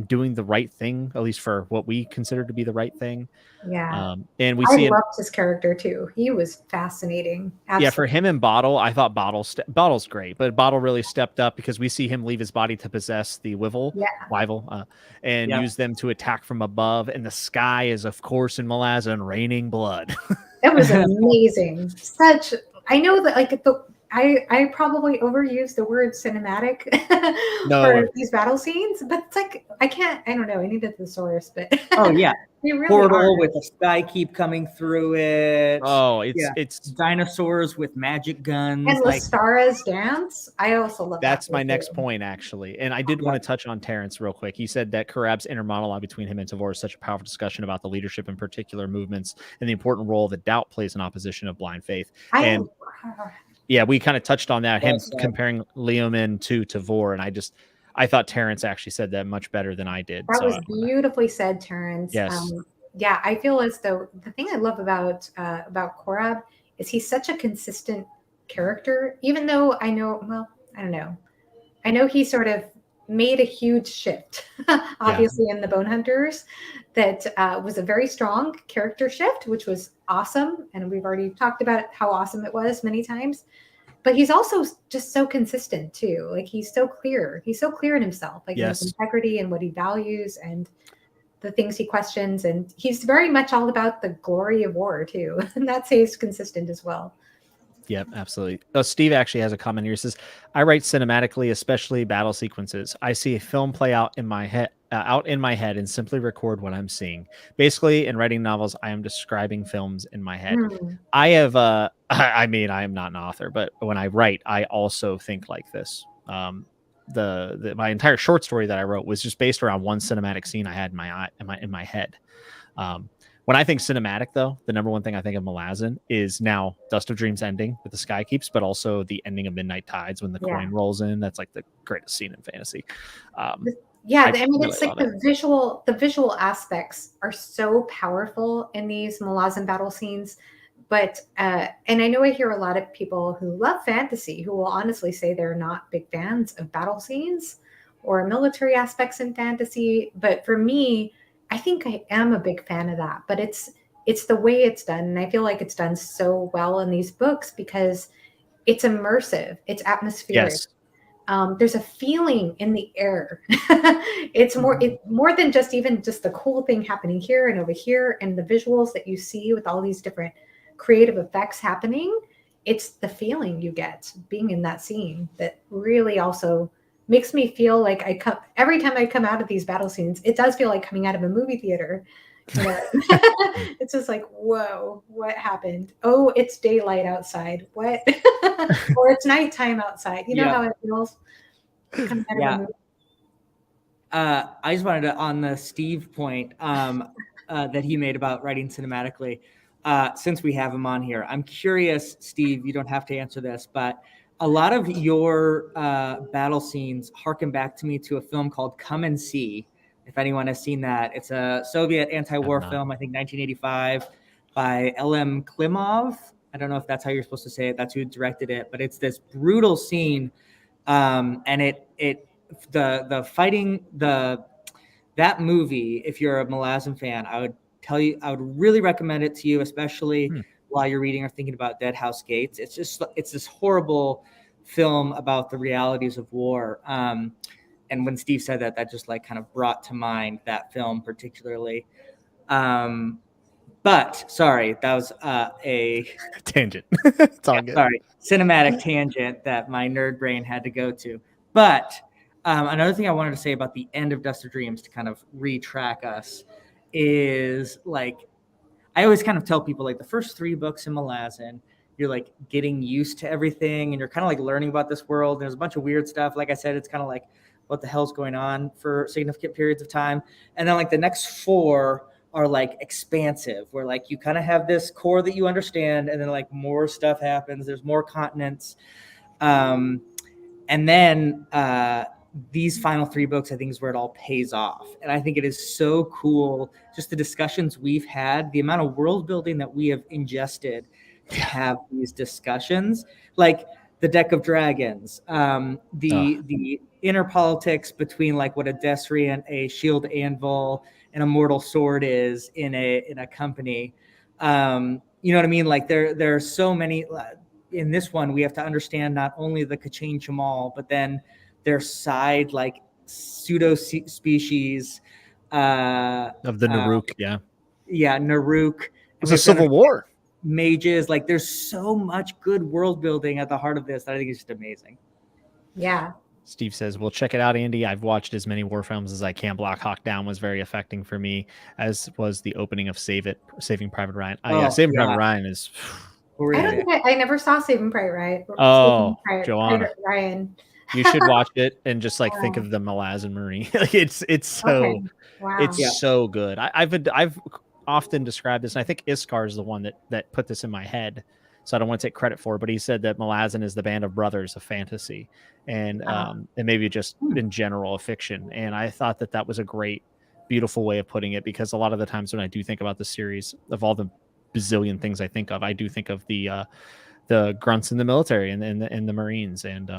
doing the right thing, at least for what we consider to be the right thing. And we see loved his character too. He was fascinating. Absolutely. Yeah, for him and Bottle, I thought Bottle's great, but Bottle really stepped up, because we see him leave his body to possess the Wyval, and use them to attack from above, and the sky is, of course, in Malazan, raining blood. That was amazing. I know that I probably overused the word cinematic for these battle scenes, but it's like, I don't know, I need a thesaurus, but really portal with a sky keep coming through it. It's dinosaurs with magic guns, and Lestara's dance. I also love that's my next point, actually. And I did want to touch on Terrence real quick. He said that Karab's inner monologue between him and Tavor is such a powerful discussion about the leadership in particular movements and the important role that doubt plays in opposition of blind faith. Yeah, we kind of touched on that, him comparing Leomin to Tavor, and I thought Terrence actually said that much better than I did. That was beautifully said, Terrence. Yes. I feel as though the thing I love about Korab is he's such a consistent character, even though I don't know. I know he sort of made a huge shift, obviously, in the Bone Hunters. That was a very strong character shift, which was awesome. And we've already talked about how awesome it was many times. But he's also just so consistent, too. Like, he's so clear. He's so clear in himself, like his integrity and what he values and the things he questions. And he's very much all about the glory of war, too. And that stays consistent as well. Yep, absolutely. Steve actually has a comment here. He says, "I write cinematically, especially battle sequences. I see a film play out in my head, and simply record what I'm seeing. Basically, in writing novels, I am describing films in my head. I have, I mean, I am not an author, but when I write, I also think like this. My entire short story that I wrote was just based around one cinematic scene I had in my head. When I think cinematic, though, the number one thing I think of Malazan is now Dust of Dreams ending with the Sky Keeps, but also the ending of Midnight Tides when the coin rolls in. That's like the greatest scene in fantasy. I mean, it's like the visual aspects are so powerful in these Malazan battle scenes. But and I know I hear a lot of people who love fantasy who will honestly say they're not big fans of battle scenes or military aspects in fantasy. But for me, I think I am a big fan of that, but it's the way it's done. And I feel like it's done so well in these books because it's immersive, it's atmospheric. Yes. There's a feeling in the air. It's more than just the cool thing happening here and over here and the visuals that you see with all these different creative effects happening. It's the feeling you get being in that scene that really also makes me feel like every time I come out of these battle scenes, it does feel like coming out of a movie theater. You know? It's just like, whoa, what happened? Oh, it's daylight outside. What? Or it's nighttime outside. You know how it feels coming out of a movie? I just wanted to, on the Steve point that he made about writing cinematically, since we have him on here, I'm curious, Steve, you don't have to answer this, but a lot of your battle scenes harken back to me to a film called Come and See, if anyone has seen that. It's a Soviet anti-war film, I think 1985, by L.M. Klimov. I don't know if that's how you're supposed to say it. That's who directed it. But it's this brutal scene, and the fighting, that movie, if you're a Malazan fan, I would really recommend it to you, especially while you're reading or thinking about Dead House Gates. It's this horrible film about the realities of war. And when Steve said that just like kind of brought to mind that film particularly. But sorry, that was a tangent. It's all good. Sorry, cinematic tangent that my nerd brain had to go to. But another thing I wanted to say about the end of Dust of Dreams to kind of retrack us is like, I always kind of tell people like the first 3 books in Malazan, you're like getting used to everything and you're kind of like learning about this world. There's a bunch of weird stuff. Like I said, it's kind of like what the hell's going on for significant periods of time. And then like the next 4 are like expansive, where like you kind of have this core that you understand and then like more stuff happens. There's more continents. And then these final 3 books, I think, is where it all pays off. And I think it is so cool, just the discussions we've had, the amount of world building that we have ingested to have these discussions, like the Deck of Dragons, the inner politics between like what a Desri and a shield anvil and a mortal sword is in a company. You know what I mean? Like there are so many. In this one, we have to understand not only the Kachin Chamal, but then their side like pseudo species of the Naruk. Naruk. It's a civil war. Mages, like there's so much good world building at the heart of this that I think is just amazing. Yeah. Steve says, well, check it out, Andy. I've watched as many war films as I can. Black Hawk Down was very affecting for me, as was the opening of Saving Private Ryan. Saving Private Ryan is... I never saw Saving Private Ryan. Johanna. Ryan. You should watch it and just like think of the Malazan Marine. Like it's so it's so good. I've often described this, and I think Iskar is the one that put this in my head, so I don't want to take credit for it, but he said that Malazan is the band of brothers of fantasy and maybe just in general of fiction. And I thought that was a great, beautiful way of putting it, because a lot of the times when I do think about the series, of all the bazillion things I think of, I do think of the grunts in the military and the Marines. And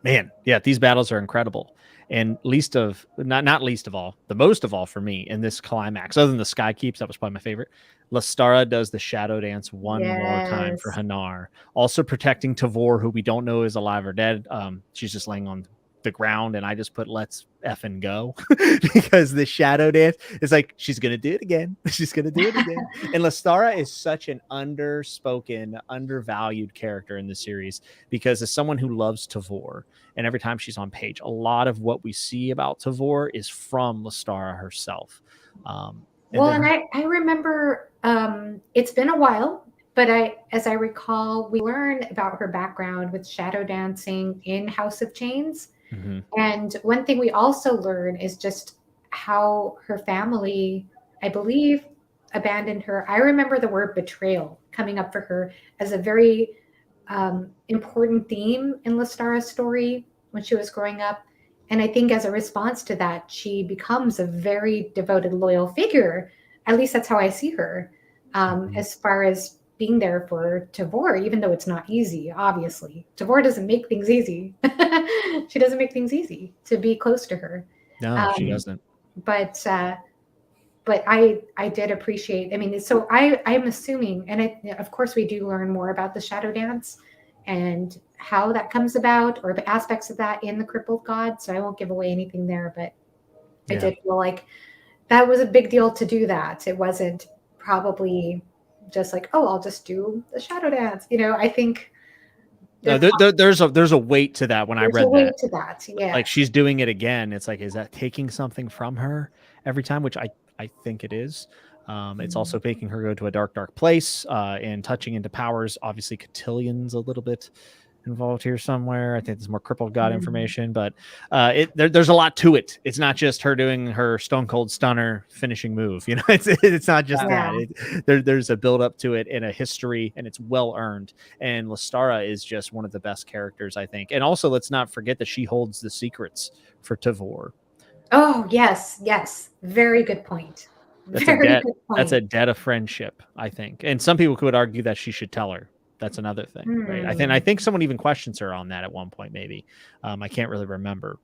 man, yeah, these battles are incredible. And not least of all, the most of all for me in this climax, other than the Sky Keeps, that was probably my favorite. Lestara does the shadow dance one more time for Hanar, also protecting Tavor, who we don't know is alive or dead. She's just laying on the ground, and I just put let's effing go because the shadow dance is like, she's going to do it again. She's going to do it again. And Lestara is such an underspoken, undervalued character in the series because as someone who loves Tavor, and every time she's on page, a lot of what we see about Tavor is from Lestara herself. I remember it's been a while, but as I recall, we learn about her background with shadow dancing in House of Chains. Mm-hmm. And one thing we also learn is just how her family, I believe, abandoned her. I remember the word betrayal coming up for her as a very important theme in Lestara's story when she was growing up. And I think as a response to that, she becomes a very devoted, loyal figure. At least that's how I see her, as far as being there for Tavor, even though it's not easy, obviously. Tavor doesn't make things easy. She doesn't make things easy to be close to her. No, she doesn't. But I did appreciate, I mean, so I'm assuming, and of course we do learn more about the shadow dance and how that comes about, or the aspects of that in the Crippled God. So I won't give away anything there, but I did feel like that was a big deal to do that. It wasn't probably just like, oh, I'll just do the shadow dance. I think there's a weight to that when I read that. To that, yeah. Like she's doing it again. It's like, is that taking something from her every time? Which I think it is. It's also making her go to a dark place and touching into powers. Obviously, Cotillion's a little bit involved here somewhere. I think there's more Crippled God information, but there's a lot to it. It's not just her doing her Stone Cold Stunner finishing move. It's not just that. There's a build up to it and a history, and it's well earned. And Lestara is just one of the best characters, I think. And also, let's not forget that she holds the secrets for Tavor. Oh yes, very good point. That's a debt of friendship, I think. And some people could argue that she should tell her. That's another thing, right? I think someone even questions her on that at one point, maybe. I can't really remember.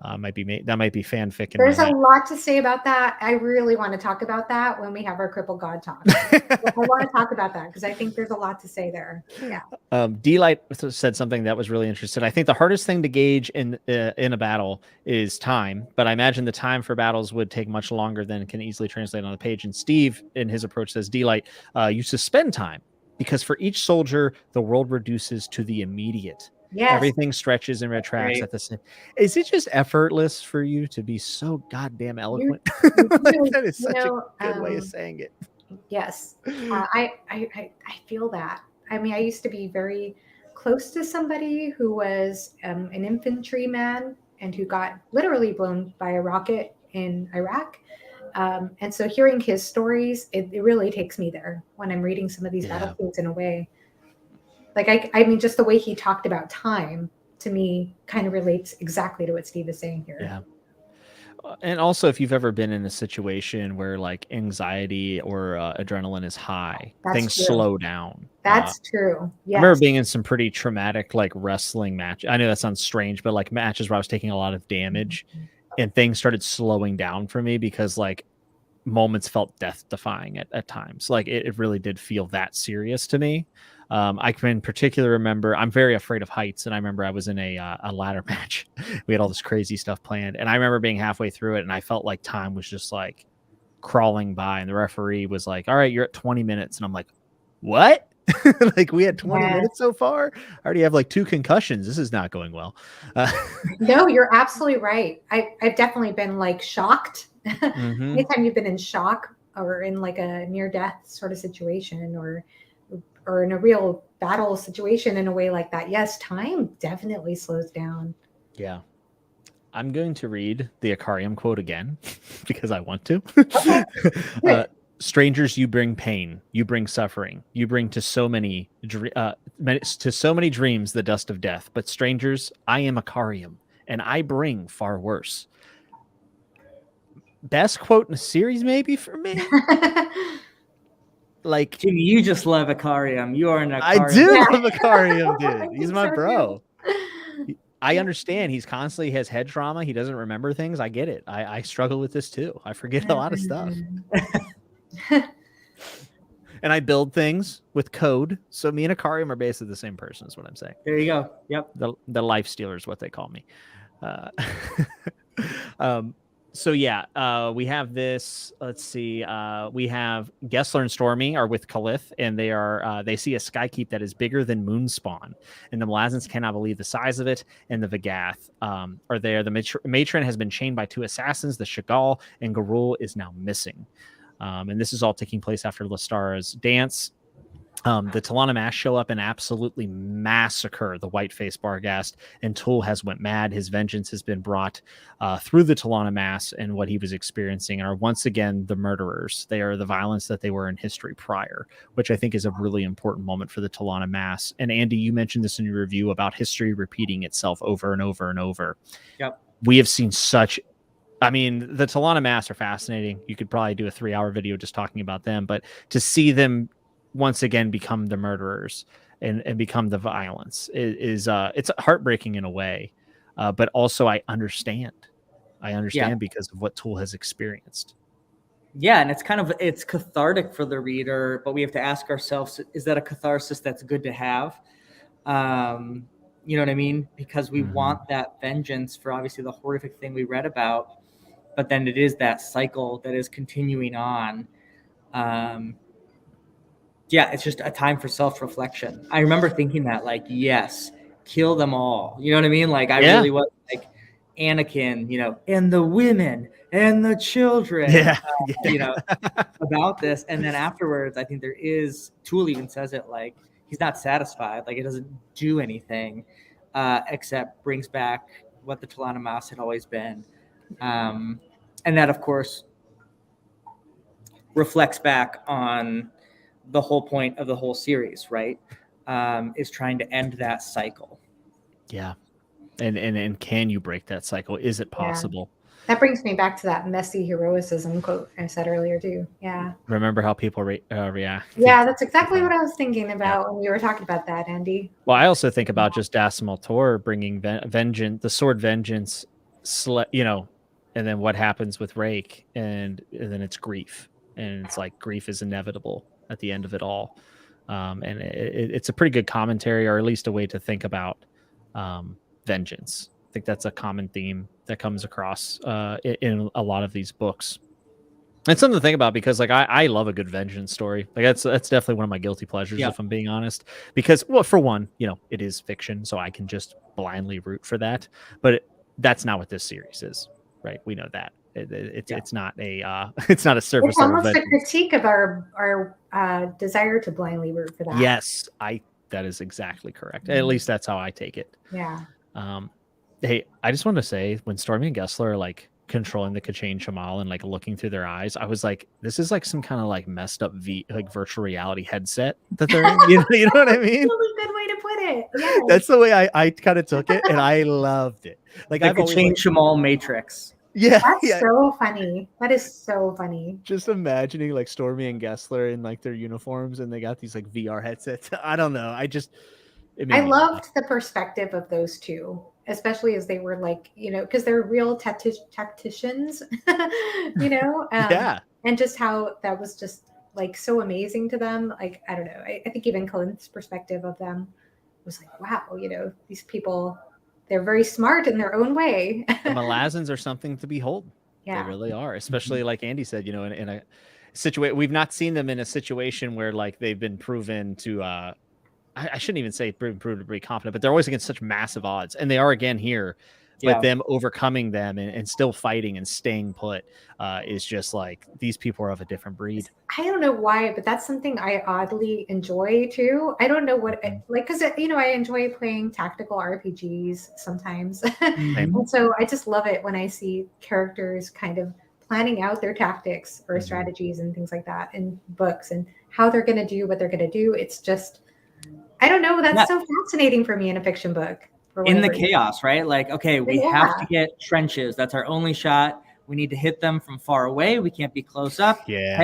That might be fanfic. There's a lot to say about that. I really want to talk about that when we have our Crippled God talk. I want to talk about that because I think there's a lot to say there. Yeah. D-Light said something that was really interesting. I think the hardest thing to gauge in a battle is time, but I imagine the time for battles would take much longer than can easily translate on the page. And Steve, in his approach, says D-Light, you suspend time because for each soldier, the world reduces to the immediate. Yes. Everything stretches and retracts at the same. Is it just effortless for you to be so goddamn eloquent? That is such a good way of saying it. Yes, I feel that. I mean, I used to be very close to somebody who was an infantryman and who got literally blown by a rocket in Iraq. And so hearing his stories, it really takes me there when I'm reading some of these battlefields in a way. Like, I mean, just the way he talked about time to me kind of relates exactly to what Steve is saying here. Yeah. And also, if you've ever been in a situation where like anxiety or adrenaline is high, things slow down. That's true. Yes. I remember being in some pretty traumatic like wrestling match. I know that sounds strange, but like matches where I was taking a lot of damage and things started slowing down for me because like moments felt death defying at times. Like it really did feel that serious to me. I can in particular remember I'm very afraid of heights, and I remember I was in a ladder match. We had all this crazy stuff planned, and I remember being halfway through it, and I felt like time was just like crawling by, and the referee was like, "All right, you're at 20 minutes," and I'm like, "What?" Like we had 20 minutes so far. I already have like 2 concussions. This is not going well. No, you're absolutely right. I've definitely been like shocked. Anytime you've been in shock or in like a near-death sort of situation, or in a real battle situation in a way like that, yes, time definitely slows down. Yeah. I'm going to read the Akarium quote again because I want to. Okay. Strangers, you bring pain, you bring suffering, you bring to so many dreams the dust of death. But strangers, I am Akarium, and I bring far worse. Best quote in the series, maybe for me. Like Jimmy, you just love Akarium. You are an Akarium. I do love Akarium, dude. He's my bro. I understand he's constantly has head trauma. He doesn't remember things. I get it. I struggle with this too. I forget a lot of stuff. And I build things with code. So me and Akarium are basically the same person is what I'm saying. There you go. Yep. The life stealer is what they call me. Uh, so yeah, we have this. Let's see. We have Gessler and Stormy are with Khalith, and they see a skykeep that is bigger than Moonspawn, and the Malazans cannot believe the size of it. And the Vagath are there. The matron has been chained by 2 assassins, the Chagall, and Garul is now missing. And this is all taking place after Lestara's dance. The Talana Mass show up and absolutely massacre the white-faced Barghast, and Tul has went mad. His vengeance has been brought through the Talana Mass and what he was experiencing, and are once again the murderers. They are the violence that they were in history prior, which I think is a really important moment for the Talana Mass. And Andy, you mentioned this in your review about history repeating itself over and over and over. Yep. We have seen such... I mean, the Talana Mass are fascinating. You could probably do a 3-hour video just talking about them, but to see them once again become the murderers and become the violence is it's heartbreaking in a way, but also I understand because of what Tul has experienced. Yeah, and it's cathartic for the reader, but we have to ask ourselves, is that a catharsis that's good to have? You know what I mean? Because we want that vengeance for obviously the horrific thing we read about, but then it is that cycle that is continuing on. Yeah, it's just a time for self-reflection. I remember thinking that, like, yes, kill them all. You know what I mean? Like, I really was like Anakin, you know, and the women and the children, you know, about this. And then afterwards, I think there is, Tul even says it, like, he's not satisfied. Like, it doesn't do anything except brings back what the Talana Mass had always been. And that, of course, reflects back on the whole point of the whole series, right? Is trying to end that cycle. Yeah. And can you break that cycle? Is it possible? Yeah. That brings me back to that messy heroicism quote I said earlier too. Yeah. Remember how people react. Yeah, that's exactly what I was thinking about when you were talking about that, Andy. Well, I also think about just Dacimal Tor bringing vengeance, the sword vengeance, you know, and then what happens with Rake, and then it's grief. And it's like grief is inevitable at the end of it all. And it's a pretty good commentary, or at least a way to think about vengeance. I think that's a common theme that comes across in a lot of these books. It's something to think about because, like, I love a good vengeance story. Like, that's definitely one of my guilty pleasures, if I'm being honest. Because, well, for one, you know, it is fiction, so I can just blindly root for that. But that's not what this series is, right? We know that. It's not a it's not a surface. It's almost a critique of our desire to blindly root for that. Yes, that is exactly correct. At least that's how I take it. Yeah. Hey, I just want to say, when Stormy and Gessler are like controlling the Kachane Shamal and like looking through their eyes, I was like, this is like some kind of like messed up virtual reality headset that they're in. You know what I mean? Really good way to put it. Yes. That's the way I kind of took it, and I loved it. Like, the Kachane Shamal Matrix. Yeah, that's so funny. That is so funny. Just imagining like Stormy and Gessler in like their uniforms, and they got these like VR headsets. I don't know. I loved the perspective of those two, especially as they were like, you know, because they're real tacticians, you know. And just how that was just like so amazing to them. Like, I don't know. I think even Clint's perspective of them was like, wow, you know, these people. They're very smart in their own way. The Malazans are something to behold. Yeah. They really are, especially like Andy said, you know, in a situation, we've not seen them in a situation where like they've been proven to, I shouldn't even say proven to be confident, but they're always against such massive odds. And they are again here, but them overcoming them and still fighting and staying put is just like, these people are of a different breed. I don't know why, but that's something I oddly enjoy too. I don't know what, because, you know, I enjoy playing tactical RPGs sometimes. And so I just love it when I see characters kind of planning out their tactics or strategies and things like that in books and how they're going to do what they're going to do. It's just, I don't know. That's so fascinating for me in a fiction book. In the chaos, right? Like, okay, we have to get trenches. That's our only shot. We need to hit them from far away. We can't be close up. Yeah.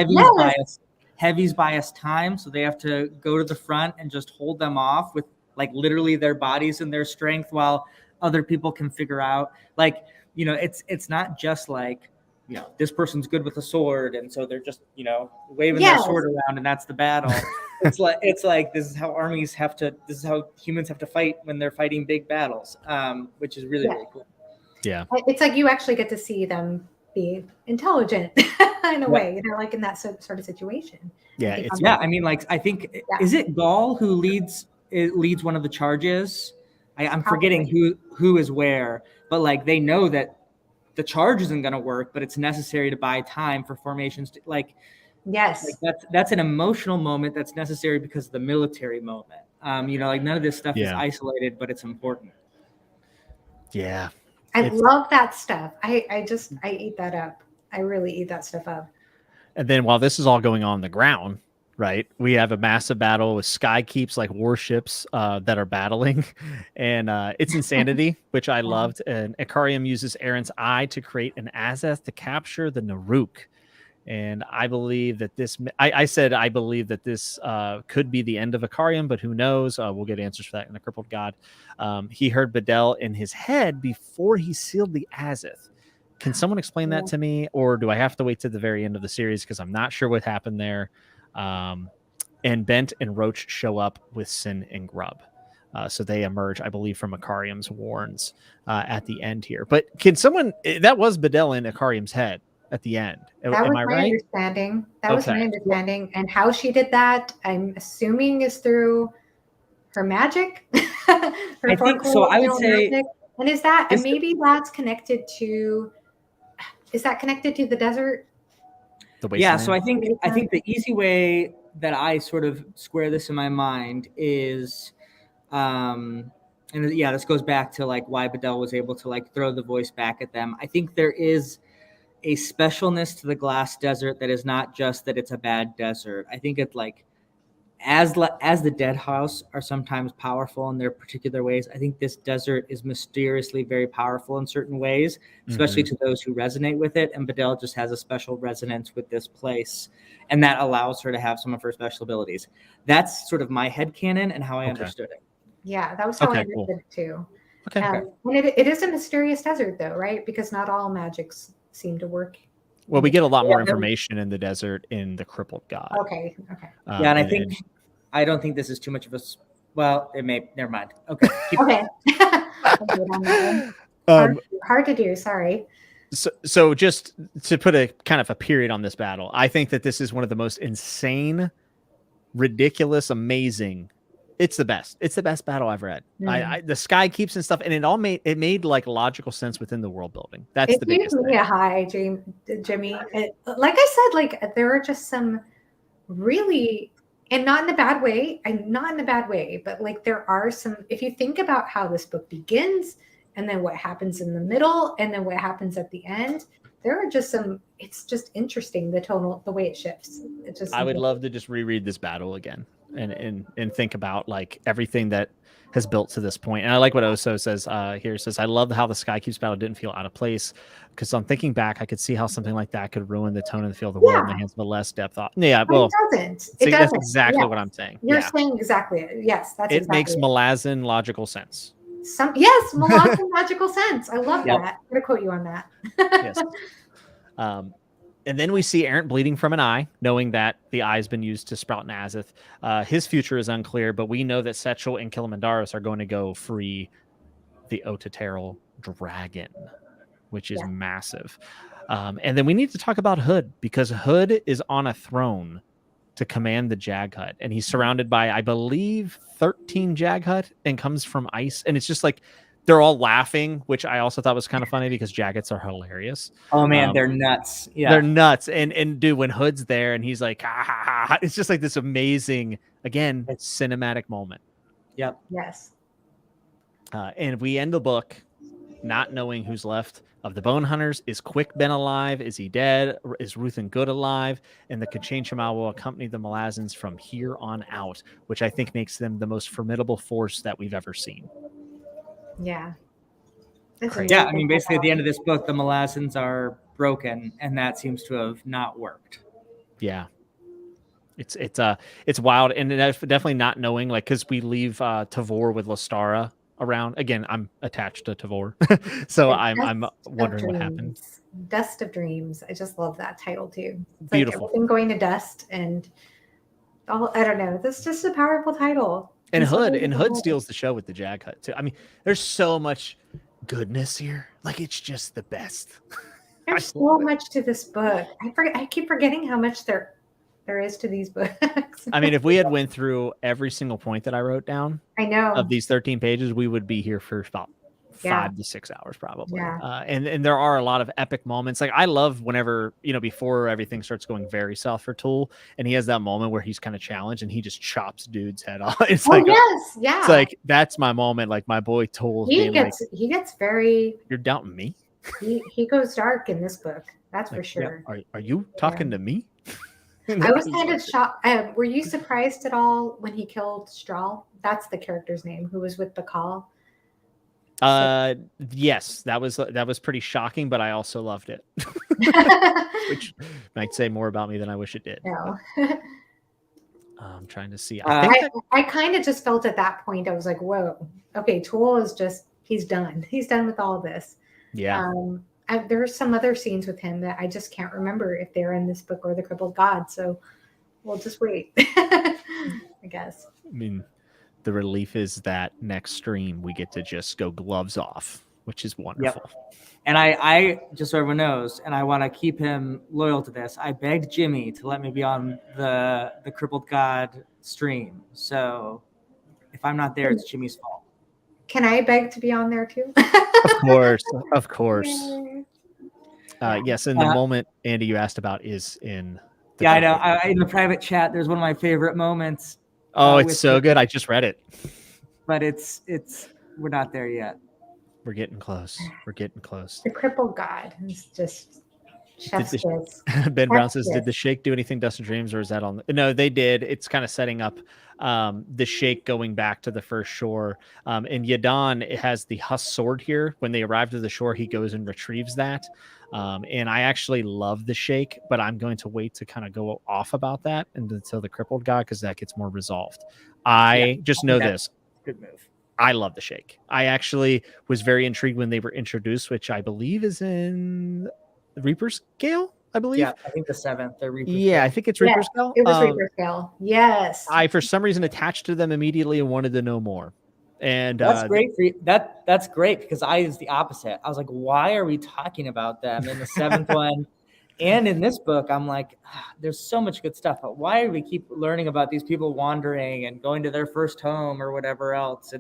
Heavy's bias time, so they have to go to the front and just hold them off with like literally their bodies and their strength, while other people can figure out, like, you know, it's not just like, you know, this person's good with a sword, and so they're just, you know, waving their sword around, and that's the battle. It's like this is how humans have to fight when they're fighting big battles, which is really really cool. Yeah. It's like you actually get to see them be intelligent in a way, like in that sort of situation. Yeah, I mean, like, I think is it Gaul who leads one of the charges? I'm forgetting who is where, but like they know that the charge isn't going to work, but it's necessary to buy time for formations to, like that's an emotional moment that's necessary because of the military moment. Like none of this stuff is isolated, but it's important. Yeah. I love that stuff. I eat that up. I really eat that stuff up. And then while this is all going on the ground, right, we have a massive battle with sky keeps, like warships that are battling, and it's insanity, which I loved. And Ikariam uses Aaron's eye to create an Azeth to capture the Naruk. And I believe that this, I said, I believe that this could be the end of Ikariam, but who knows? We'll get answers for that in the Crippled God. He heard Bedell in his head before he sealed the Azeth. Can someone explain that to me? Or do I have to wait to the very end of the series? Because I'm not sure what happened there. And Bent and Roach show up with Sin and Grub. So they emerge, I believe, from Ikariam's warns at the end here. But can someone, that was Bedell in Ikariam's head at the end. That was my understanding. That was my understanding. And how she did that, I'm assuming, is through her magic. I think so. I would say, magic. And is that, and maybe that's connected to, is that connected to the desert? Yeah. So I think the easy way that I sort of square this in my mind is, and this goes back to like why Bedell was able to like throw the voice back at them. I think there is a specialness to the glass desert that is not just that it's a bad desert. I think it's like as the Dead House are sometimes powerful in their particular ways, I think this desert is mysteriously very powerful in certain ways, especially to those who resonate with it. And Bedell just has a special resonance with this place, and that allows her to have some of her special abilities. That's sort of my headcanon and how I understood it. Yeah, that was how I understood it too. Okay. And it is a mysterious desert though, right? Because not all magics seem to work. Well, we get a lot more information in the desert in the Crippled God. Okay. And I don't think this is too much of a. Well, it may. Never mind. Okay. Okay. Hard to do. Sorry. So just to put a kind of a period on this battle, I think that this is one of the most insane, ridiculous, amazing. It's the best. It's the best battle I've read. The sky keeps and stuff, and it made like logical sense within the world building. That's the biggest thing. Yeah, hi, Jimmy. Like I said, like there are just some really, and not in a bad way. Not in a bad way, but like there are some. If you think about how this book begins, and then what happens in the middle, and then what happens at the end, there are just some. It's just interesting the way it shifts. It's just. I would love to just reread this battle again. And think about like everything that has built to this point. And I like what Oso says here. Says, I love how the Sky Keeps battle didn't feel out of place, because on thinking back, I could see how something like that could ruin the tone and feel of the world in the hands of a less depth. Yeah, well, it doesn't. That's exactly what I'm saying. You're saying exactly it. Yes, that's it. Makes Malazan logical sense. Malazan logical sense. I love that. I'm gonna quote you on that. Yes. And then we see Errant bleeding from an eye, knowing that the eye has been used to sprout an Azeth. His future is unclear, but we know that Setchel and Kilimandaris are going to go free the Otateral dragon, which is massive. And then we need to talk about Hood, because Hood is on a throne to command the Jaghut, and he's surrounded by, I believe, 13 Jaghut, and comes from ice. And it's just like, they're all laughing, which I also thought was kind of funny because Jagguts are hilarious. Oh man, they're nuts. Yeah, they're nuts. And dude, when Hood's there and he's like, ha, ha, ha, it's just like this amazing, again, cinematic moment. Yep. Yes. And we end the book not knowing who's left of the Bone Hunters. Is Quick been alive? Is he dead? Is Ruthen Good alive? And the Kachin Shamal will accompany the Malazans from here on out, which I think makes them the most formidable force that we've ever seen. Yeah. I mean, basically at the end of this book, the Malazans are broken, and that seems to have not worked. Yeah. It's wild, and definitely not knowing, like, because we leave Tavor with Lestara around. Again, I'm attached to Tavor, so I'm wondering what happened. Dust of Dreams. I just love that title too. It's beautiful. Like everything going to dust, and I don't know. That's just a powerful title. And Hood steals the show with the Jaghut too. I mean, there's so much goodness here. Like, it's just the best. There's so much to this book. I keep forgetting how much there is to these books. I mean, if we had went through every single point that I wrote down I know of these 13 pages, we would be here for about 5 to 6 hours probably. And there are a lot of epic moments. Like, I love whenever, before everything starts going very south for Tool, and he has that moment where he's kind of challenged and he just chops dude's head off. It's it's like, that's my moment. Like, my boy Tool, he gets very, you're doubting me. He goes dark in this book, that's for sure. Are you talking to me? I was kind of shocked. Were you surprised at all when he killed Strahl? That's the character's name, who was with the call. Yes, that was pretty shocking, but I also loved it. Which might say more about me than I wish it did. No. I'm trying to see. I kind of just felt at that point, I was like, whoa, okay, Tool is he's done. He's done with all this. Yeah. There's some other scenes with him that I just can't remember if they're in this book or the Crippled God. So we'll just wait, I guess. I mean, the relief is that next stream we get to just go gloves off, which is wonderful. Yep. And I just so everyone knows, and I want to keep him loyal to this, I begged Jimmy to let me be on the Crippled God stream. So if I'm not there, it's Jimmy's fault. Can I beg to be on there too? Of course. Yes, and the moment, Andy, you asked about is in the I know. In the private chat, there's one of my favorite moments. Oh, it's so good. I just read it. But it's we're not there yet. We're getting close. The Crippled God is just chef's kiss. Ben Brown says, did the shake do anything, Dustin Dreams, or is that on? No, they did. It's kind of setting up the shake going back to the first shore. And Yadon, it has the Huss sword here. When they arrive to the shore, he goes and retrieves that. And I actually love the shake, but I'm going to wait to kind of go off about that until the Crippled God, because that gets more resolved. I just know this. Good move. I love the shake. I actually was very intrigued when they were introduced, which I believe is in Reaper's Gale, I believe. Yeah, I think the 7th. I think it's Reaper's Gale. It was Reaper's Gale. Yes. I, for some reason, attached to them immediately and wanted to know more. And that's great for you. That's great, because I was the opposite. I was like, why are we talking about them in the 7th one? And in this book, I'm like, there's so much good stuff, but why do we keep learning about these people wandering and going to their first home or whatever else?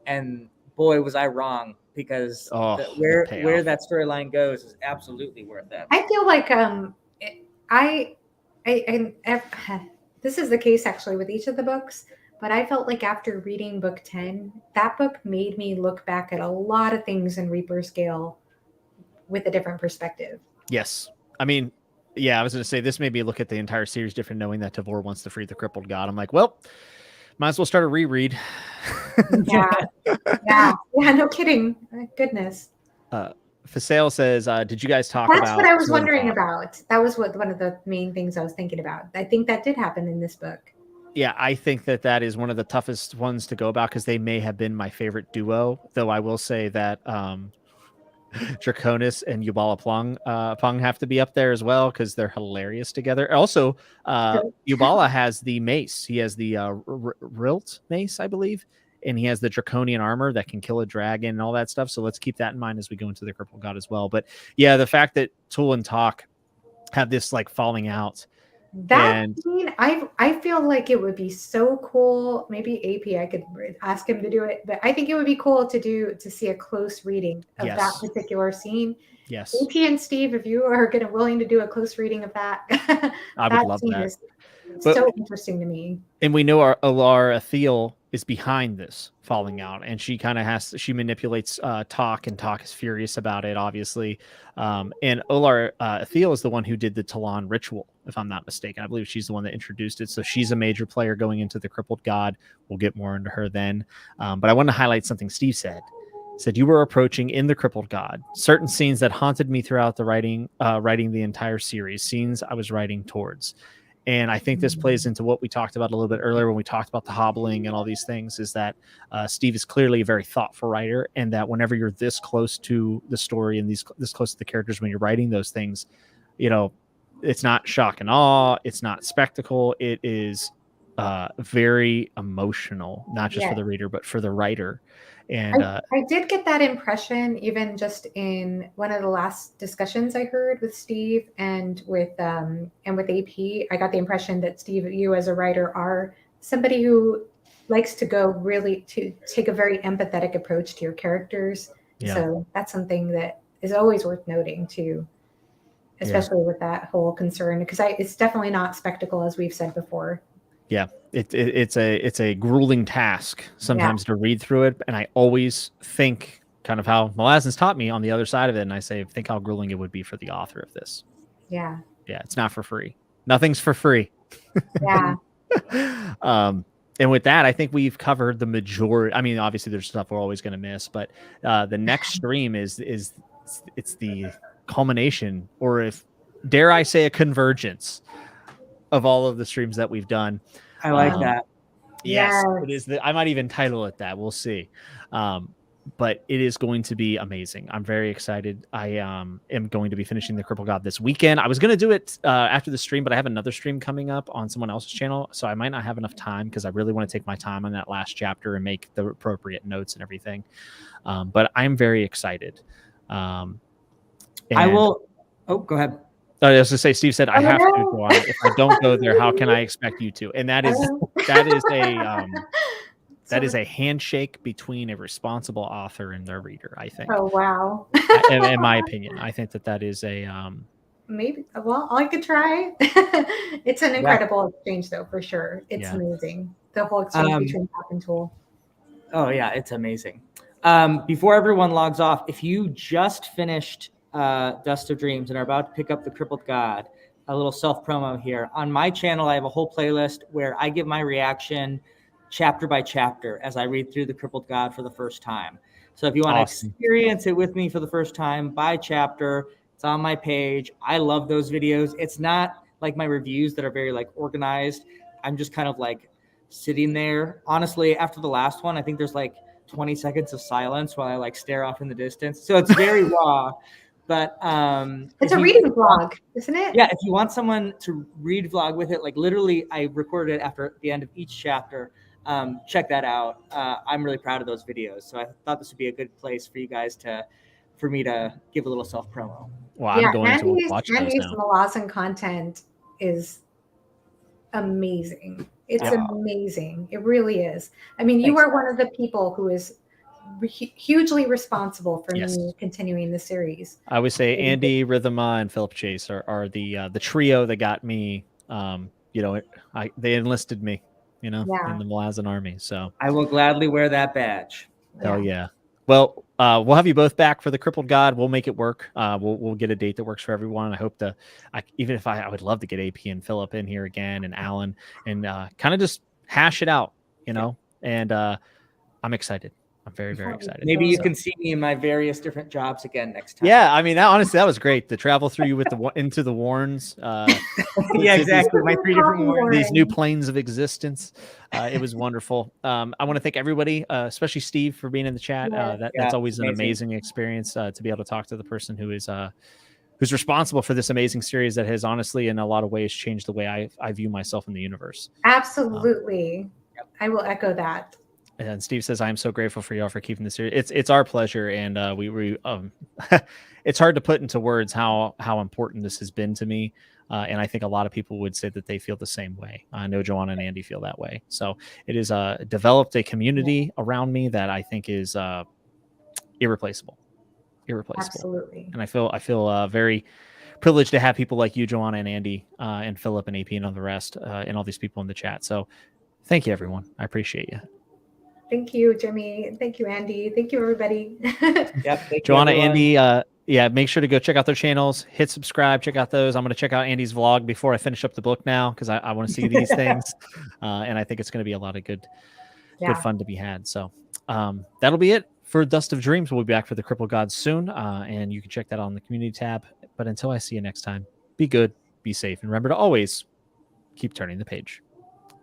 And boy, was I wrong, because where that storyline goes is absolutely worth it. I feel like this is the case actually with each of the books, but I felt like after reading book 10, that book made me look back at a lot of things in Reaper's Gale with a different perspective. Yes. I mean, yeah, I was going to say this made me look at the entire series different, knowing that Tavor wants to free the Crippled God. I'm like, well, might as well start a reread. Yeah, no kidding. Goodness. Fasale says, did you guys talk about... That's what I was wondering about. That was one of the main things I was thinking about. I think that did happen in this book. Yeah, I think that is one of the toughest ones to go about, because they may have been my favorite duo, though I will say that... Draconis and Yubala Pung have to be up there as well, because they're hilarious together. Also, Yubala has the mace. He has the Rilt mace, I believe, and he has the draconian armor that can kill a dragon and all that stuff. So let's keep that in mind as we go into the Crippled God as well. But yeah, the fact that Tool and Talk have this like falling out. I feel like it would be so cool. Maybe AP, I could ask him to do it, but I think it would be cool to see a close reading of that particular scene. Yes. AP and Steve, if you are willing to do a close reading of that, I would love that. So interesting to me. And we know our Olar Athiel is behind this falling out, and she kind of she manipulates Talk, and Talk is furious about it, obviously. And Olar Athiel is the one who did the Talon ritual, if I'm not mistaken. I believe she's the one that introduced it. So she's a major player going into the Crippled God. We'll get more into her then. But I want to highlight something Steve said. Said you were approaching in the Crippled God certain scenes that haunted me throughout the writing the entire series, scenes I was writing towards. And I think this plays into what we talked about a little bit earlier when we talked about the hobbling and all these things, is that Steve is clearly a very thoughtful writer, and that whenever you're this close to the story and this close to the characters, when you're writing those things, it's not shock and awe. It's not spectacle. It is very emotional, not just for the reader, but for the writer. And I did get that impression even just in one of the last discussions I heard with Steve and with AP. I got the impression that Steve, you as a writer are somebody who likes to to take a very empathetic approach to your characters. Yeah. So that's something that is always worth noting too, especially with that whole concern, because it's definitely not spectacle, as we've said before. Yeah, it's a grueling task sometimes to read through it, and I always think kind of how Malazan's taught me on the other side of it, and I say, think how grueling it would be for the author of this. Yeah, it's not for free. Nothing's for free. Yeah. And with that, I think we've covered the majority. I mean, obviously, there's stuff we're always going to miss, but the next stream is it's the culmination, or if dare I say, a convergence of all of the streams that we've done. I like that. Yes, it is. I might even title it that. We'll see. But it is going to be amazing. I'm very excited. I am going to be finishing the Crippled God this weekend. I was going to do it after the stream, but I have another stream coming up on someone else's channel, so I might not have enough time because I really want to take my time on that last chapter and make the appropriate notes and everything. But I'm very excited. I will. Oh, go ahead. I was to say, Steve said, I have to go on. If I don't go there, how can I expect you to? And that is a handshake between a responsible author and their reader, I think. Oh, wow. in my opinion, I think that is a maybe. Well, I could try. It's an incredible exchange, though, for sure. It's amazing. The whole exchange between Tap and Tool. Oh yeah, it's amazing. Before everyone logs off, if you just finished Dust of Dreams and are about to pick up the Crippled God, a little self promo here on my channel. I have a whole playlist where I give my reaction chapter by chapter as I read through the Crippled God for the first time. So if you want to experience it with me for the first time by chapter, it's on my page. I love those videos. It's not like my reviews that are very like organized. I'm just kind of like sitting there. Honestly, after the last one, I think there's like 20 seconds of silence while I like stare off in the distance. So it's very raw. But it's a reading vlog, isn't it? Yeah, if you want someone to read vlog with it, like literally I recorded it after the end of each chapter. Check that out. I'm really proud of those videos. So I thought this would be a good place for you guys for me to give a little self promo. Well, I'm going to watch those Andy's now. Malazan content is amazing. It's amazing. It really is. I mean, you are one of the people who is hugely responsible for me continuing the series. I would say Andy, Rhythma, and Philip Chase are the trio that got me. They enlisted me, in the Malazan army. So I will gladly wear that badge. Hell yeah. Well, we'll have you both back for the Crippled God. We'll make it work. We'll get a date that works for everyone. I hope I would love to get AP and Philip in here again, and Alan, and kind of just hash it out, and I'm excited. I'm very, very excited. Maybe you can see me in my various different jobs again next time. Yeah, I mean, honestly, that was great. The travel through you with into the Warrens. Yeah, exactly. My 3 different Warrens. These new planes of existence. It was wonderful. I want to thank everybody, especially Steve, for being in the chat. That's always an amazing experience to be able to talk to the person who is who's responsible for this amazing series that has honestly, in a lot of ways, changed the way I view myself in the universe. Absolutely. I will echo that. And Steve says, I am so grateful for y'all for keeping this series. It's our pleasure. And we it's hard to put into words how important this has been to me. And I think a lot of people would say that they feel the same way. I know Johanna and Andy feel that way. So it is developed a community around me that I think is irreplaceable. Absolutely. And I feel very privileged to have people like you, Johanna and Andy, and Philip and AP and all the rest, and all these people in the chat. So thank you, everyone. I appreciate you. Thank you, Jimmy. Thank you, Andy. Thank you, everybody. Yep. Johanna, Andy, make sure to go check out their channels, hit subscribe, check out those. I'm going to check out Andy's vlog before I finish up the book now, because I want to see these things. And I think it's going to be a lot of good fun to be had. So that'll be it for Dust of Dreams. We'll be back for the Crippled God soon. And you can check that out on the community tab. But until I see you next time, be good, be safe, and remember to always keep turning the page.